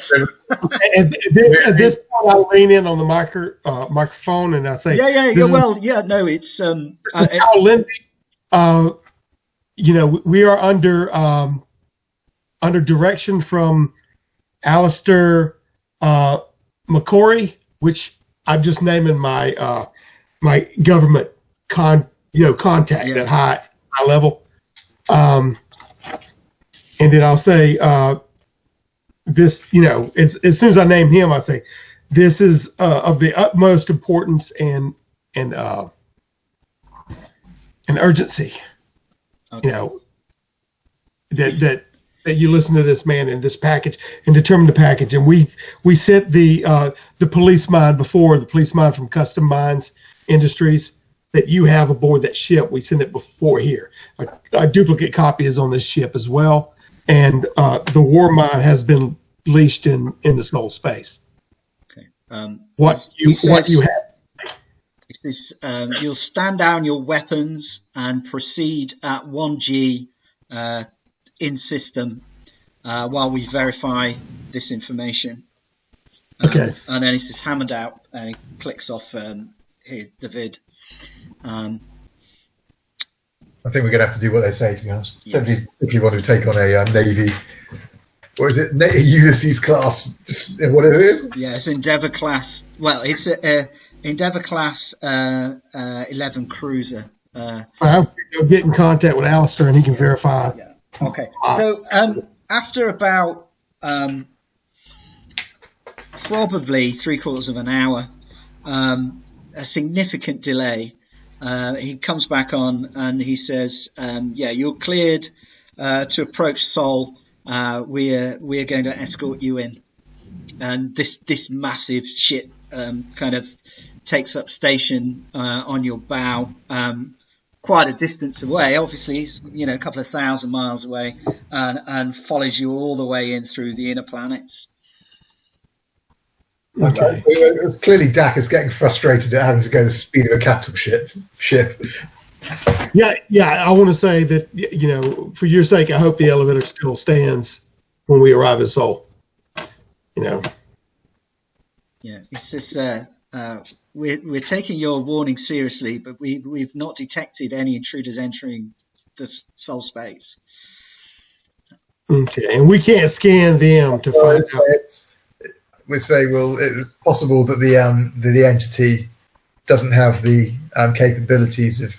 At this point, I lean in on the microphone and I say, it's Al Lindsay. We are under direction from Alistair McCory, which I'm just naming my my government contact at high level. And then I'll say this, as soon as I name him, I say this is of the utmost importance and urgency. Okay. That you listen to this man in this package and determine the package. And we sent the police mine before, the police mine from Custom Mines Industries that you have aboard that ship. We sent it before here. A duplicate copy is on this ship as well. And the war mine has been leashed in the Seoul space. Okay. What you have. It says, you'll stand down your weapons and proceed at 1G in system while we verify this information. Okay. And then it says hammered out, and he clicks off the vid. I think we're going to have to do what they say, to be honest. Yeah. If you want to take on a Navy, what is it? Ulysses class, what it is? Yeah, it's Endeavour class. Well, it's Endeavour class 11 cruiser. I'll get in contact with Alistair and he can verify. Yeah. Okay. So after about probably 3/4 of an hour, a significant delay, he comes back on and he says, you're cleared to approach Seoul. We're going to escort you in. And this massive ship kind of takes up station on your bow, quite a distance away. Obviously, it's, a couple of 1,000 miles away, and follows you all the way in through the inner planets. Okay. So clearly, Dak is getting frustrated at having to go the speed of a capital ship. Yeah. I want to say that for your sake, I hope the elevator still stands when we arrive at Seoul. Yeah, it's just we're taking your warning seriously, but we've not detected any intruders entering the Seoul space. Okay, and we can't scan them to find out. We say, it's possible that the entity doesn't have the capabilities of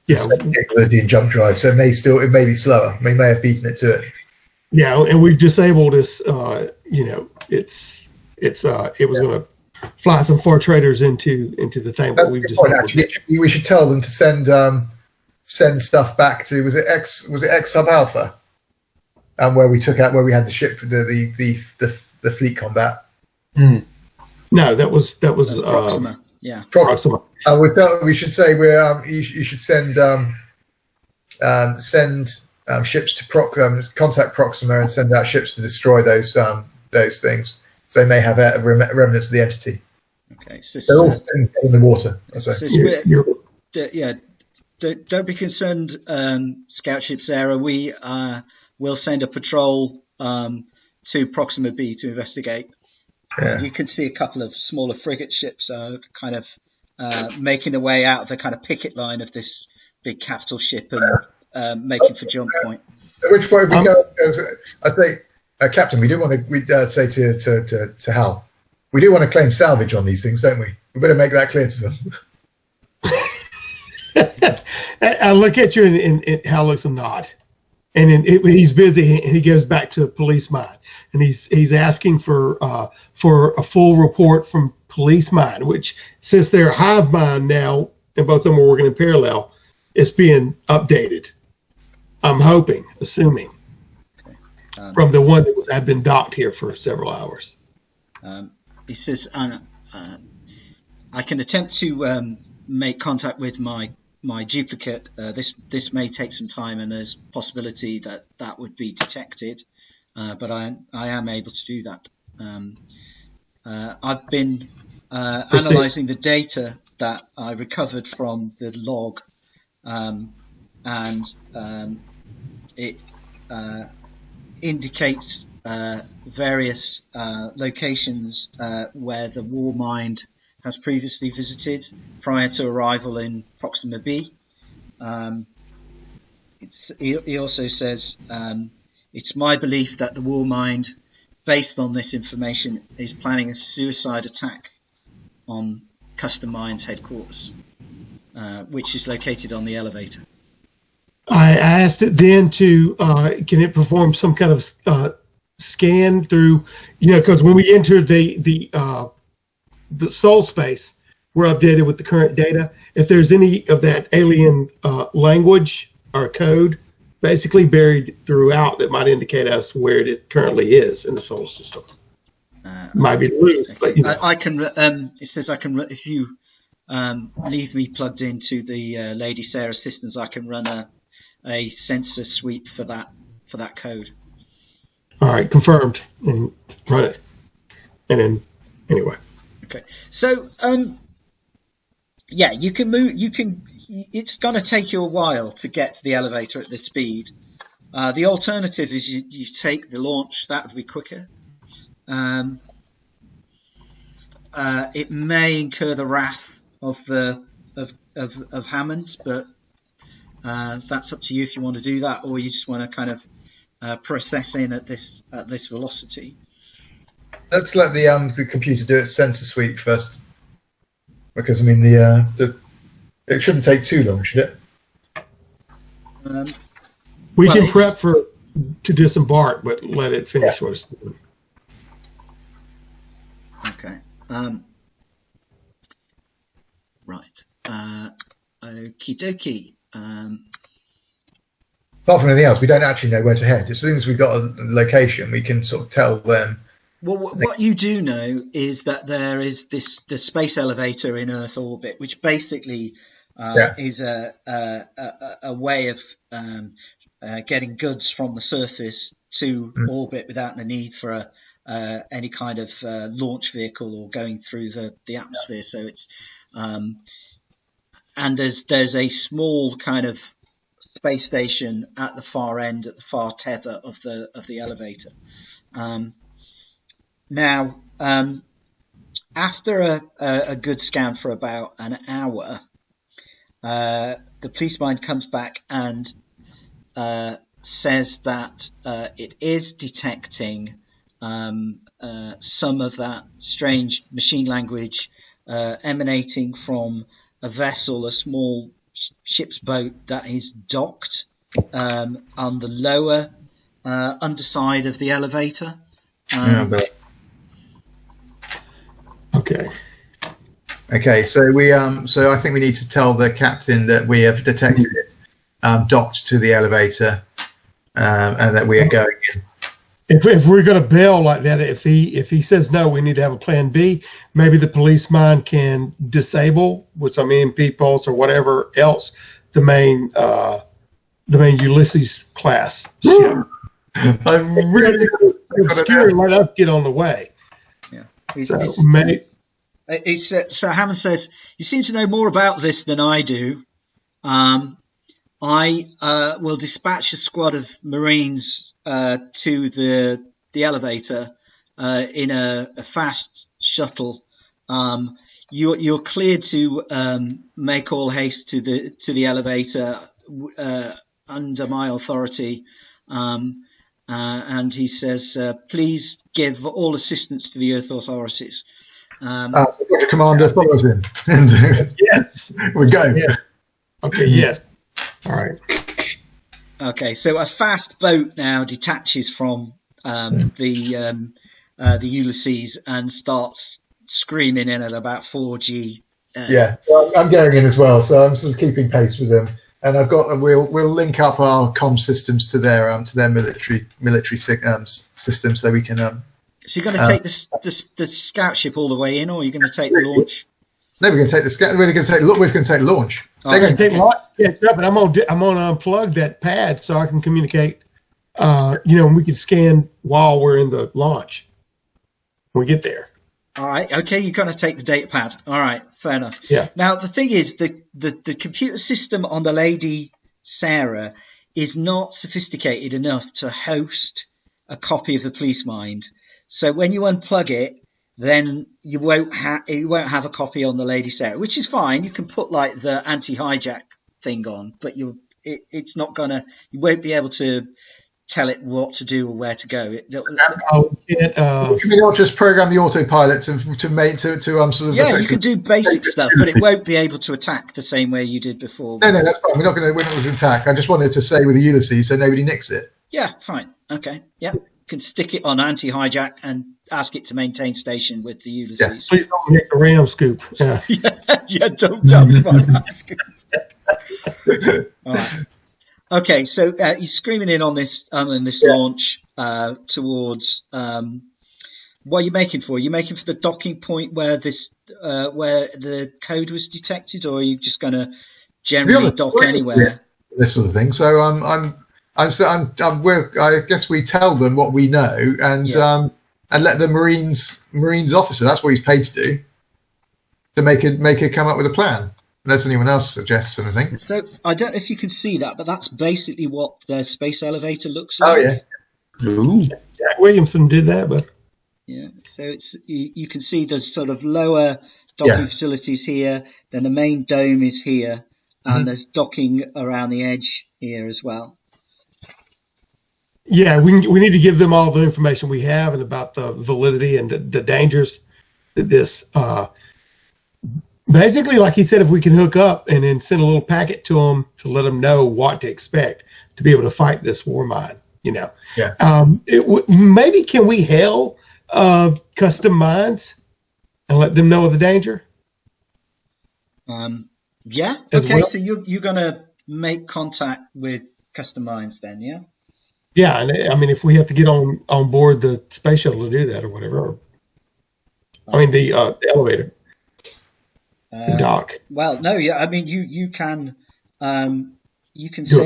capability in jump drive, so it may be slower. We may have beaten it to it. Yeah, and we've disabled this. It was going to fly some far traders into the thing, but we've disabled. Actually, we should tell them to send stuff back to was it X Hub Alpha, where we had the ship for the fleet combat. No, that was Proxima. Yeah, Proxima. We should say you should send ships to contact Proxima and send out ships to destroy those things. So they may have remnants of the entity. Okay, so they're all in the water. Don't be concerned, Scout Ship Sarah. We will send a patrol to Proxima B to investigate. Yeah. You can see a couple of smaller frigate ships kind of making their way out of the kind of picket line of this big capital ship and making for jump point. At which point we go. I say, Captain, we do want to. We say to Hal, we do want to claim salvage on these things, don't we? We better make that clear to them. I look at you, and Hal looks a nod, and then he's busy, and he goes back to police mind, and he's asking for a full report from police mind, which since they're hive mind now, and both of them are working in parallel, it's being updated. I'm assuming, from the one that had been docked here for several hours. He says, I can attempt to make contact with my duplicate. This may take some time, and there's possibility that would be detected, but I am able to do that. I've been analysing the data that I recovered from the log, and it indicates various locations where the Warmind has previously visited prior to arrival in Proxima B. He also says, it's my belief that the Warmind, based on this information, is planning a suicide attack on Custom Mines headquarters, which is located on the elevator. I asked it then to, can it perform some kind of scan through, because when we entered the soul space, we're updated with the current data. If there's any of that alien language or code basically buried throughout that might indicate us where it currently is in the solar system. Might be loose, but I can. It says I can. If you leave me plugged into the Lady Sarah systems, I can run a sensor sweep for that code. All right, confirmed, and run it. And then anyway. Okay, so yeah, you can move. It's going to take you a while to get to the elevator at this speed. The alternative is you take the launch. That would be quicker. It may incur the wrath of Hammond, but that's up to you if you want to do that, or you just want to kind of process in at this velocity. Let's let the computer do its sensor sweep first, because I mean the it shouldn't take too long, should it? We can prep to disembark, but let it finish what it's doing. Okay. Right. Okie dokie. Apart from anything else, we don't actually know where to head. As soon as we've got a location, we can sort of tell them. Well, what you do know is that there is the space elevator in Earth orbit, which basically is a way of getting goods from the surface to orbit without the need for any kind of launch vehicle or going through the atmosphere. So it's and there's a small kind of space station at the far end, at the far tether of the elevator. Now, after a good scan for about an hour, the police mind comes back and says that it is detecting some of that strange machine language emanating from a vessel, a small ship's boat that is docked on the lower underside of the elevator. Okay, so I think we need to tell the captain that we have detected it, docked to the elevator, and that we are going in. If we're going to bail like that, if he says no, we need to have a plan B. Maybe the police mind can disable with some EMP pulse or whatever else the main Ulysses class ship. I'm really scary. Let us get on the way. Yeah. So Hammond says, "You seem to know more about this than I do. I will dispatch a squad of Marines to the elevator in a fast shuttle. you're cleared to make all haste to the elevator under my authority. And he says, please give all assistance to the Earth authorities. Roger, Commander follows him. And Yes. we go. Yeah. Okay, yes. All right. Okay, so a fast boat now detaches from the Ulysses and starts screaming in at about 4G. Well, I'm going in as well, so I'm sort of keeping pace with them. And I've got we'll link up our comm systems to their military system, so we can. So you're going to take the scout ship all the way in, or are you going to take the launch? No, we're going to take the scout. We're going to take launch. Oh, They're going to take launch. Yeah, but I'm gonna unplug that pad so I can communicate. We can scan while we're in the launch. When we get there. All right. Okay, you're going to take the data pad. All right. Fair enough. Yeah. Now the thing is, the computer system on the Lady Sarah is not sophisticated enough to host a copy of the police mind. So when you unplug it, then you won't have a copy on the Lady Sarah, which is fine. You can put like the anti-hijack thing on, but it's not gonna. You won't be able to tell it what to do or where to go. Can we not just program the autopilot to sort of? Yeah, you can do basic stuff, but it won't be able to attack the same way you did before. No, that's fine. We're not going to attack. I just wanted to say with the Ulysses so nobody nicks it. Yeah, fine. Okay. Yeah, you can stick it on anti-hijack and ask it to maintain station with the Ulysses. Yeah, please don't nick the ram scoop. Yeah, don't dump ram scoop. All right. Okay, so you're screaming in on this launch towards what are you making for? Are you making for the docking point where where the code was detected, or are you just going to generally dock anywhere? This sort of thing. So I guess we tell them what we know and let the Marines officer. That's what he's paid to do. To make it come up with a plan. Unless anyone else suggests anything. So I don't know if you can see that, but that's basically what the space elevator looks like. Oh yeah. Ooh. Jack Williamson did that, but yeah. So it's you can see there's sort of lower docking facilities here. Then the main dome is here, and there's docking around the edge here as well. Yeah, we need to give them all the information we have and about the validity and the dangers that this. Basically, like he said, if we can hook up and then send a little packet to them to let them know what to expect to be able to fight this war mine, Yeah. Maybe can we hail custom mines and let them know of the danger? Yeah. Okay. Well? So you're going to make contact with custom mines then, yeah? Yeah, and I mean, if we have to get on board the space shuttle to do that or whatever, the elevator. Doc. Well, no, yeah. I mean, you can send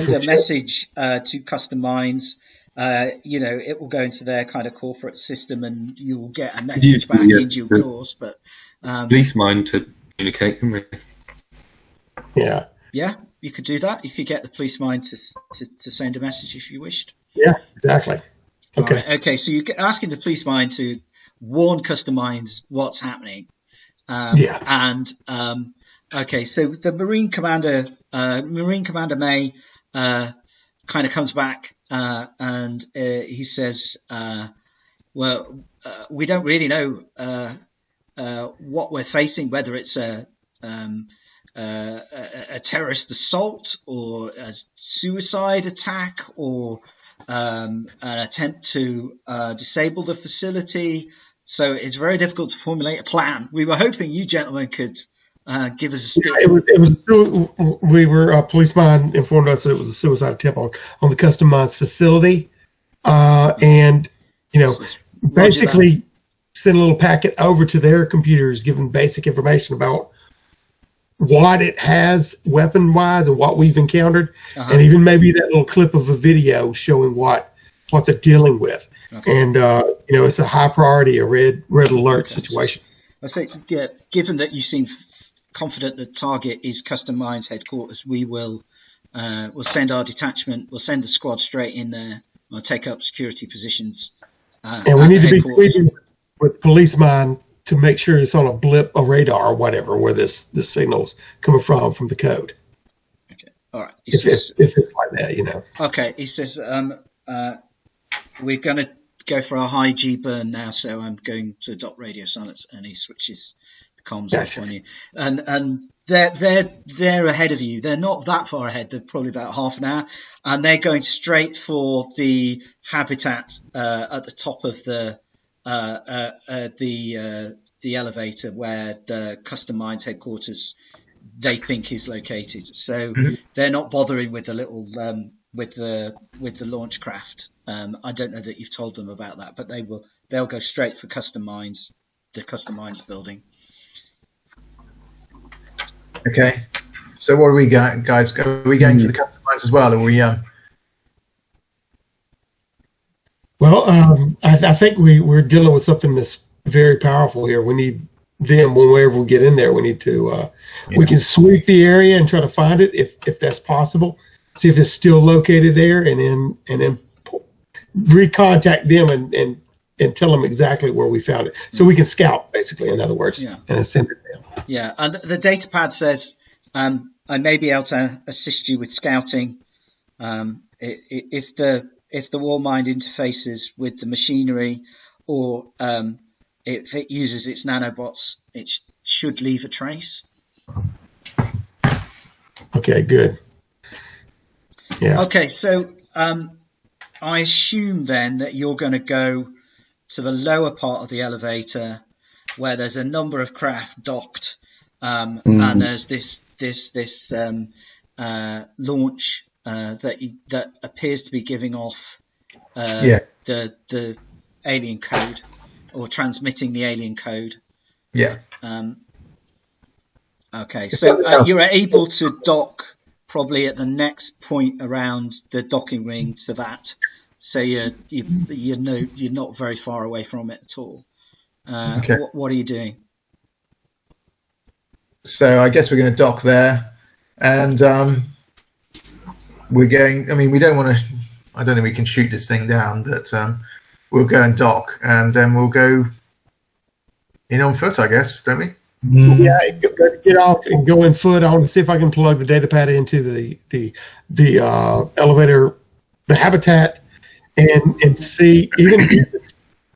a message to custom mines. It will go into their kind of corporate system, and you will get a message back in due course. But police mine to communicate, can we? Yeah. Yeah, you could do that. You could get the police mine to send a message if you wished. Yeah, exactly. Okay. Right, okay. So you're asking the police mine to warn custom mines what's happening. Okay, so the Marine Commander May, kind of comes back and he says, we don't really know what we're facing, whether it's a terrorist assault or a suicide attack or an attempt to disable the facility. So it's very difficult to formulate a plan. We were hoping you gentlemen could give us a stick. Policeman informed us that it was a suicide attempt on the custom mines facility. And, basically send a little packet over to their computers, giving basic information about what it has weapon-wise and what we've encountered. And even maybe that little clip of a video showing what they're dealing with. Okay. And, it's a high priority, a red alert situation. I say, given that you seem confident the target is Custom Mines headquarters, we will we'll send our detachment, we'll send the squad straight in there. We'll take up security positions. And we need to be speaking with police mine to make sure it's on a blip, a radar, or whatever, where this signal's coming from the code. Okay, all right. If it's like that, Okay, he says we're going to go for a high G burn now, so I'm going to adopt radio silence, and he switches the comms off on you, and they're ahead of you. They're not that far ahead. They're probably about half an hour, and they're going straight for the habitat at the top of the elevator where the Custom Mines headquarters they think is located. So they're not bothering with the little with the launch craft. I don't know that you've told them about that, but they'll go straight for Custom Mines, the Custom Mines building. Okay. So what are we got, guys? Are we going for the Custom Mines as well, or are we? Well, I think we're dealing with something that's very powerful here. We need them whenever we get in there. We need to we can sweep the area and try to find it if that's possible. See if it's still located there, and then recontact them and tell them exactly where we found it, so we can scout, basically, in other words, and send it down. Yeah, and the data pad says I may be able to assist you with scouting if the Warmind interfaces with the machinery, or if it uses its nanobots, it should leave a trace. Okay, good. Yeah. Okay, so I assume then that you're going to go to the lower part of the elevator where there's a number of craft docked, and there's this launch that appears to be giving off the alien code, or transmitting the alien code. Yeah. Okay, so you're able to dock probably at the next point around the docking ring to that, so you're not very far away from it at all. Okay. What are you doing? So I guess we're going to dock there, and we're going. I mean, we don't want to. I don't think we can shoot this thing down, but we'll go and dock, and then we'll go in on foot, I guess, don't we? Yeah, get off and go in foot. I want to see if I can plug the data pad into the elevator, the habitat, and see, even if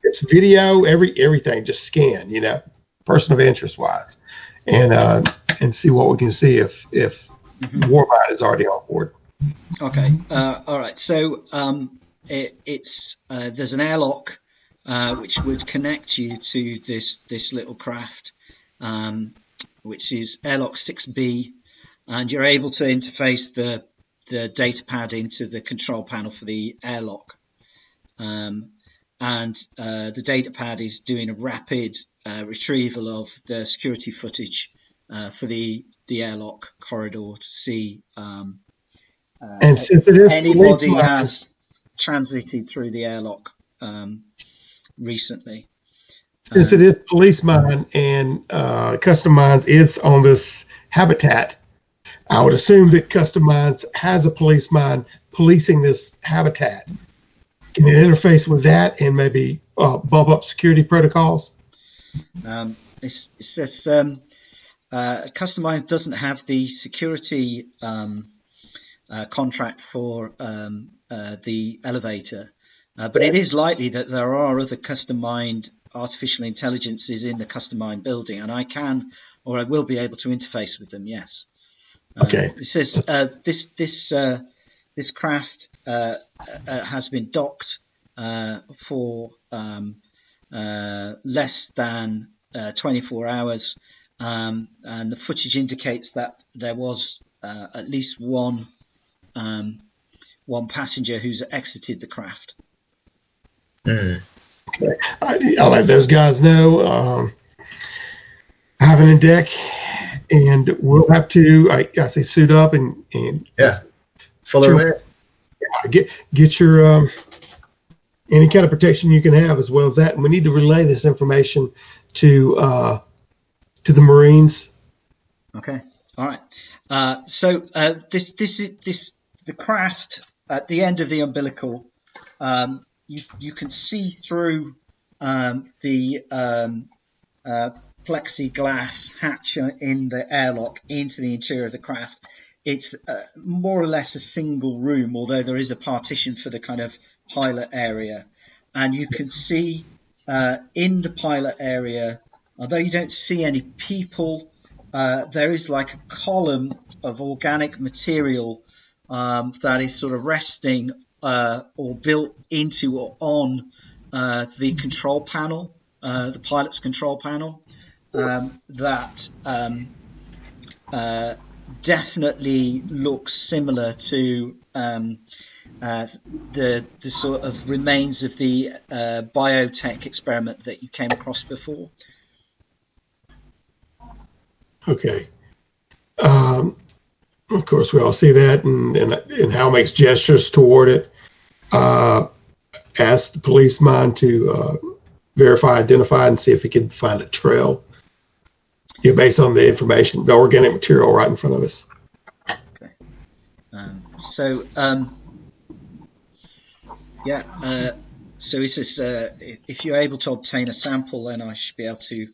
it's video, everything, just scan, person of interest wise, and see what we can see if Warmind is already on board. Okay, all right. So it's there's an airlock which would connect you to this little craft, which is airlock 6B, and you're able to interface the data pad into the control panel for the airlock, and the data pad is doing a rapid retrieval of the security footage for the airlock corridor to see and since it is anybody has transited through the airlock recently. Since it is police mine and Custom Mines is on this habitat, I would assume that Custom Mines has a police mine policing this habitat. Can it interface with that and maybe bump up security protocols? It says Custom Mines doesn't have the security contract for the elevator, but it is likely that there are other Custom Mined artificial intelligences in the Custom Mine building, and I can, or I will be able to interface with them. Yes. Okay. It says this craft has been docked for less than 24 hours, and the footage indicates that there was at least one passenger who's exited the craft. Mm. Okay. I'll let those guys know. I have it in deck, and we'll have to, I say, suit up and follow it. Get your any kind of protection you can have, as well as that. And we need to relay this information to the Marines. Okay. All right. So this the craft at the end of the umbilical. You can see through the plexiglass hatch in the airlock into the interior of the craft. It's more or less a single room, although there is a partition for the kind of pilot area. And you can see in the pilot area, although you don't see any people, there is like a column of organic material that is sort of resting or built into or on the control panel, the pilot's control panel, that definitely looks similar to the sort of remains of the biotech experiment that you came across before. Okay. Of course, we all see that, and Hal makes gestures toward it. Asks the policeman to verify, identify, and see if he can find a trail. Based on the information, the organic material right in front of us. Okay. So he says, if you're able to obtain a sample, then I should be able to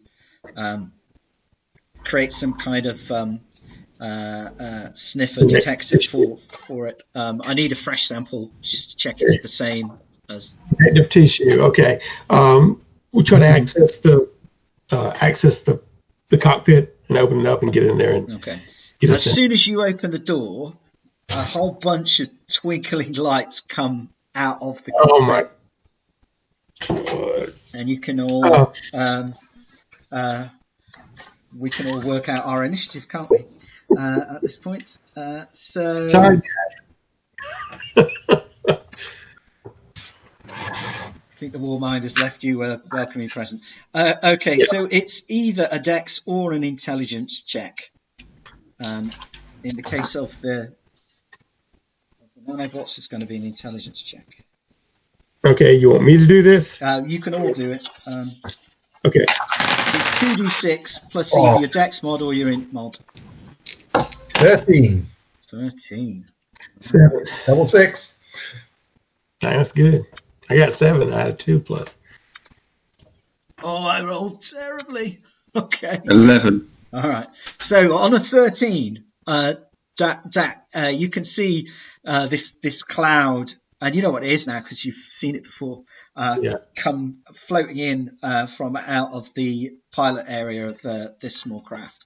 create some kind of sniffer detector for it. I need a fresh sample just to check it's the same as native tissue. Okay. We'll try to access the cockpit and open it up and get in there. And okay. As soon as you open the door, a whole bunch of twinkling lights come out of the cockpit. Oh my God. And you can all we can all work out our initiative, can't we? At this point. Sorry. I think the Warmind has left you a welcoming present. Okay, so it's either a dex or an intelligence check. In the case of the nanobots, it's going to be an intelligence check. Okay, you want me to do this? You can all do it. Okay. 2d6 plus either your dex mod or your int mod. 13. 13. 7. Double 6. That's good. I got 7 out of 2 plus. Oh, I rolled terribly. Okay. 11. All right. So on a 13, you can see this cloud, and you know what it is now because you've seen it before. Come floating in from out of the pilot area of this small craft.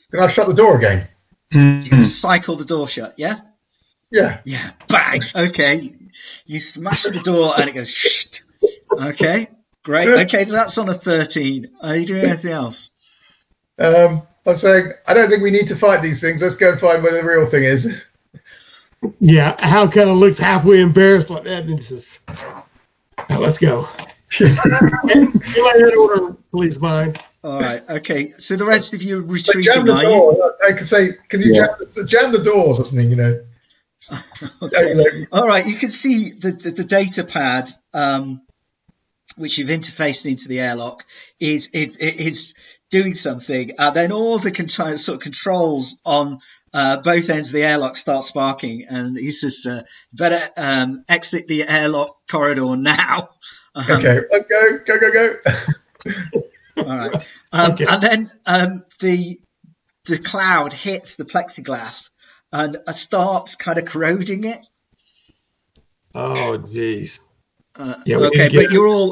Can I shut the door again? You can cycle the door shut, yeah? Yeah. Yeah, bang. Okay. You smash the door and it goes shh. Okay, great. Okay, so that's on a 13. Are you doing anything else? I'm saying, I don't think we need to fight these things. Let's go and find where the real thing is. Yeah, Hal kind of looks halfway embarrassed like that and says, let's go. You might hear order, please mind. All right, okay. So the rest of you are retreating, jam the are you? door. I could say, can you jam the doors or something, you know? Okay. All right, you can see the data pad, which you've interfaced into the airlock, is doing something. Then all the controls on both ends of the airlock start sparking, and he says, "Better exit the airlock corridor now." Okay, let's go. All right, Okay. and then the cloud hits the plexiglass and starts kind of corroding it. Oh, jeez. Okay, but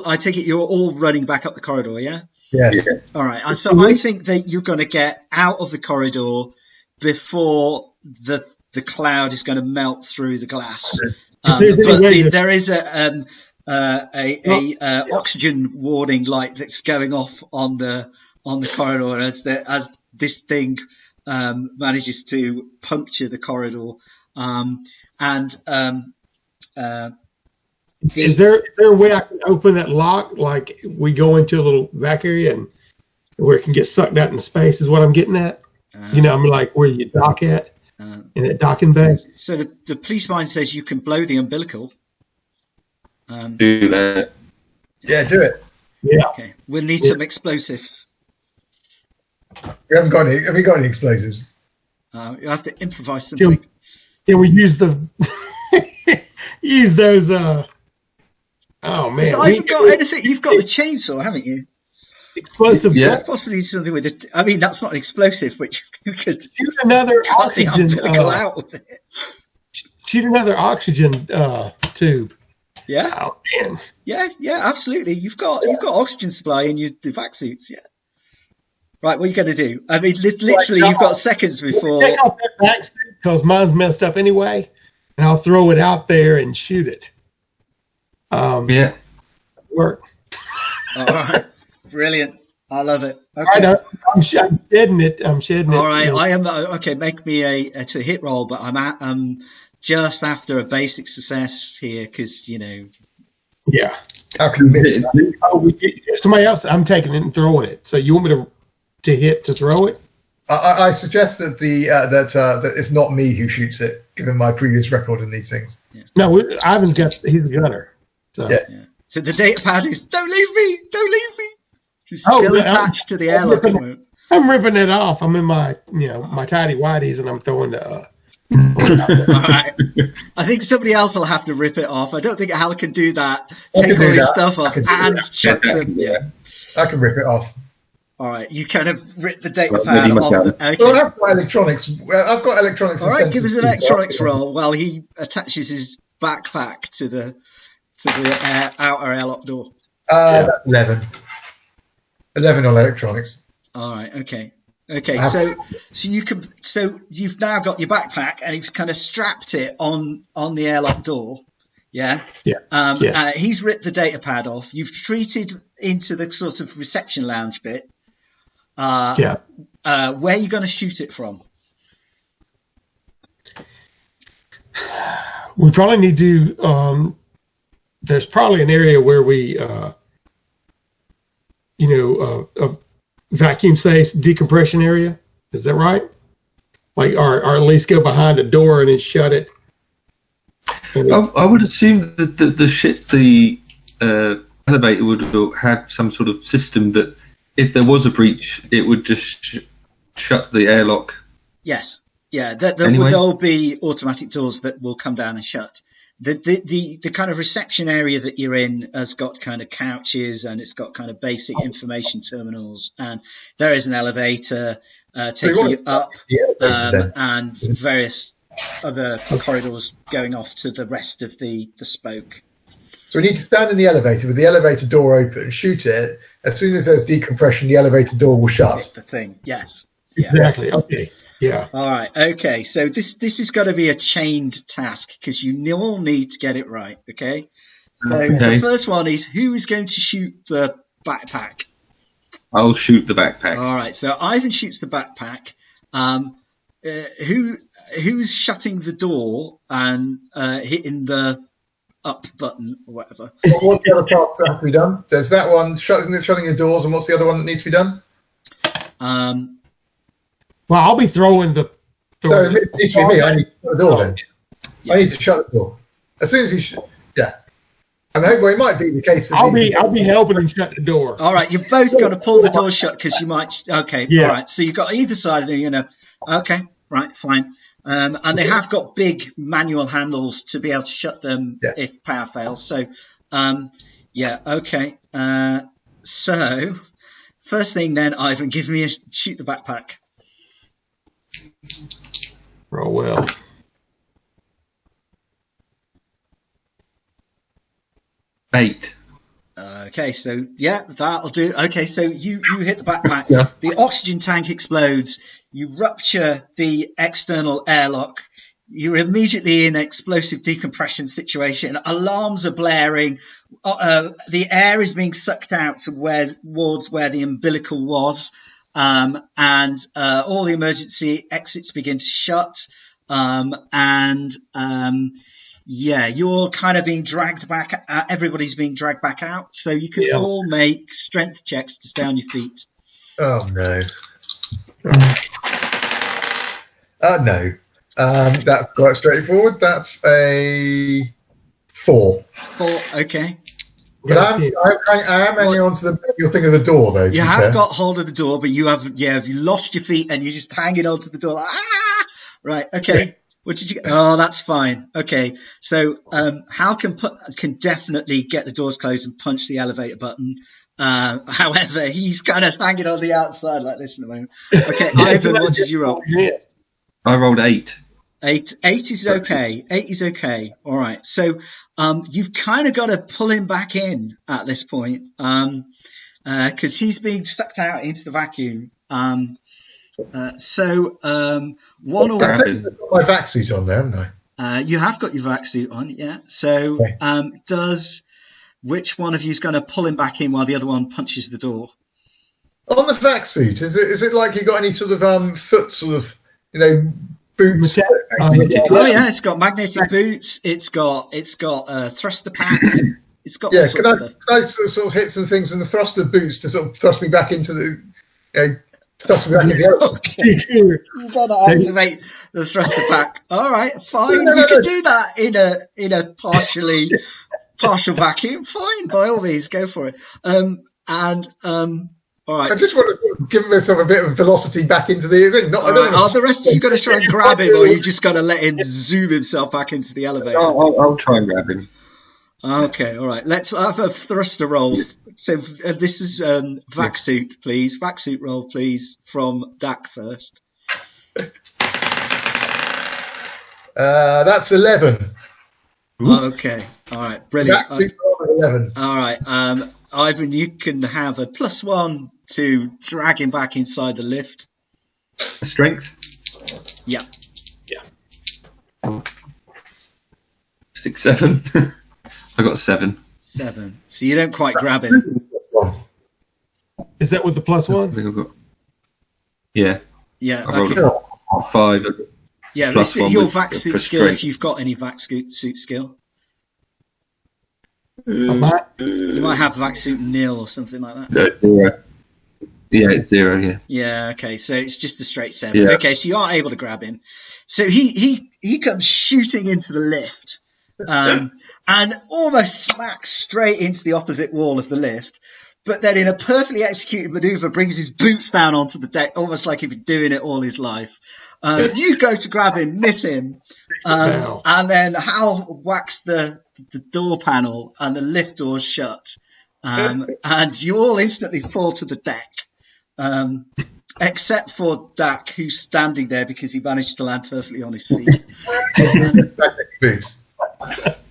I take it you're all running back up the corridor, yeah? Yes. Yeah. All right. So I think that you're going to get out of the corridor before the cloud is going to melt through the glass. But there is a oxygen warning light that's going off on the corridor as this thing manages to puncture the corridor. Is there a way I can open that lock? Like we go into a little back area and where it can get sucked out in space is what I'm getting at. Like where you dock at in that docking bay. So the police mind says you can blow the umbilical. Do that. Yeah, do it. Yeah. Okay. We'll need some explosives. We haven't got any. Have we got any explosives? You have to improvise something. Can we use use those? Oh man! So I haven't got anything. You've got the chainsaw, haven't you? explosive. Yeah. Possibly something with it. I mean, that's not an explosive, but you could Shoot another cut the oxygen. umbilical out with it. Shoot another oxygen tube. Yeah. Oh man. Yeah, absolutely. You've got oxygen supply in your vac suits. Yeah. Right, what are you going to do? I mean, literally, you've got seconds before. Take off that vac suit because mine's messed up anyway, and I'll throw it out there and shoot it. Yeah. Work. All right, brilliant. I love it. Okay. Right, I'm shedding it. I'm shedding it. All right, I am okay. Make me a hit roll, but I'm just after a basic success here because Yeah. How can you miss that? Oh, somebody else. I'm taking it and throwing it. So you want me to hit to throw it? I suggest that that it's not me who shoots it, given my previous record in these things. Yeah. No, Ivan's he's the gunner. So. Yeah. So the data pad is don't leave me. She's still attached to the airlock. I'm ripping it off. I'm in my my tidy whities and I'm throwing the. All right. I think somebody else will have to rip it off. I don't think Hal can do that. Take all his stuff off and chuck them. Yeah. I can rip it off. All right, you kind of rip the data pad off. Okay. Well, I've got electronics. I've got electronics. All right, give us an electronics roll while he attaches his backpack to the outer airlock door. That's 11. 11 on electronics. All right. Okay. So you've now got your backpack and you've kind of strapped it on the airlock door. Yeah. Yeah. Yes. He's ripped the data pad off. You've retreated into the sort of reception lounge bit. Where are you going to shoot it from? We probably need to. There's probably an area where we, a vacuum safe decompression area. Is that right? Like, or at least go behind a door and then shut it. I would assume that the elevator would have some sort of system that if there was a breach, it would just shut the airlock. Yes. Yeah. There'll be automatic doors that will come down and shut. The kind of reception area that you're in has got kind of couches and it's got kind of basic information terminals, and there is an elevator taking you up and various other corridors going off to the rest of the spoke. So we need to stand in the elevator with the elevator door open, shoot it. As soon as there's decompression, the elevator door will shut. The thing, yes. Yeah. Exactly. Okay. Yeah. All right. Okay. So this is going to be a chained task because you all need to get it right. Okay. So the first one is who is going to shoot the backpack? I'll shoot the backpack. All right. So Ivan shoots the backpack. Who's shutting the door and hitting the up button or whatever? What's the other tasks that have to be done? There's that one, shutting the doors, and what's the other one that needs to be done? Well, I'll be throwing the. So it needs to be me. I need to shut the door then. Yeah. I need to shut the door as soon as he. Yeah. I mean, well, it might be the case. I'll be helping him shut the door. All right, you're both going to pull the door shut because you might. Okay. Yeah. All right. So you've got either side of it. Okay. Right. Fine. And they have got big manual handles to be able to shut them if power fails. So, okay. So, first thing then, Ivan, give me a shoot the backpack. Roll well. Eight. Okay, so that'll do. Okay, so you hit the backpack. Yeah. The oxygen tank explodes. You rupture the external airlock. You're immediately in an explosive decompression situation. Alarms are blaring. The air is being sucked out towards where the umbilical was, and all the emergency exits begin to shut. You're kind of being dragged back. Everybody's being dragged back out. So you can all make strength checks to stay on your feet. Oh, no. No. That's quite straightforward. That's a 4. 4, okay. But I am hanging on to the thing of the door, though. You have got hold of the door, but you have you lost your feet and you're just hanging onto the door. Like, Right, okay. Yeah. What did you get? Oh, that's fine. Okay, so Hal can definitely get the doors closed and punch the elevator button. However, he's kind of hanging on the outside like this at the moment. Okay, Ivan, what did you roll? I rolled 8. 8 is okay. 8 is okay. All right. So you've kind of got to pull him back in at this point because he's being sucked out into the vacuum. One or I've got my vac suit on there, haven't I? you have got your vac suit on, yeah. So which one of you is going to pull him back in while the other one punches the door? On the vac suit, is it like you got any sort of foot sort of boots? Oh yeah, it's got magnetic boots. It's got thruster pack. It's got all Can I sort of hit some things in the thruster boots to sort of thrust me back into the thrust me back into the okay. You've got to activate the thruster pack. All right, fine. You can do that in a partial vacuum. Fine, by all means, go for it. All right. I just want to sort of give myself a bit of velocity back into the thing. Are the rest of you got to try and grab him, or you just got to let him zoom himself back into the elevator? I'll try and grab him. Okay, all right. Let's have a thruster roll. So this is vac suit, please. Vac suit roll, please, from Dak first. That's 11. Okay, all right, brilliant. Vac suit roll 11. All right, Ivan, you can have a +1 to drag him back inside the lift. Strength? Yeah. 6, 7. I got 7. 7. So you don't quite grab him. Is that with the +1? I think I've got. Yeah. Yeah. I rolled Okay. a 5. Yeah. Plus This is 1 your with- vac for suit skill. strength. If you've got any vac suit skill, I might. you might have vac suit nil or something like that. 0. Yeah, it's 0. Yeah. Yeah. Okay. So it's just a straight 7. Yeah. Okay. So you are able to grab him. So he comes shooting into the lift. And almost smacks straight into the opposite wall of the lift, but then in a perfectly executed maneuver brings his boots down onto the deck, almost like he'd been doing it all his life. You go to grab him, miss him, and then Hal whacks the door panel and the lift doors shut, and you all instantly fall to the deck, except for Dak, who's standing there because he managed to land perfectly on his feet. Boots.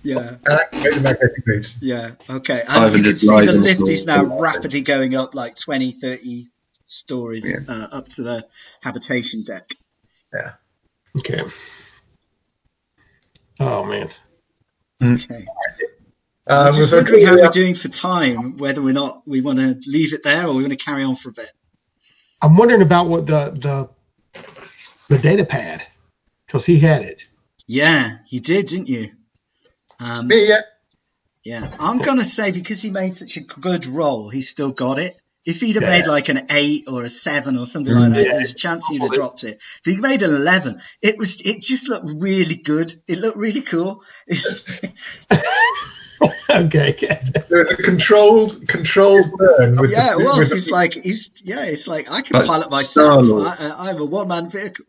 Yeah. Magnetic boots. Yeah, okay. And Ivan you can just see lies the on the lift floor. is now rapidly going up like 20, 30 stories up to the habitation deck. Yeah. Okay. Oh, man. Okay. Was Just there wondering how clearly we're doing for time, whether or not we want to leave it there or we want to carry on for a bit. I'm wondering about what the data pad, because he had it. Yeah, you did, didn't you? me, yeah. Yeah, I'm going to say because he made such a good roll, he's still got it. If he'd have made like an 8 or a 7 or something like that, there's a chance he'd have dropped it. If he made an 11, it just looked really good. It looked really cool. Okay. There was a controlled burn. With Yeah, the, it was. with It's like I can But pilot myself. Star-Lord. I'm a one-man vehicle.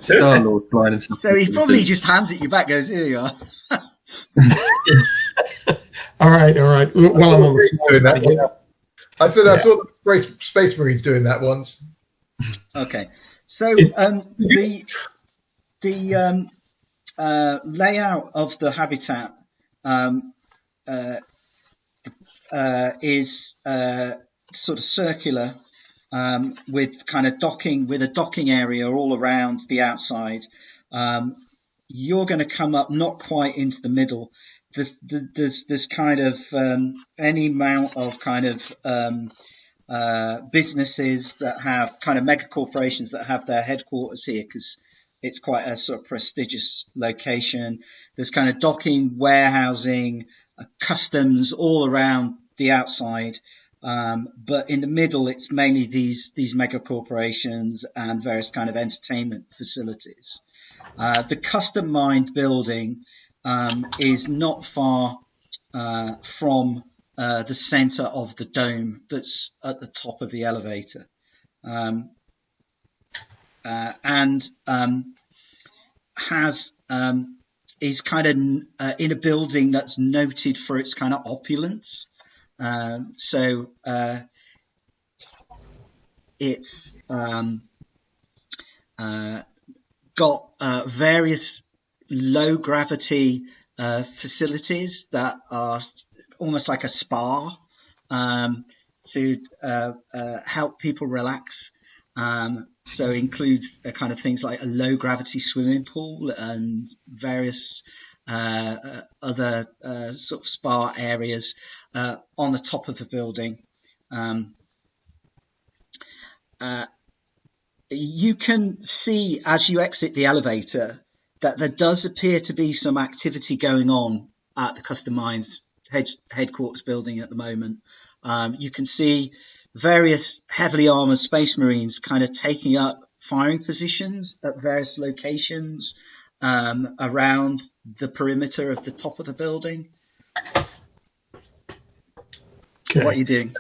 Star-Lord flying into. So he probably just hands it you back, goes, here you are. All right. Well, I'm on doing that one. I said I Yeah. saw the Space Marines doing that once. Okay. So the layout of the habitat is sort of circular, with kind of a docking area all around the outside. You're going to come up not quite into the middle. There's kind of any amount of kind of businesses that have kind of mega corporations that have their headquarters here because it's quite a sort of prestigious location. There's kind of docking, warehousing, customs all around the outside. But in the middle, it's mainly these mega corporations and various kind of entertainment facilities. The custom mined building is not far from the center of the dome that's at the top of the elevator. And is kind of in a building that's noted for its kind of opulence. So it's got various low gravity facilities that are almost like a spa to help people relax. So it includes kind of things like a low gravity swimming pool and various other sort of spa areas on the top of the building. You can see as you exit the elevator that there does appear to be some activity going on at the Custom Mines headquarters building at the moment. You can see various heavily armored Space Marines kind of taking up firing positions at various locations around the perimeter of the top of the building. Okay. What are you doing?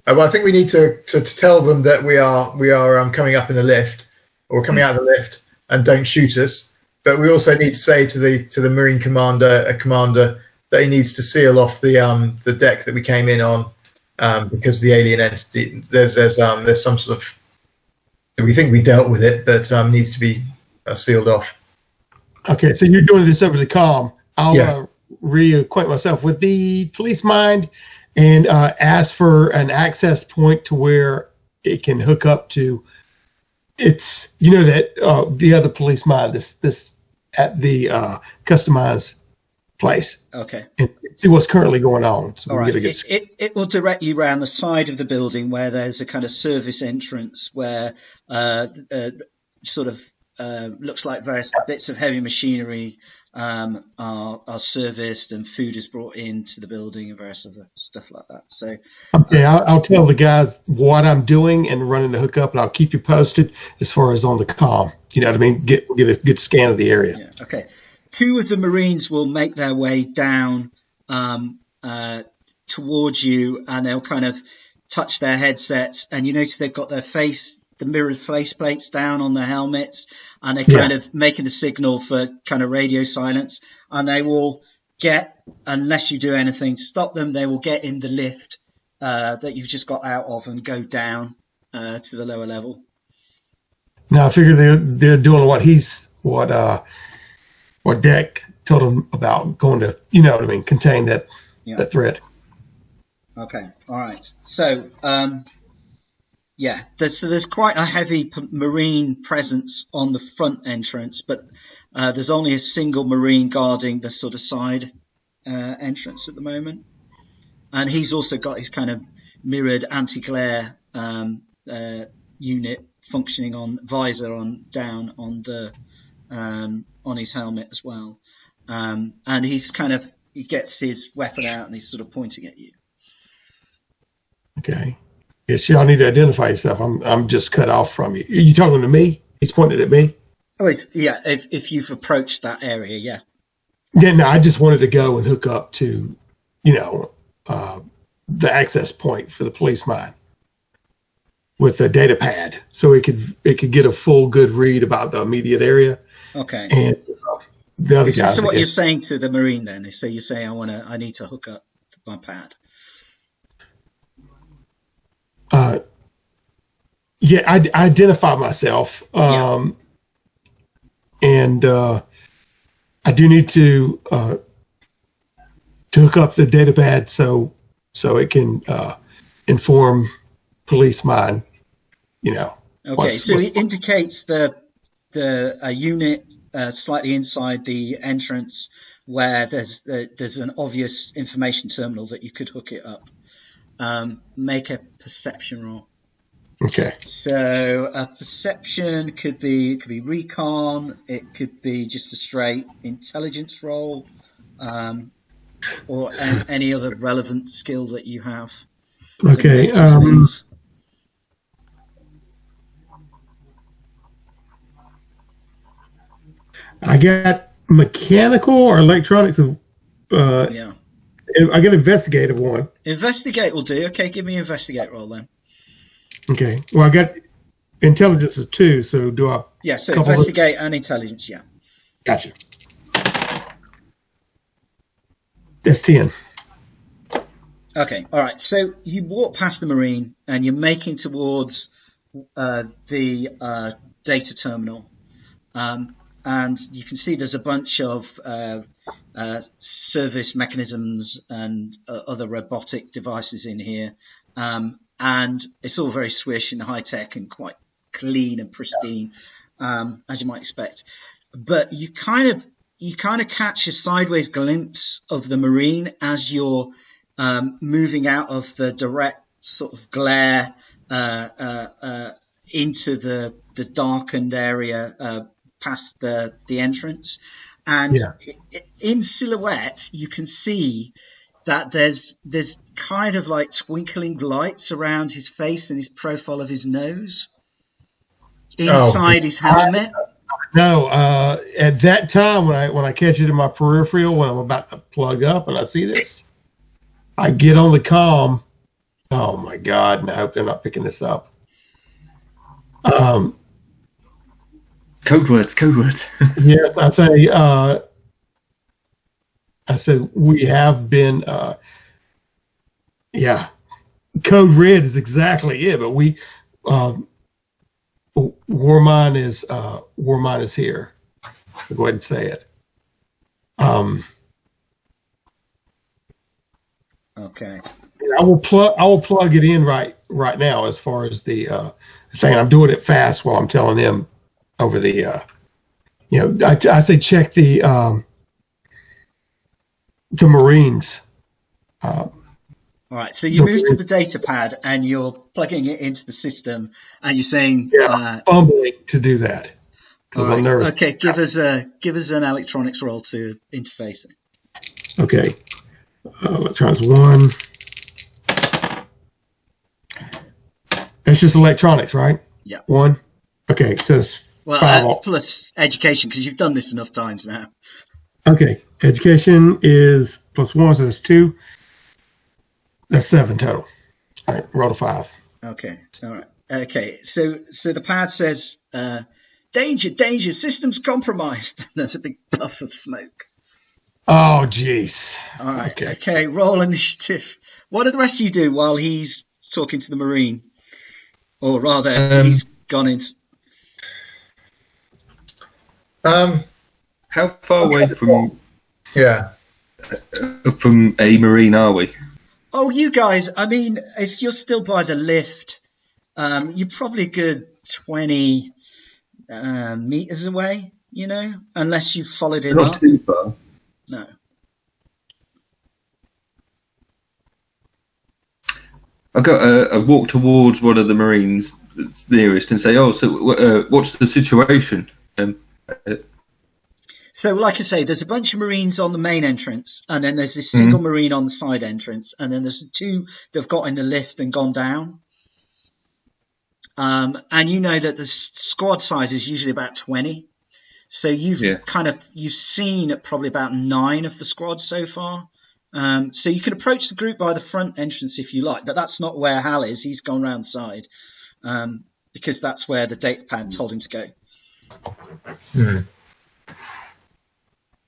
Well, I think we need to tell them that we are coming up in the lift, or coming out of the lift, and don't shoot us. But we also need to say to the Marine commander that he needs to seal off the deck that we came in on, because the alien entity there's some sort of, we think we dealt with it, but needs to be sealed off. Okay, so you're doing this over the comm. I'll reacquaint myself with the police mind and ask for an access point to where it can hook up to. It's that the other police mind, this at the customized place. Okay. And see what's currently going on. So all right. It will direct you around the side of the building where there's a kind of service entrance where sort of looks like various bits of heavy machinery are serviced and food is brought into the building and various other stuff like that. So okay, I'll tell the guys what I'm doing and running the hookup, and I'll keep you posted as far as on the comm. You know what I mean? Get a good scan of the area. Yeah. Okay. 2 of the Marines will make their way down towards you, and they'll kind of touch their headsets, and you notice they've got the mirrored face plates down on their helmets, and they're kind of making the signal for kind of radio silence, and they will get, unless you do anything to stop them, they will get in the lift that you've just got out of and go down to the lower level. Now I figure they're doing what Deck told them about, going to, contain that threat. Okay, all right. So there's quite a heavy Marine presence on the front entrance, but there's only a single Marine guarding the sort of side entrance at the moment. And he's also got his kind of mirrored anti-glare unit functioning on visor down on the on his helmet as well. And he gets his weapon out and he's sort of pointing at you. Okay. Yes, y'all need to identify yourself. I'm just cut off from you. Are you talking to me? He's pointing at me. Oh, yeah. If you've approached that area, yeah. Yeah, no, I just wanted to go and hook up to, the access point for the police mine with a data pad, so it could get a full good read about the immediate area. Okay. And the other guys. So what you're saying to the Marine then is, so you're saying I need to hook up my pad. I identify myself, and I do need to hook up the data pad so it can inform police mine. Okay, so it indicates the unit slightly inside the entrance where there's an obvious information terminal that you could hook it up. Make a perception roll. Okay. So a perception could be recon. It could be just a straight intelligence roll, or any other relevant skill that you have. Okay. I got mechanical or electronics. Yeah. I got investigative one. Investigate will do. Okay, give me an investigate roll then. Okay. Well, I got intelligence of 2, so do I? Yeah, so investigate and intelligence, yeah. Gotcha. That's 10. Okay, all right. So you walk past the Marine and you're making towards the data terminal, and you can see there's a bunch of service mechanisms and other robotic devices in here, and it's all very swish and high tech and quite clean and pristine, as you might expect. But you kind of catch a sideways glimpse of the Marine as you're moving out of the direct sort of glare into the darkened area past the entrance, and in silhouette you can see that there's kind of like twinkling lights around his face and his profile of his nose inside his helmet. No, at that time when I catch it in my peripheral when I'm about to plug up and I see this, I get on the comm. Oh my God! And I hope they're not picking this up. Code words. Yes, I said we have been. Code red is exactly it, but we. Warmine is here. I'll go ahead and say it. Okay. I will plug it in right now as far as the thing. I'm doing it fast while I'm telling them over the I say check the Marines. All right, so you move to the data pad and you're plugging it into the system and you're saying fumbling to do that because I'm nervous. Okay, give us an electronics roll to interface it. Okay. Electronics 1. That's just electronics, right? Yeah. 1. Okay, so it's 5 plus education because you've done this enough times now. Okay, education is +1, so it's 2. That's 7 total. All right, roll to 5. Okay, all right. Okay, so the pad says, danger, systems compromised. There's a big puff of smoke. Oh, jeez. All right, okay, roll initiative. What do the rest of you do while he's talking to the Marine? Or rather, he's gone in. How far away from a Marine are we? Oh, you guys, I mean, if you're still by the lift, you're probably a good 20 meters away, unless you've followed him up. Not too far. No. I got a walk towards one of the Marines that's nearest and say, so what's the situation? So, like I say, there's a bunch of Marines on the main entrance, and then there's this single Marine on the side entrance, and then there's 2 that've got in the lift and gone down. And you know that the squad size is usually about 20. So you've seen probably about 9 of the squad so far. So you can approach the group by the front entrance if you like, but that's not where Hal is. He's gone round the side because that's where the data pad told him to go.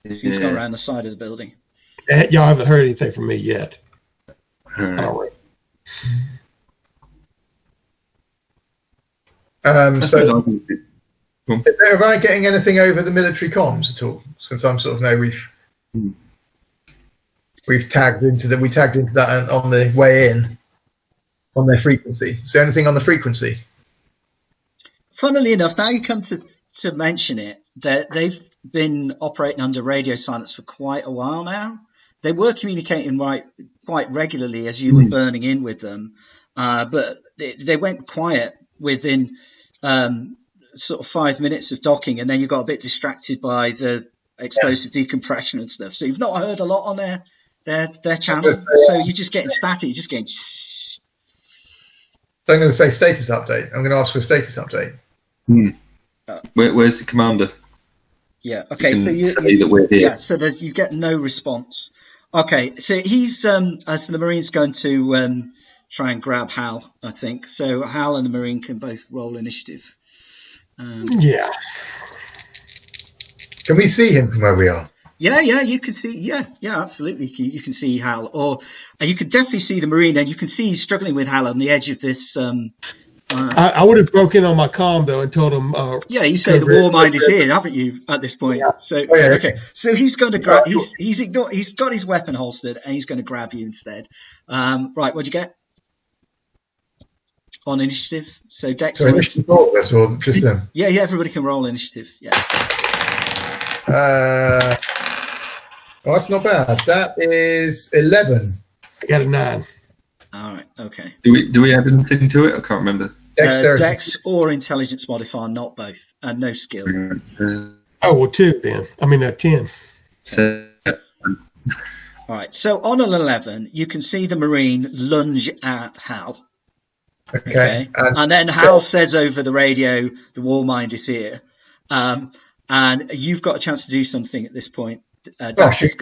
So he's gone around the side of the building. Y'all haven't heard anything from me yet. All right. So, am I getting anything over the military comms at all? Since I'm sort of know we've tagged into that. We tagged into that on the way in on their frequency. Is there anything on the frequency? Funnily enough, now you come to mention it, that they've been operating under radio silence for quite a while now. They were communicating quite regularly as you were burning in with them, but they went quiet within sort of 5 minutes of docking, and then you got a bit distracted by the explosive decompression and stuff. So you've not heard a lot on their channel. So you're just getting static. You're just getting. So I'm going to say status update. I'm going to ask for a status update. Where's the commander? Yeah. Okay. So you say that we're here. Yeah. So you get no response. Okay. So he's so the Marine's going to try and grab Hal, I think. So Hal and the Marine can both roll initiative. Yeah. Can we see him from where we are? Yeah, you can see. Yeah, absolutely. You can see Hal, or you can definitely see the Marine, and you can see he's struggling with Hal on the edge of this. I would have broken on my comm though and told him. You say the war mind is here, haven't you? At this point, Yeah. so okay. So he's going to grab. He's got his weapon holstered, and he's going to grab you instead. Right, what'd you get on initiative? So Dex. So initiative roll this, or just them? Yeah. Everybody can roll initiative. Yeah. That's not bad. That is 11. I got a 9. All right. Okay. Do we add anything to it? I can't remember. Dexterity. Dex or intelligence modifier, not both, and no skill. Oh well, 2 then. I mean 10. So, All right. So on an 11, you can see the Marine lunge at Hal. Okay. And then Hal says over the radio, "The war mind is here," and you've got a chance to do something at this point. I'll shoot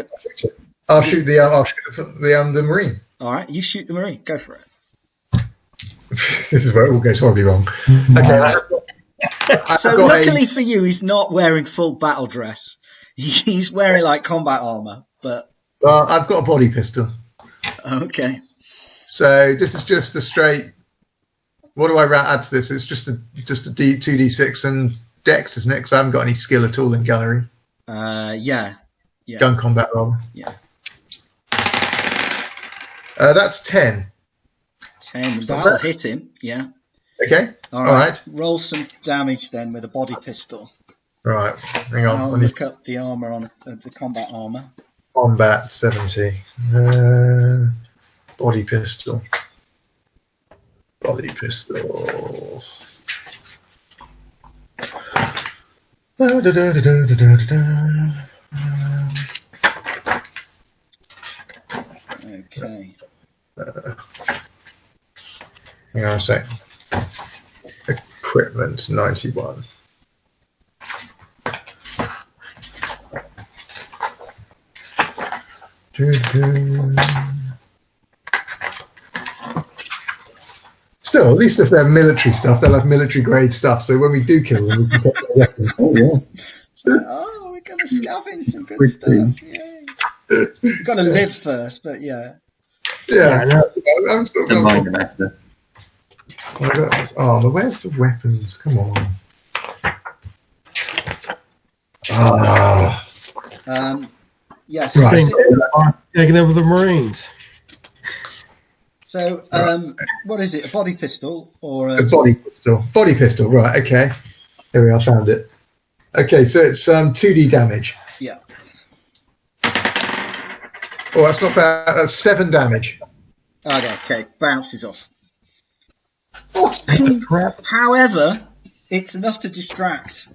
the Marine. All right, you shoot the Marine. Go for it. This is where it all goes horribly wrong. Okay. So luckily for you, he's not wearing full battle dress. He's wearing like combat armor, but. Well, I've got a body pistol. Okay. So this is just a straight. What do I add to this? It's just a 2d6 and Dex, isn't it? Because I haven't got any skill at all in gunnery. Yeah. Gun combat armor. Yeah. That's 10. 10. That'll hit him. Yeah. Okay. All right. Roll some damage then with a body pistol. Right. Hang on. I'll look up the armor on the combat armor. Combat 70. Body pistol. Body pistol. Okay. Hang on a sec. Equipment 91. Still, at least if they're military stuff, they'll have military grade stuff. So when we do kill them, we can get their weapons. Oh yeah. Oh, we're gonna scavenge some good stuff. Yay. We've got to live first, but yeah. Yeah, I know. I'm still the mind master. Oh, where's the weapons? Come on. Yes. Right. Taking over the Marines. So, what is it? A body pistol or a body pistol? Body pistol. Right. Okay. Here we are. Found it. Okay. So it's 2d damage. Yeah. Oh, that's not bad. That's 7 damage. Okay. Bounces off. Oh, crap. However, it's enough to distract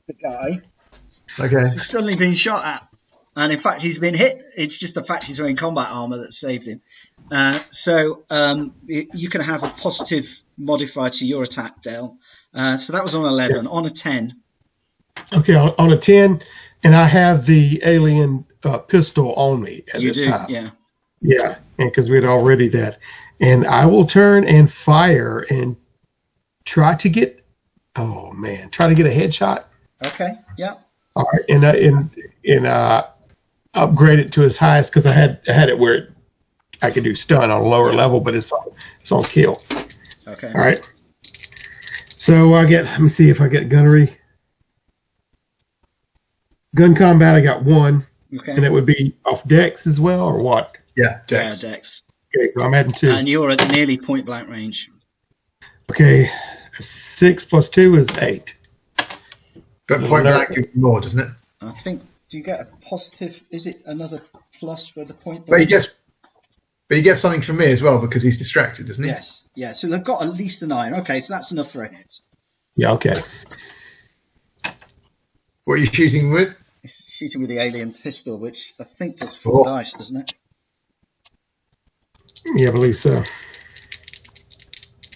the guy. Okay. He's suddenly been shot at. And in fact, he's been hit. It's just the fact he's wearing combat armor that saved him. So you can have a positive modifier to your attack, Dale. So that was on 11. Yeah. On a 10. Okay, on a 10, and I have the alien pistol on me at this time. Yeah. Yeah, because we had already that. And I will turn and fire and try to get a headshot. Okay, yeah. All right, and upgrade it to its highest because I had it where I could do stun on a lower level, but it's on kill. Okay. All right. So let me see if I get gunnery. Gun combat, I got 1. Okay. And it would be off Dex as well, or what? Yeah, Dex. Yeah, Dex. Okay, so I'm adding 2. And you're at nearly point blank range. Okay, 6 plus 2 is 8. But point blank gives more, doesn't it? I think. Do you get a positive? Is it another plus for the point blank? But he gets something from me as well because he's distracted, doesn't he? Yes. Yeah. So they've got at least a 9. Okay, so that's enough for a hit. Yeah. Okay. What are you shooting with? Shooting with the alien pistol, which I think does 4 dice, doesn't it? Yeah, I believe so.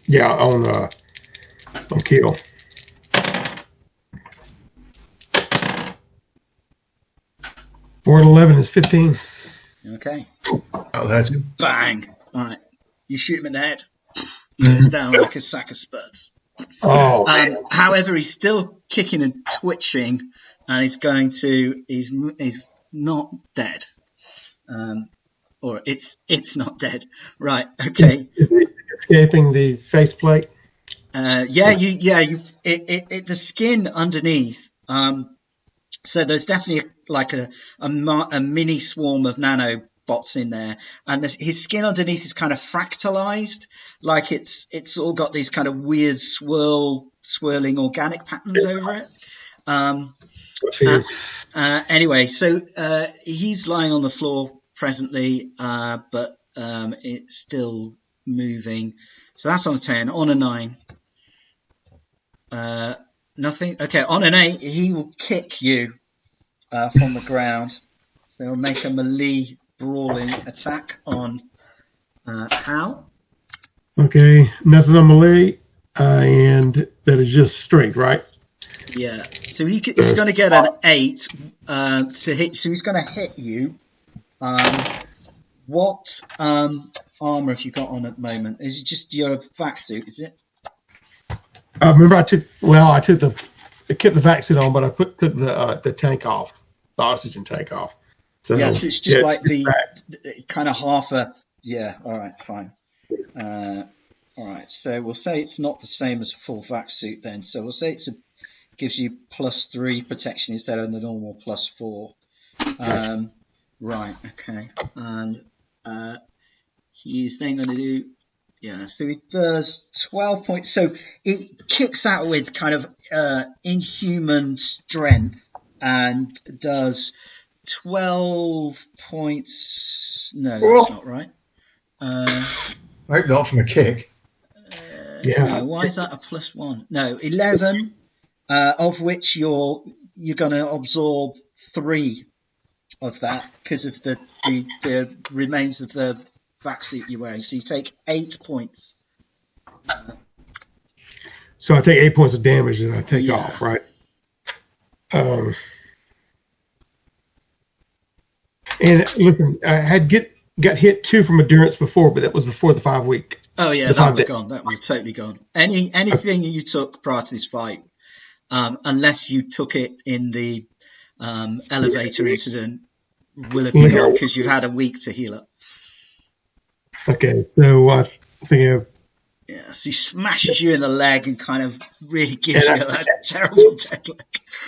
Yeah, on kill. Four and 11 is 15. Okay. That'll hurt him. Bang! All right. You shoot him in the head. Goes down like a sack of spuds. Oh. However, he's still kicking and twitching, and he's going to. He's not dead. Or it's not dead. Right. Okay. Is it escaping the faceplate? The skin underneath. So there's definitely like a mini swarm of nanobots in there, and his skin underneath is kind of fractalized, like it's all got these kind of weird swirling organic patterns over it. Anyway, so he's lying on the floor presently, but it's still moving. So that's on a 10. On a 9. Nothing. Okay, on an 8, he will kick you from the ground. So he'll make a melee brawling attack on Hal. Okay, nothing on melee, and that is just strength, right? Yeah. So he's going to get an 8 to hit. So he's going to hit you. What armor have you got on at the moment? Is it just your vac suit? Is it? Remember, I kept the vac suit on, but I took the tank off, the oxygen tank off. So yeah, so it's just like the kind of half a. Yeah. All right. Fine. All right. So we'll say it's not the same as a full vac suit then. So we'll say gives you +3 protection instead of the normal +4. Right. Okay. And he's then going to do. Yeah, so he does 12 points. So it kicks out with kind of inhuman strength and does 12 points. No, that's not right. I hope not from a kick. No, why is that a +1? No, 11, of which you're going to absorb 3 of that because of the remains of the vac suit you're wearing. So you take 8 points. So I take 8 points of damage and I take off, right? And listen, I got hit 2 from endurance before, but that was before the 5 week. Oh yeah, that was gone. That was totally gone. Anything you took prior to this fight, unless you took it in the elevator incident, will have been gone because you've had a week to heal up. Okay, so I think yeah, so he smashes you in the leg and kind of really gives you that terrible dead leg.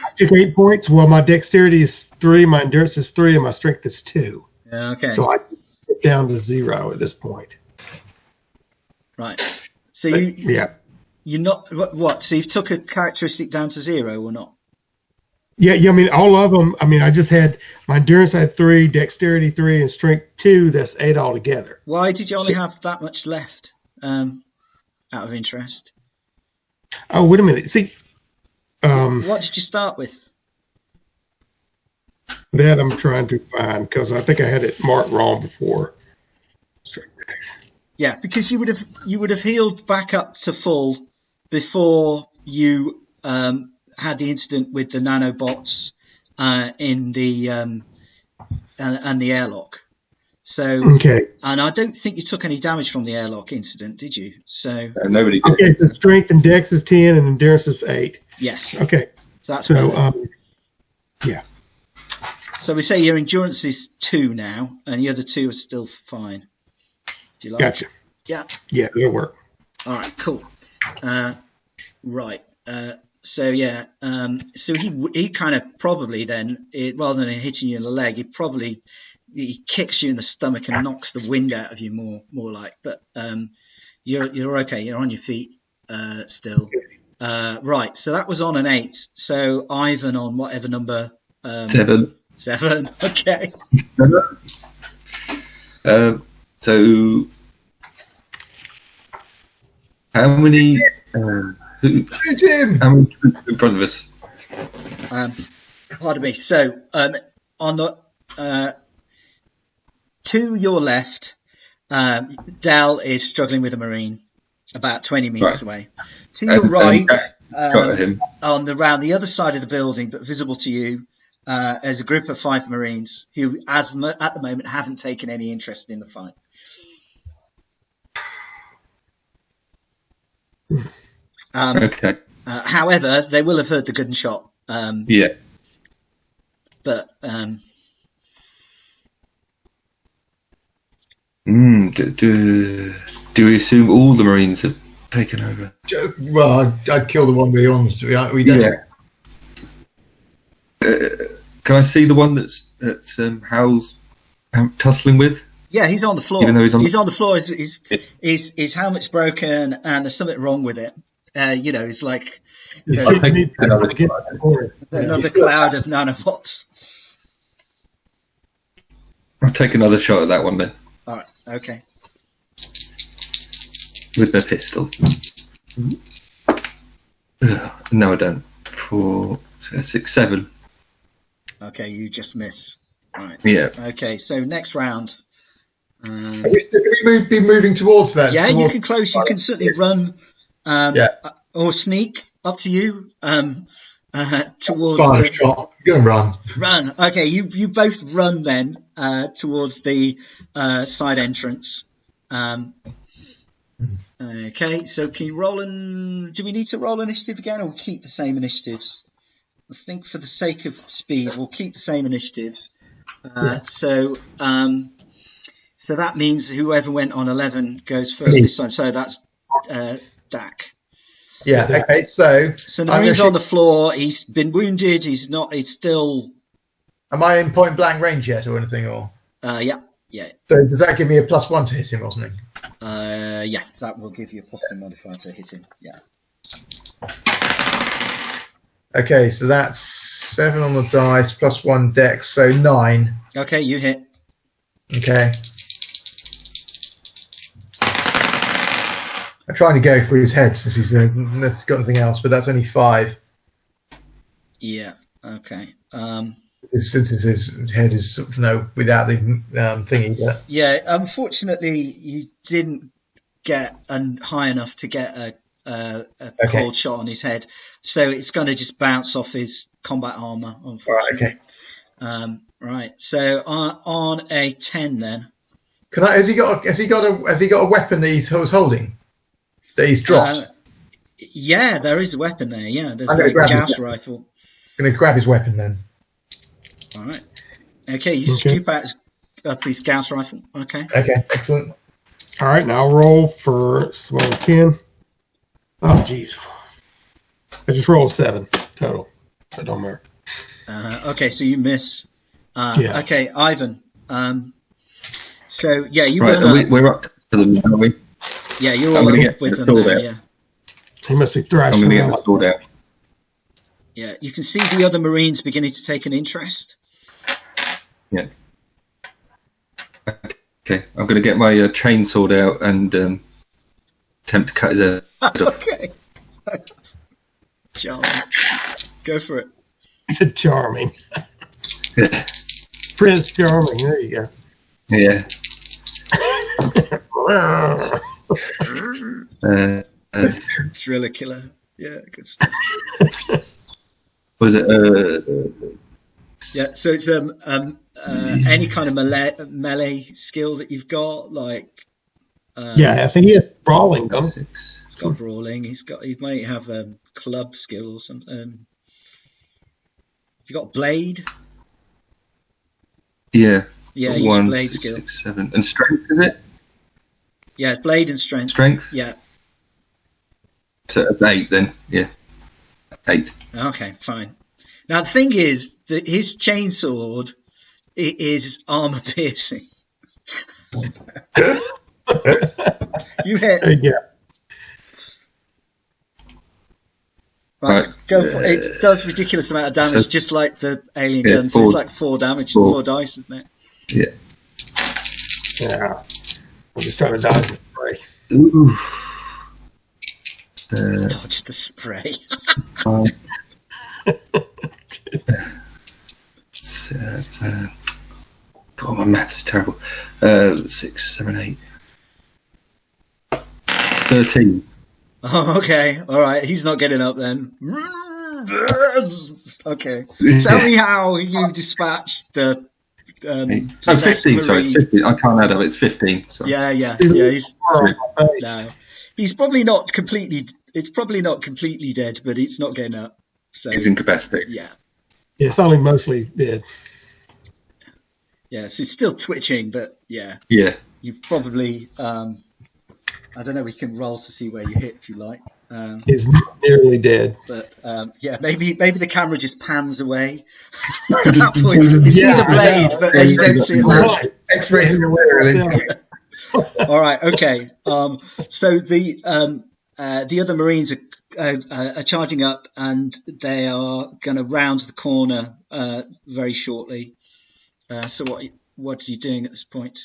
I took 8 points. Well, my dexterity is 3, my endurance is 3, and my strength is 2. Yeah, okay. So I get down to 0 at this point. Right. So you're not what? So you've took a characteristic down to 0 or not? Yeah. I mean, all of them. I mean, I just had my endurance had 3, dexterity 3, and strength 2. That's 8 altogether. Why did you only have that much left? Out of interest. Oh, wait a minute. See, what did you start with? That I'm trying to find because I think I had it marked wrong before. Yeah, because you would have healed back up to full before you had the incident with the nanobots in the and the airlock. So okay, and I don't think you took any damage from the airlock incident, did you? So nobody did. Okay, so strength and dex is 10 and endurance is 8. Yes. Okay. So that's yeah. So we say your endurance is 2 now, and the other 2 are still fine. Do you like? Gotcha. Yeah. Yeah, it'll work. All right. Cool. Right. So yeah. So he kind of probably then, rather than hitting you in the leg, he kicks you in the stomach and knocks the wind out of you more like. But you're okay. You're on your feet still. Right. So that was on an 8. So Ivan on whatever number. 7. 7. Okay. So how many? Tim. How many troops in front of us? Pardon me. So on the to your left, Dal is struggling with a Marine, about 20 meters away. To your right, around the other side of the building, but visible to you, there's a group of 5 Marines who, at the moment, haven't taken any interest in the fight. Okay. However, they will have heard the gunshot. Yeah. But Do we assume all the Marines have taken over? Well, I'd kill the one beyond. We don't. Yeah. Can I see the one that's Hal's tussling with? Yeah, he's on the floor. Even though he's on the floor. His helmet's broken and there's something wrong with it. It's like I'll take another cloud of nanobots. I'll take another shot at that one then. All right. Okay. With my pistol. No, I don't. 4, 6, 7. Okay, you just miss. All right. Yeah. Okay, so next round. Are we still going to be moving towards that? Yeah, you can close. You can certainly run, or sneak. Up to you. Towards Fire shot. Go and run. Run. Okay, you both run then towards the side entrance. Okay, so can you roll do we need to roll initiative again, or keep the same initiatives? I think for the sake of speed, we'll keep the same initiatives. So that means whoever went on 11 goes first this time. So that's Dak. Yeah. Okay. So the Marine's on the floor. He's been wounded. He's not. It's still. Am I in point blank range yet, or anything? Or yeah. So does that give me a +1 to hit him or something? Yeah, that will give you a positive modifier to hit him. Yeah. Okay, so that's 7 on the dice +1 dex, so 9. Okay, you hit. Okay. I'm trying to go for his head since he's got nothing else, but that's only 5. Yeah. Okay. Since his head is without the thingy. But... Yeah. Unfortunately, you didn't get high enough to get a cold shot on his head, so it's going to just bounce off his combat armor. Unfortunately. Right. Okay. Right. So on a 10 then. Has he got a weapon that he's holding? That he's dropped? Yeah, there is a weapon there. Yeah, there's a Gauss rifle. I'm going to grab his weapon then. All right. Okay, you scoop out his Gauss rifle. Okay. Okay, excellent. All right, now roll for what we can. Oh, jeez. I just rolled 7 total. So don't matter. Okay, so you miss. Yeah. Okay, Ivan. So yeah, you right. We're up to them, aren't we? Yeah, you're all up with them now. Yeah. He must be thrashing. I'm going to get the sword out. Yeah, you can see the other Marines beginning to take an interest. Yeah. Okay, I'm going to get my chainsword out and attempt to cut his head off. Okay. Charming. Go for it. He said charming. Prince Charming. There you go. Yeah. Thriller killer. Yeah, good stuff. Was it? Yeah, so it's any kind of melee skill that you've got, like. Yeah, I think he has brawling. He's got brawling. He might have club skill or something. You got blade? Yeah. Yeah, use 1, blade 6, skill. 6, 7, and strength, is it? Yeah, blade and strength. Strength. Yeah. So 8 then. Yeah. 8. Okay, fine. Now the thing is that his chainsword is armor piercing. You hit. Yeah. Right. Go for it. It does ridiculous amount of damage, just like the alien gun. So it's like 4 damage, 4 dice, isn't it? Yeah. Yeah. I'm just trying to dodge the spray. Ooh. Dodge the spray. God, my math is terrible. 6, 7, 8. 13. Oh, okay. All right. He's not getting up then. Okay. Tell me how you dispatched the. 15. Sorry, 15. I can't add up. It's 15. Sorry. Yeah. He's probably not completely. It's probably not completely dead, but it's not getting up. So he's incapacitated. Yeah. Yeah, it's only mostly dead. Yeah, so it's still twitching, but yeah. Yeah. you've probably I don't know. We can roll to see where you hit if you like. He's nearly dead. But yeah, maybe the camera just pans away at that point. You see the blade, but then you don't see it land. X-ray. All right, okay. So the other Marines are charging up, and they are going to round the corner very shortly. So what are you doing at this point?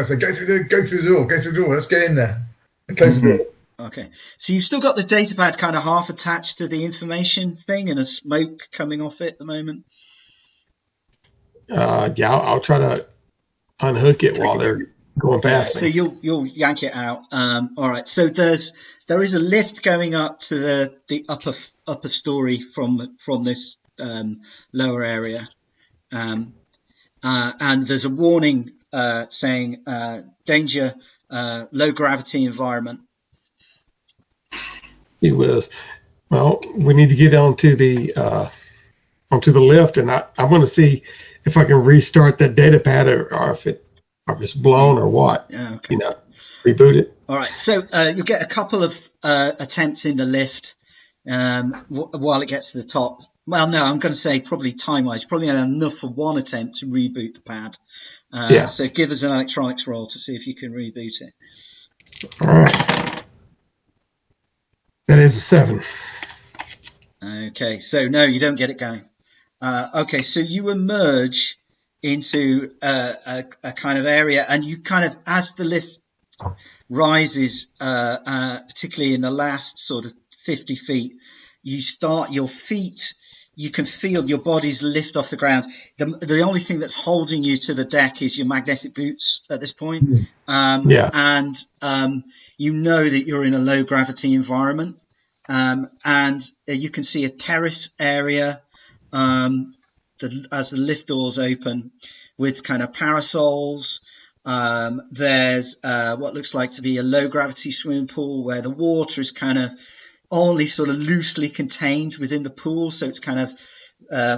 So go through the door. Let's get in there and close the door. Okay, so you've still got the datapad kind of half attached to the information thing, and a smoke coming off it at the moment. Yeah, I'll try to unhook it while they're going past me. So you'll yank it out. All right. So there is a lift going up to the upper story from this lower area, and there's a warning saying danger, low gravity environment. He was. Well, we need to get onto the lift, and I want to see if I can restart that data pad or if it's blown or what. Yeah, okay. Reboot it. All right. So you'll get a couple of attempts in the lift while it gets to the top. Well, no, I'm going to say probably time-wise, probably enough for one attempt to reboot the pad. So give us an electronics roll to see if you can reboot it. All right. That is a 7. Okay, so no, you don't get it going. Okay, so you emerge into a kind of area, and you kind of, as the lift rises, particularly in the last sort of 50 feet, you start your feet. You can feel your body's lift off the ground. The only thing that's holding you to the deck is your magnetic boots at this point. And you know that you're in a low gravity environment. And you can see a terrace area as the lift doors open with kind of parasols. There's what looks like to be a low gravity swimming pool where the water is kind of only sort of loosely contained within the pool, so it's kind of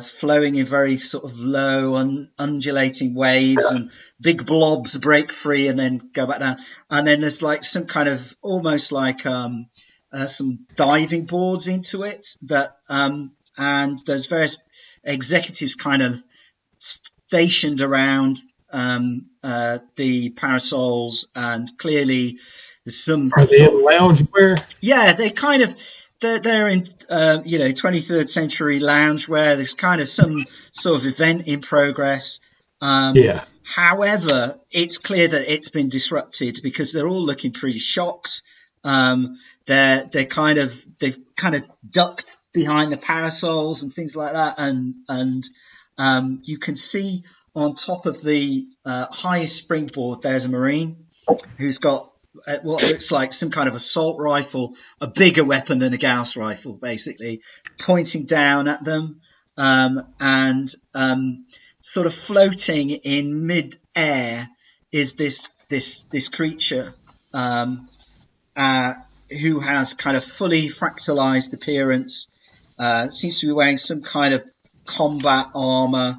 flowing in very sort of low undulating waves, and big blobs break free and then go back down. And then there's like some kind of almost like some diving boards into it that and there's various executives kind of stationed around the parasols, and clearly there's some. Are they in loungewear? Yeah, they're in 23rd century loungewear. There's kind of some sort of event in progress. However, it's clear that it's been disrupted because they're all looking pretty shocked. They've kind of ducked behind the parasols and things like that, and you can see on top of the highest springboard there's a Marine who's got what looks like some kind of assault rifle, a bigger weapon than a Gauss rifle, basically, pointing down at them, and sort of floating in mid-air is this creature who has kind of fully fractalized appearance, seems to be wearing some kind of combat armor,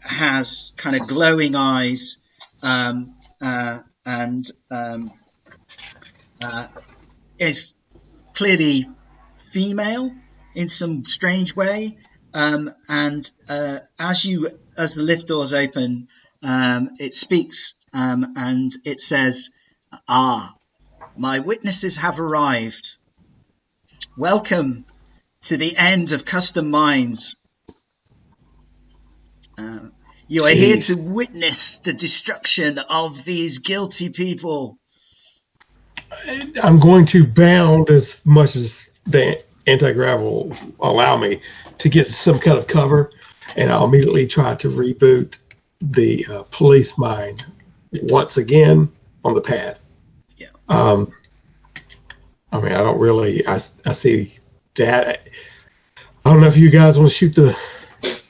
has kind of glowing eyes, and is clearly female in some strange way. And as the lift doors open, it speaks, and it says, "Ah, my witnesses have arrived. Welcome to the end of custom mines. You are here to witness the destruction of these guilty people." I'm going to bound as much as the anti-grav will allow me to get some kind of cover, and I'll immediately try to reboot the police mine once again on the pad. Yeah. I mean, I don't really. I see that. I don't know if you guys want to shoot the.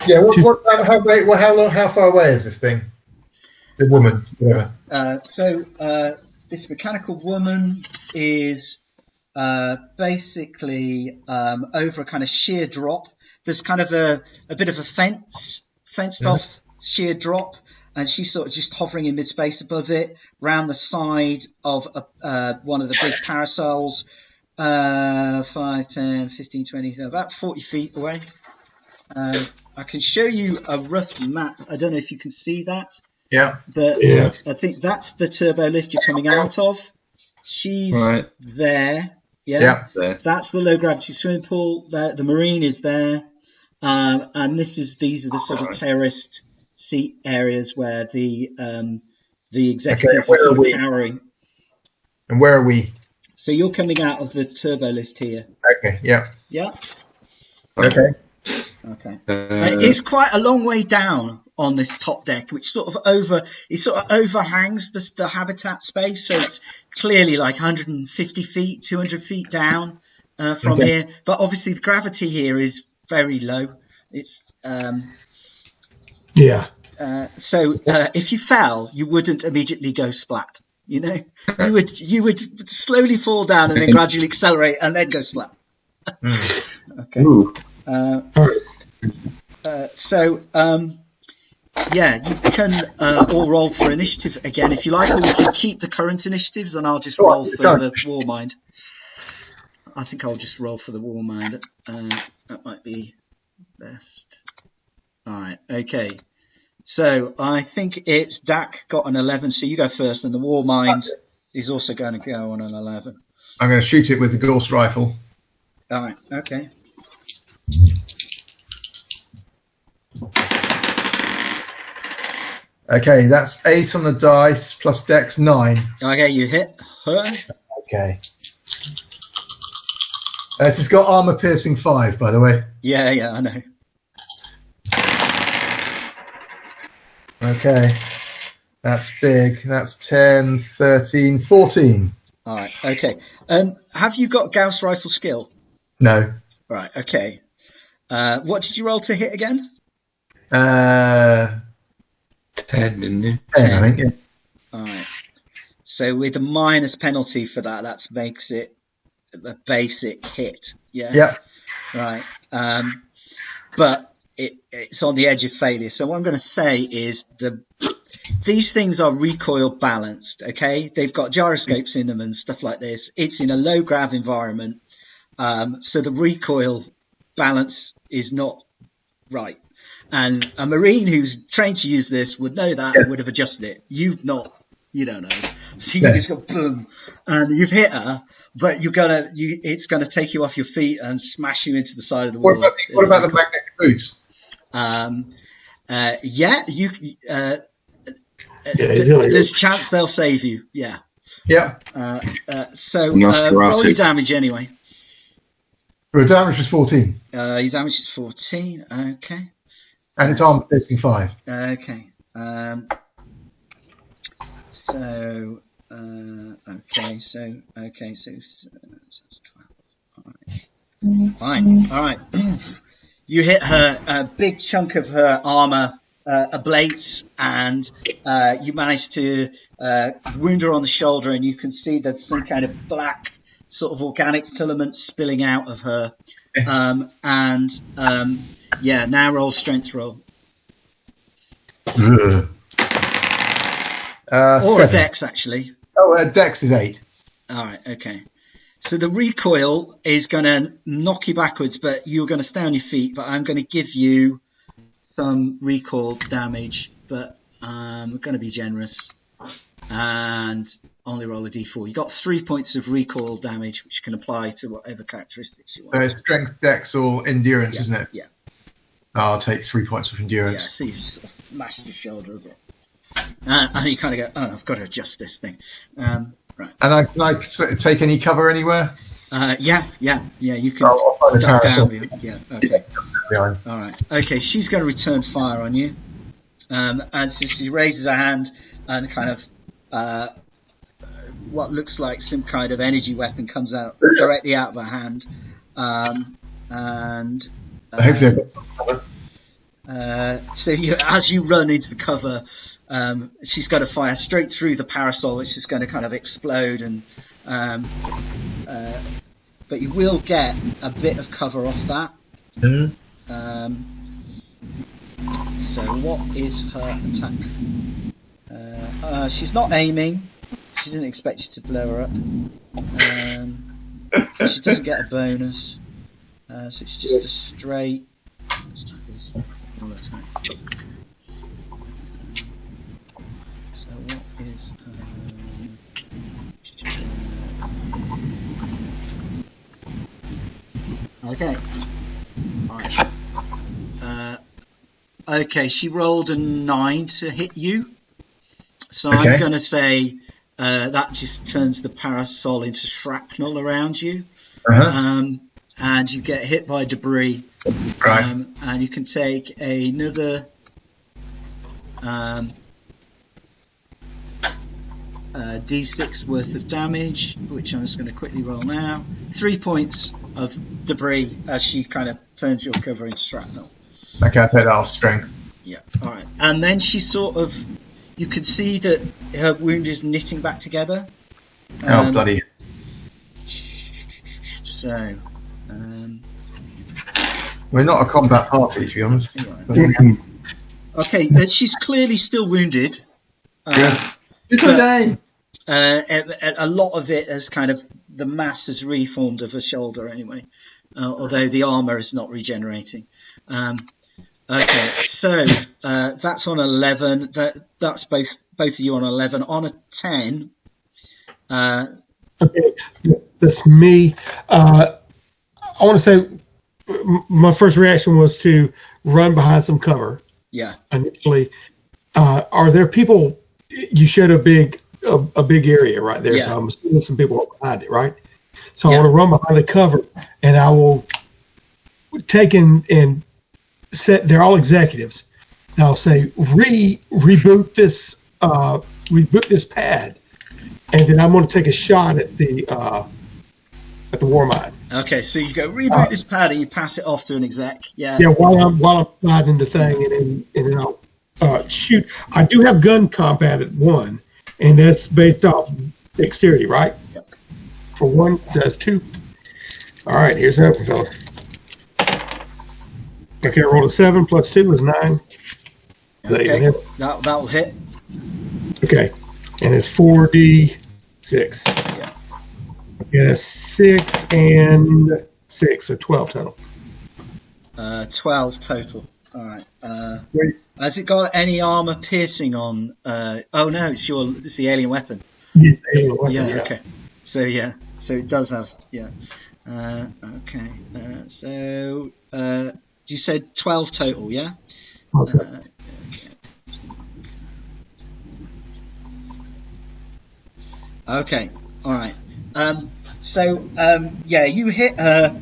Yeah. How far away is this thing? The woman. Yeah. So this mechanical woman is basically over a kind of sheer drop. There's kind of a bit of a fenced off sheer drop, and she's sort of just hovering in mid-space above it, round the side of one of the big parasols, 5, 10, 15, 20, about 40 feet away. I can show you a rough map. I don't know if you can see that. Yeah. But I think that's the turbo lift you're coming out of. She's there. Yeah. That's the low gravity swimming pool. The marine is there. And these are the sort of terraced seat areas where the executives are sort of cowering. And where are we? So you're coming out of the turbo lift here. Okay. Yeah. Yeah. Okay. Okay. It's quite a long way down on this top deck, which sort of overhangs the habitat space. So it's clearly like 150 feet, 200 feet down from here. But obviously the gravity here is very low. It's so if you fell, you wouldn't immediately go splat. You know, you would slowly fall down and then gradually accelerate and then go splat. Okay. You can all roll for initiative again if you like, or we can keep the current initiatives and I'll just roll for the war mind. I think I'll just roll for the war mind. That might be best. All right. Okay. So I think it's Dak got an 11, so you go first, and the war mind is also going to go on an 11. I'm going to shoot it with the Gauss rifle. All right. Okay. Okay, that's 8 on the dice plus Dex 9. Okay, you hit her. Okay. It's got armor piercing 5, by the way. Yeah, I know. Okay. That's big. That's 10, 13, 14. All right. Okay. Have you got Gauss rifle skill? No. Right. Okay. What did you roll to hit again? 10, didn't you? 10, I think. Yeah. All right. So with a minus penalty for that makes it a basic hit. Yeah. Yeah. Right. But it's on the edge of failure. So what I'm going to say is these things are recoil balanced. Okay. They've got gyroscopes in them and stuff like this. It's in a low grav environment. So the recoil balance is not right. And a Marine who's trained to use this would know that and would have adjusted it. You don't know. So you just go boom, and you've hit her, but it's gonna take you off your feet and smash you into the side of the wall. What about the magnetic boots? There's a chance they'll save you. Yeah. Yeah. So roll your damage anyway. Well, damage was 14. Your damage is 14. Okay. And it's armor piercing 5. Okay. So 12. All right. Fine. All right. You hit her. A big chunk of her armor ablates, and you manage to wound her on the shoulder, and you can see there's some kind of black sort of organic filament spilling out of her. Now roll strength roll. Or a dex, actually. Dex is 8. All right, okay. So the recoil is going to knock you backwards, but you're going to stay on your feet, but I'm going to give you some recoil damage, but I'm going to be generous and only roll a d4. You got 3 points of recoil damage, which can apply to whatever characteristics you want. Strength, Dex, or endurance, isn't it? Yeah. I'll take 3 points of endurance. Yeah, so you sort of mash your shoulder a bit. And you kind of go, I've got to adjust this thing. Right. And can I take any cover anywhere? Yeah. You can. I'll find a parasol. Yeah. Okay. All right. Okay. She's going to return fire on you, and so she raises her hand, and kind of what looks like some kind of energy weapon comes out directly out of her hand, and hopefully I've got some cover. So as you run into the cover, she's going to fire straight through the parasol, which is going to kind of explode, and but you will get a bit of cover off that. So what is her attack? She's not aiming. She didn't expect you to blow her up. So she doesn't get a bonus. So it's just a straight. Let's do this. Full attack. So what is? Okay. Right. Okay, she rolled a 9 to hit you. So Okay. I'm going to say that just turns the parasol into shrapnel around you. And you get hit by debris. Right. And you can take another D6 worth of damage, which I'm just going to quickly roll now. 3 points of debris as she kind of turns your cover into shrapnel. Okay, I'll take that off strength. Yeah, alright. And then she sort of, you can see that her wound is knitting back together. Oh, bloody. So, We're not a combat party, to be honest. okay, she's clearly still wounded. Good. It's my name. A lot of it has kind of, the mass has reformed of her shoulder anyway, although the armour is not regenerating. Okay, so that's on 11. That's both of you on 11. On a 10. Okay, that's me. I want to say my first reaction was to run behind some cover. Yeah. Initially, are there people? You showed a big area right there, Yeah. so I'm assuming some people are behind it, right? So I want to run behind the cover, and I will take and set. They're all executives. And I'll say reboot this pad, and then I'm going to take a shot at the war mine. Okay, so you go reboot this pad and you pass it off to an exec. Yeah. Yeah, while I'm sliding the thing, and then I'll shoot. I do have gun combat at 1, and that's based off dexterity, right? Yep. For 1, that's 2. All right, here's that one, fella. Okay, I rolled a 7 plus 2 is 9. Okay, that'll hit. Okay, and it's 4d6. Yeah. Yeah, 6 and 6, so 12 total. 12 total. All right. Wait. Has it got any armor piercing on? Oh no, it's the alien weapon. Yeah, Okay. So it does have. Yeah. Okay. So you said 12 total, yeah? Okay. Okay. Okay. All right. You hit her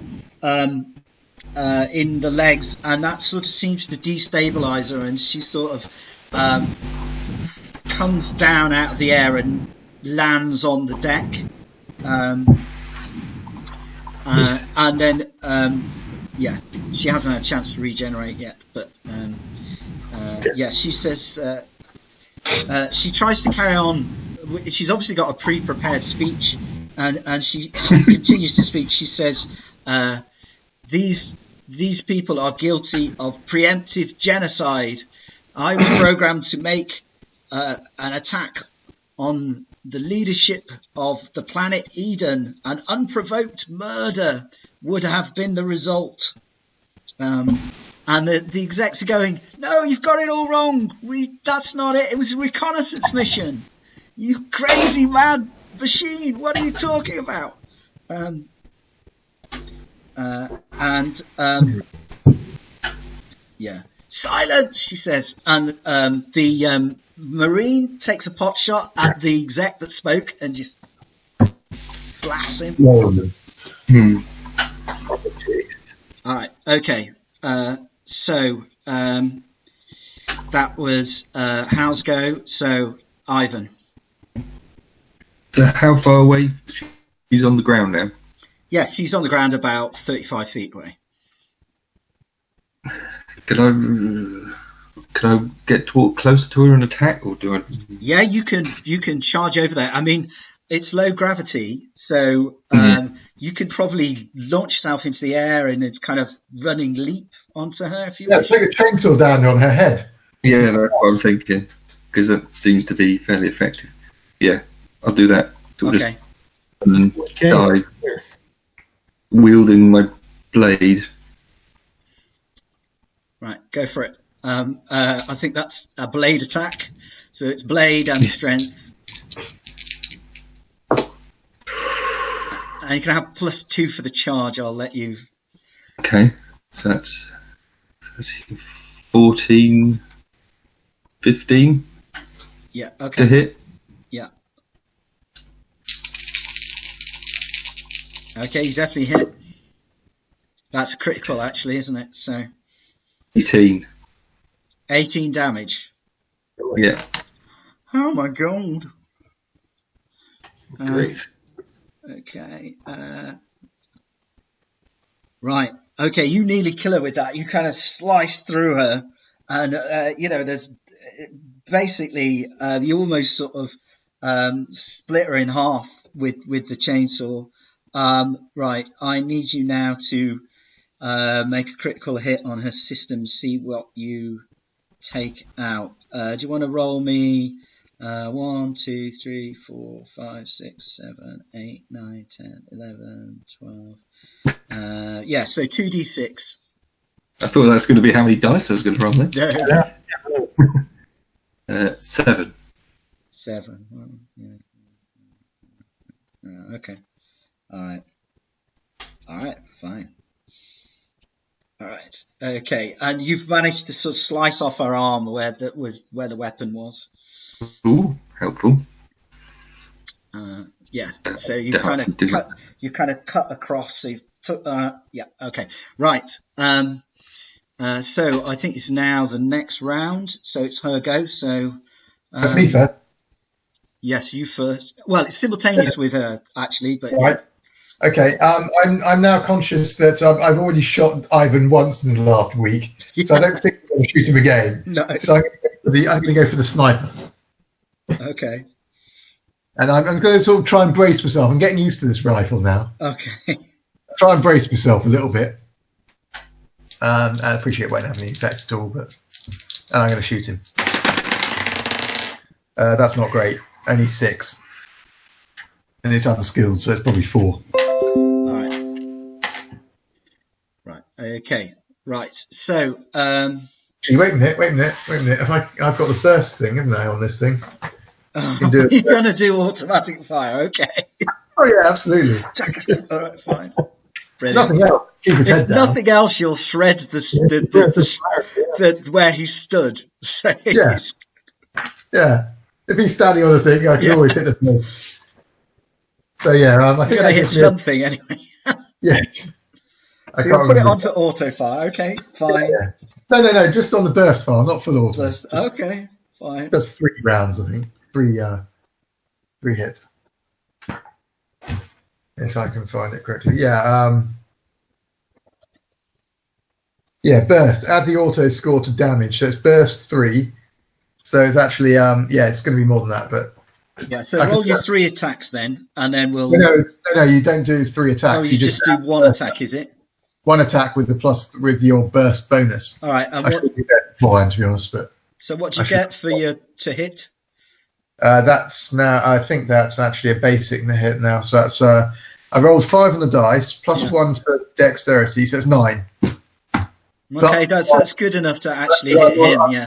in the legs, and that sort of seems to destabilize her, and she sort of comes down out of the air and lands on the deck. And then, she hasn't had a chance to regenerate yet, but she says she tries to carry on. She's obviously got a pre-prepared speech, and she continues to speak. She says, these people are guilty of preemptive genocide. I was programmed to make an attack on the leadership of the planet Eden. An unprovoked murder would have been the result. And the execs are going, no, you've got it all wrong. That's not it. It was a reconnaissance mission. You crazy mad machine. What are you talking about? Silence, she says. And the Marine takes a pot shot at the exec that spoke and just blasts him. All right. Okay. So that was how's go. So Ivan. So how far away? She's on the ground now. Yeah, she's on the ground about 35 feet away. Could I get closer to her and attack, or do I? Yeah, you can charge over there. I mean, it's low gravity, so you could probably launch yourself into the air and it's kind of running leap onto her if you wish. Take a chainsaw down on her head. Yeah, that's what I'm thinking, because that seems to be fairly effective. Yeah, I'll do that. So Okay. Just dive, wielding my blade. Right, go for it. I think that's a blade attack. So it's blade and strength. And you can have +2 for the charge. I'll let you. Okay, so that's 13, 14, 15 Yeah, okay. to hit. Yeah. Okay, you definitely hit. That's critical, actually, isn't it? So 18. 18 damage. Yeah. Oh my god. Great. Okay. Right. Okay, you nearly kill her with that. You kind of slice through her, and there's basically you almost sort of split her in half with the chainsaw. Right. I need you now to make a critical hit on her system. See what you take out. Do you want to roll me 1, 2, 3, 4, 5, 6, 7, 8, 9, 10, 11, 12. Yeah, so 2d6. I thought that was going to be how many dice I was going to roll then. Yeah. 7. 7. Well, yeah. Okay. All right. Fine. All right. Okay. And you've managed to sort of slice off her arm where the weapon was. Ooh, helpful. Yeah. So you kind of cut across. So yeah. Okay. Right. So I think it's now the next round. So it's her go. So That's me first. Yes, you first. Well, it's simultaneous with her actually, but Right. Okay. I'm now conscious that I've already shot Ivan once in the last week, so I don't think I'm going to shoot him again. No. So I'm going to go for the sniper. Okay. And I'm going to sort of try and brace myself. I'm getting used to this rifle now. Okay. Try and brace myself a little bit. I appreciate it won't have any effect at all, but and I'm going to shoot him. That's not great. Only 6. And it's unskilled, so it's probably 4. All right. Right. Okay. Right. So. Wait a minute. I've got the burst thing, haven't I, on this thing? You're going to do automatic fire. Okay. Oh yeah, absolutely. All right. Fine. Brilliant. Nothing else. Keep his head If down. nothing else, you'll shred the where he stood. So Yeah. Yeah. If he's standing on a thing, I can always hit the floor. So yeah, I think I hit something anyway. Yeah. I So can't put it remember. onto auto fire. Okay, fine. Yeah. No, just on the burst file, not full auto. Okay, fine. That's 3 rounds, I think. 3 hits. If I can find it correctly. Yeah. Yeah, burst. Add the auto score to damage. So it's burst 3. So it's actually it's going to be more than that, but yeah. So roll your 3 attacks then, and then we'll. No, you don't do 3 attacks. Oh, you just do 1 attack, is it? 1 attack with the plus with your burst bonus. All right. And I should do that beforehand, to be honest, but. So what do you get for your to hit? That's now. I think that's actually a basic hit now. So that's I rolled 5 on the dice plus 1 for dexterity, so it's 9. Okay, that's good enough to actually hit him. Yeah.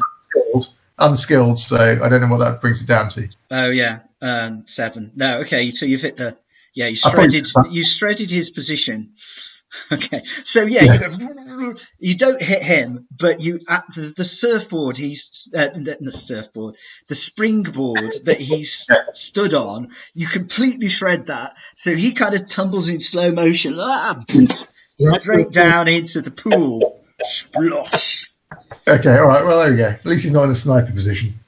Unskilled, so I don't know what that brings it down to. Oh yeah, 7. No, okay. So you've hit the. Yeah, you shredded his position. Okay, so yeah. You don't hit him, but you at the surfboard. The springboard that he's stood on. You completely shred that, so he kind of tumbles in slow motion, straight down into the pool. Splosh. Okay, all right. Well, there we go. At least he's not in a sniper position.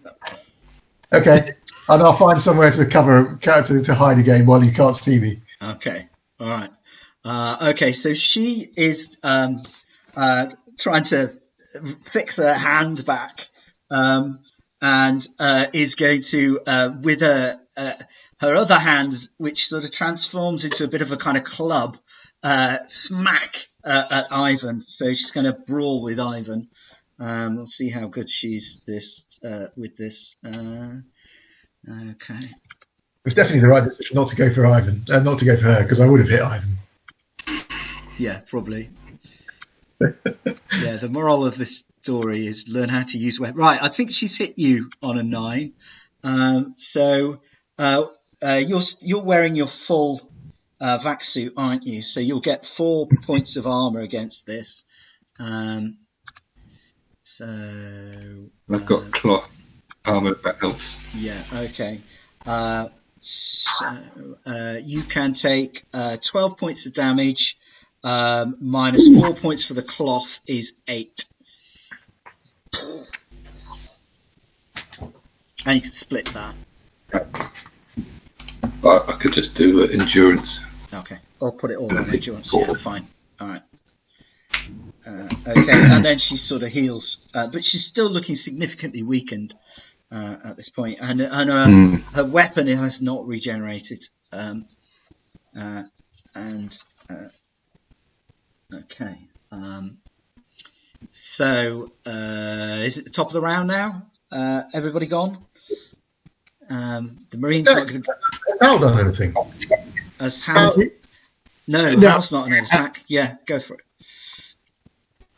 Okay, and I'll find somewhere to cover to hide again while he can't see me. Okay, all right. Okay, so she is trying to fix her hand back, and is going to with her other hand, which sort of transforms into a bit of a kind of club, smack at Ivan. So she's going to brawl with Ivan. We'll see how good she's with this. Okay. It's definitely the right decision not to go for Ivan, not to go for her, because I would have hit Ivan. Yeah, probably. Yeah, the moral of this story is learn how to use weapons. Right, I think she's hit you on a 9. So you're wearing your full vac suit, aren't you? So you'll get 4 points of armor against this. So I've got cloth armor, that helps. Yeah, okay. You can take 12 points of damage, minus 4 points for the cloth is 8. And you can split that. I could just do endurance. Okay, I'll put it all on endurance. Yeah, fine. All right. Okay, and then she sort of heals, but she's still looking significantly weakened at this point, and her weapon has not regenerated. Okay. So is it the top of the round now? Everybody gone? The Marine's not going to. Hal done anything? As Hal? No, Hal's not an attack. Yeah, go for it.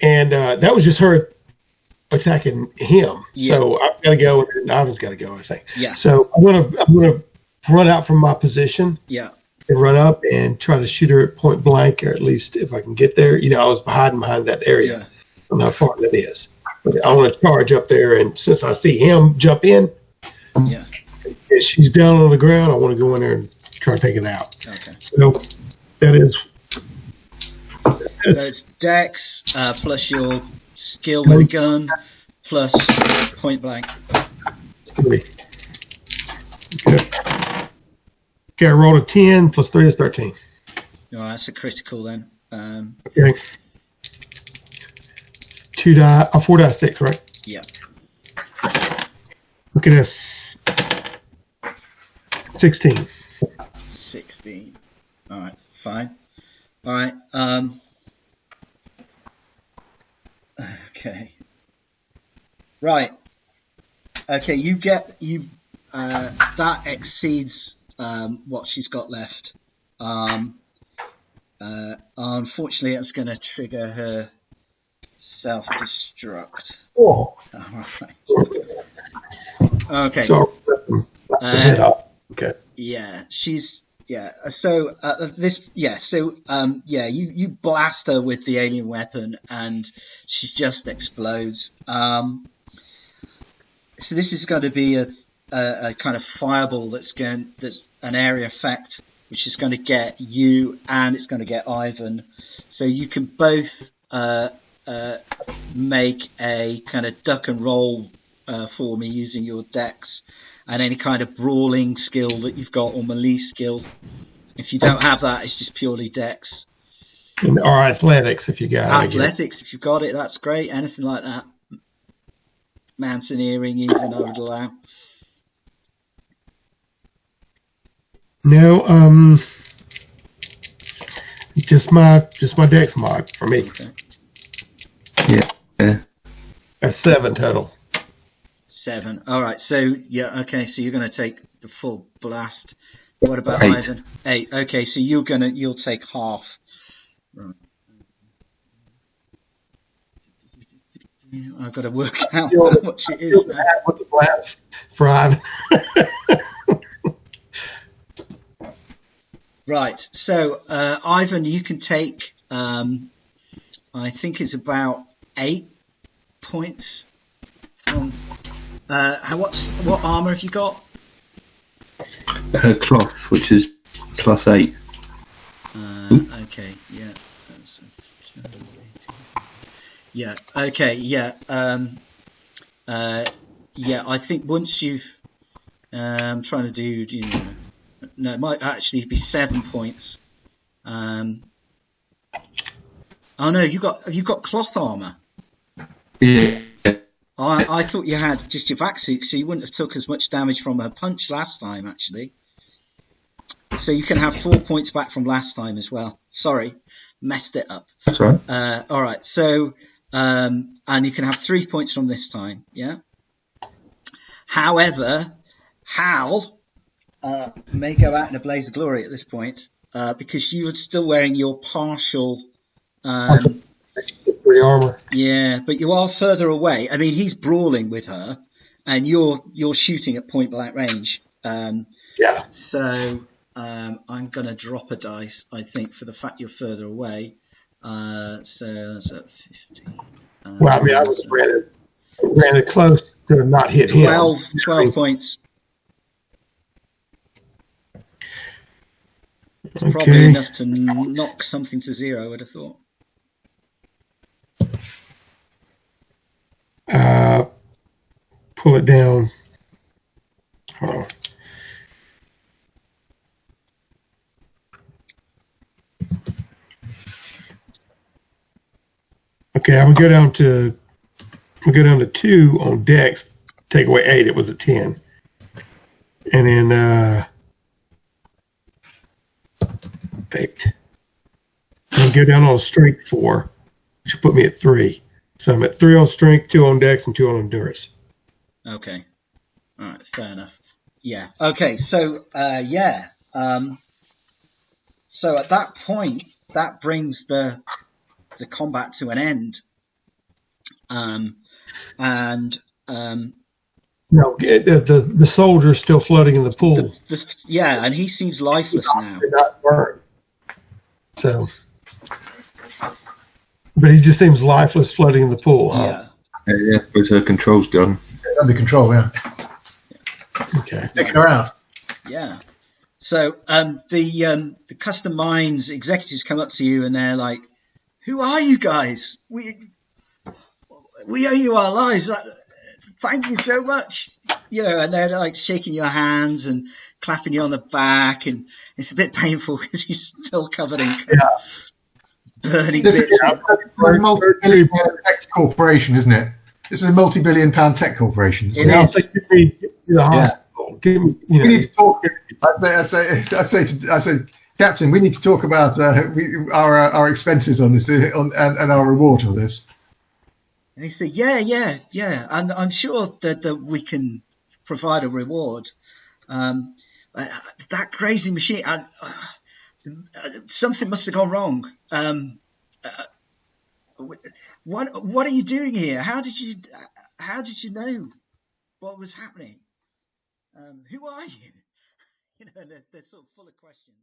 And that was just her attacking him. Yeah. So I've got to go, and Ivan's got to go, I think. Yeah. So I'm gonna run out from my position. Yeah. And run up and try to shoot her at point blank, or at least if I can get there. You know, I was hiding behind that area. Yeah. I don't know how far that is. But I want to charge up there, and since I see him jump in, yeah, if she's down on the ground, I want to go in there and try to take it out. Okay. So that is. So it's Dex plus your skill with a gun plus point blank. Okay. Okay, I rolled a 10 plus 3 is 13. All right, that's a critical then. Okay. 4 die 6, right? Yeah. Look at this. 16. 16. All right, fine. All right. Okay. Right. Okay, that exceeds what she's got left. Unfortunately, it's going to trigger her self-destruct. Oh. All right. Okay. So, okay. Yeah, she's So you blast her with the alien weapon, and she just explodes. So this is going to be a kind of fireball that's an area effect, which is going to get you and it's going to get Ivan. So you can both make a kind of duck and roll for me using your dex and any kind of brawling skill that you've got or melee skill. If you don't have that, it's just purely dex. Or athletics if you got it. Athletics, if you've got it, that's great. Anything like that. Mountaineering even I would allow. No, just my dex mod for me. Okay. Yeah. That's 7 total. 7. All right. So yeah. Okay. So you're going to take the full blast. What about 8. Ivan? 8. Okay. So you'll take half. Right. I've got to work out how much it is now. What's the blast for Ivan? Right. So Ivan, you can take. I think it's about 8 points. From what armor have you got? Cloth, which is plus 8. Okay. Yeah. Yeah. Okay. Yeah. Yeah. I think once you've, I'm trying to do. No, it might actually be 7 points. Oh no, have you got cloth armor? Yeah. I thought you had just your vac suit, so you wouldn't have took as much damage from her punch last time, actually. So you can have 4 points back from last time as well. Sorry, messed it up. That's right. All right, so and you can have 3 points from this time. Yeah. However, Hal may go out in a blaze of glory at this point because you're still wearing your partial. Free armor. Yeah, but you are further away. I mean, he's brawling with her, and you're shooting at point blank range. Yeah. So I'm going to drop a dice, I think, for the fact you're further away. So that's at 50. Well, I mean, I was ran it close to not hit 12, him. 12 points. It's probably enough to knock something to 0, I would have thought. Pull it down. Hold on. Okay, I'm gonna go down to 2 on Dex. Take away 8. It was a 10, and then 8. And go down on Strength 4, which will put me at 3. So I'm at 3 on Strength, 2 on Dex, and 2 on Endurance. Okay. All right. Fair enough. Yeah. Okay. So yeah. So at that point, that brings the combat to an end. No, the soldier's still floating in the pool. Yeah, and he seems lifeless now. Not burned. So, but he just seems lifeless, floating in the pool. Huh? Yeah. Yeah, but her control's gone. Under control, yeah. Okay. Taking her out. Yeah. So the Custom Mines executives come up to you and they're like, "Who are you guys? We owe you our lives. Thank you so much." You know, and they're like shaking your hands and clapping you on the back, and it's a bit painful because you're still covered in burning bits. It's a multi-billion pound tech corporation, isn't it? This is a multi-billion pound tech corporation. It is. Give me the hospital. Give me, We need to talk. I say, Captain, we need to talk about our expenses on this and our reward for this. And he said, yeah. And I'm sure that we can provide a reward. That crazy machine, something must have gone wrong. What are you doing here? How did you know what was happening? Who are you? You know, they're sort of full of questions.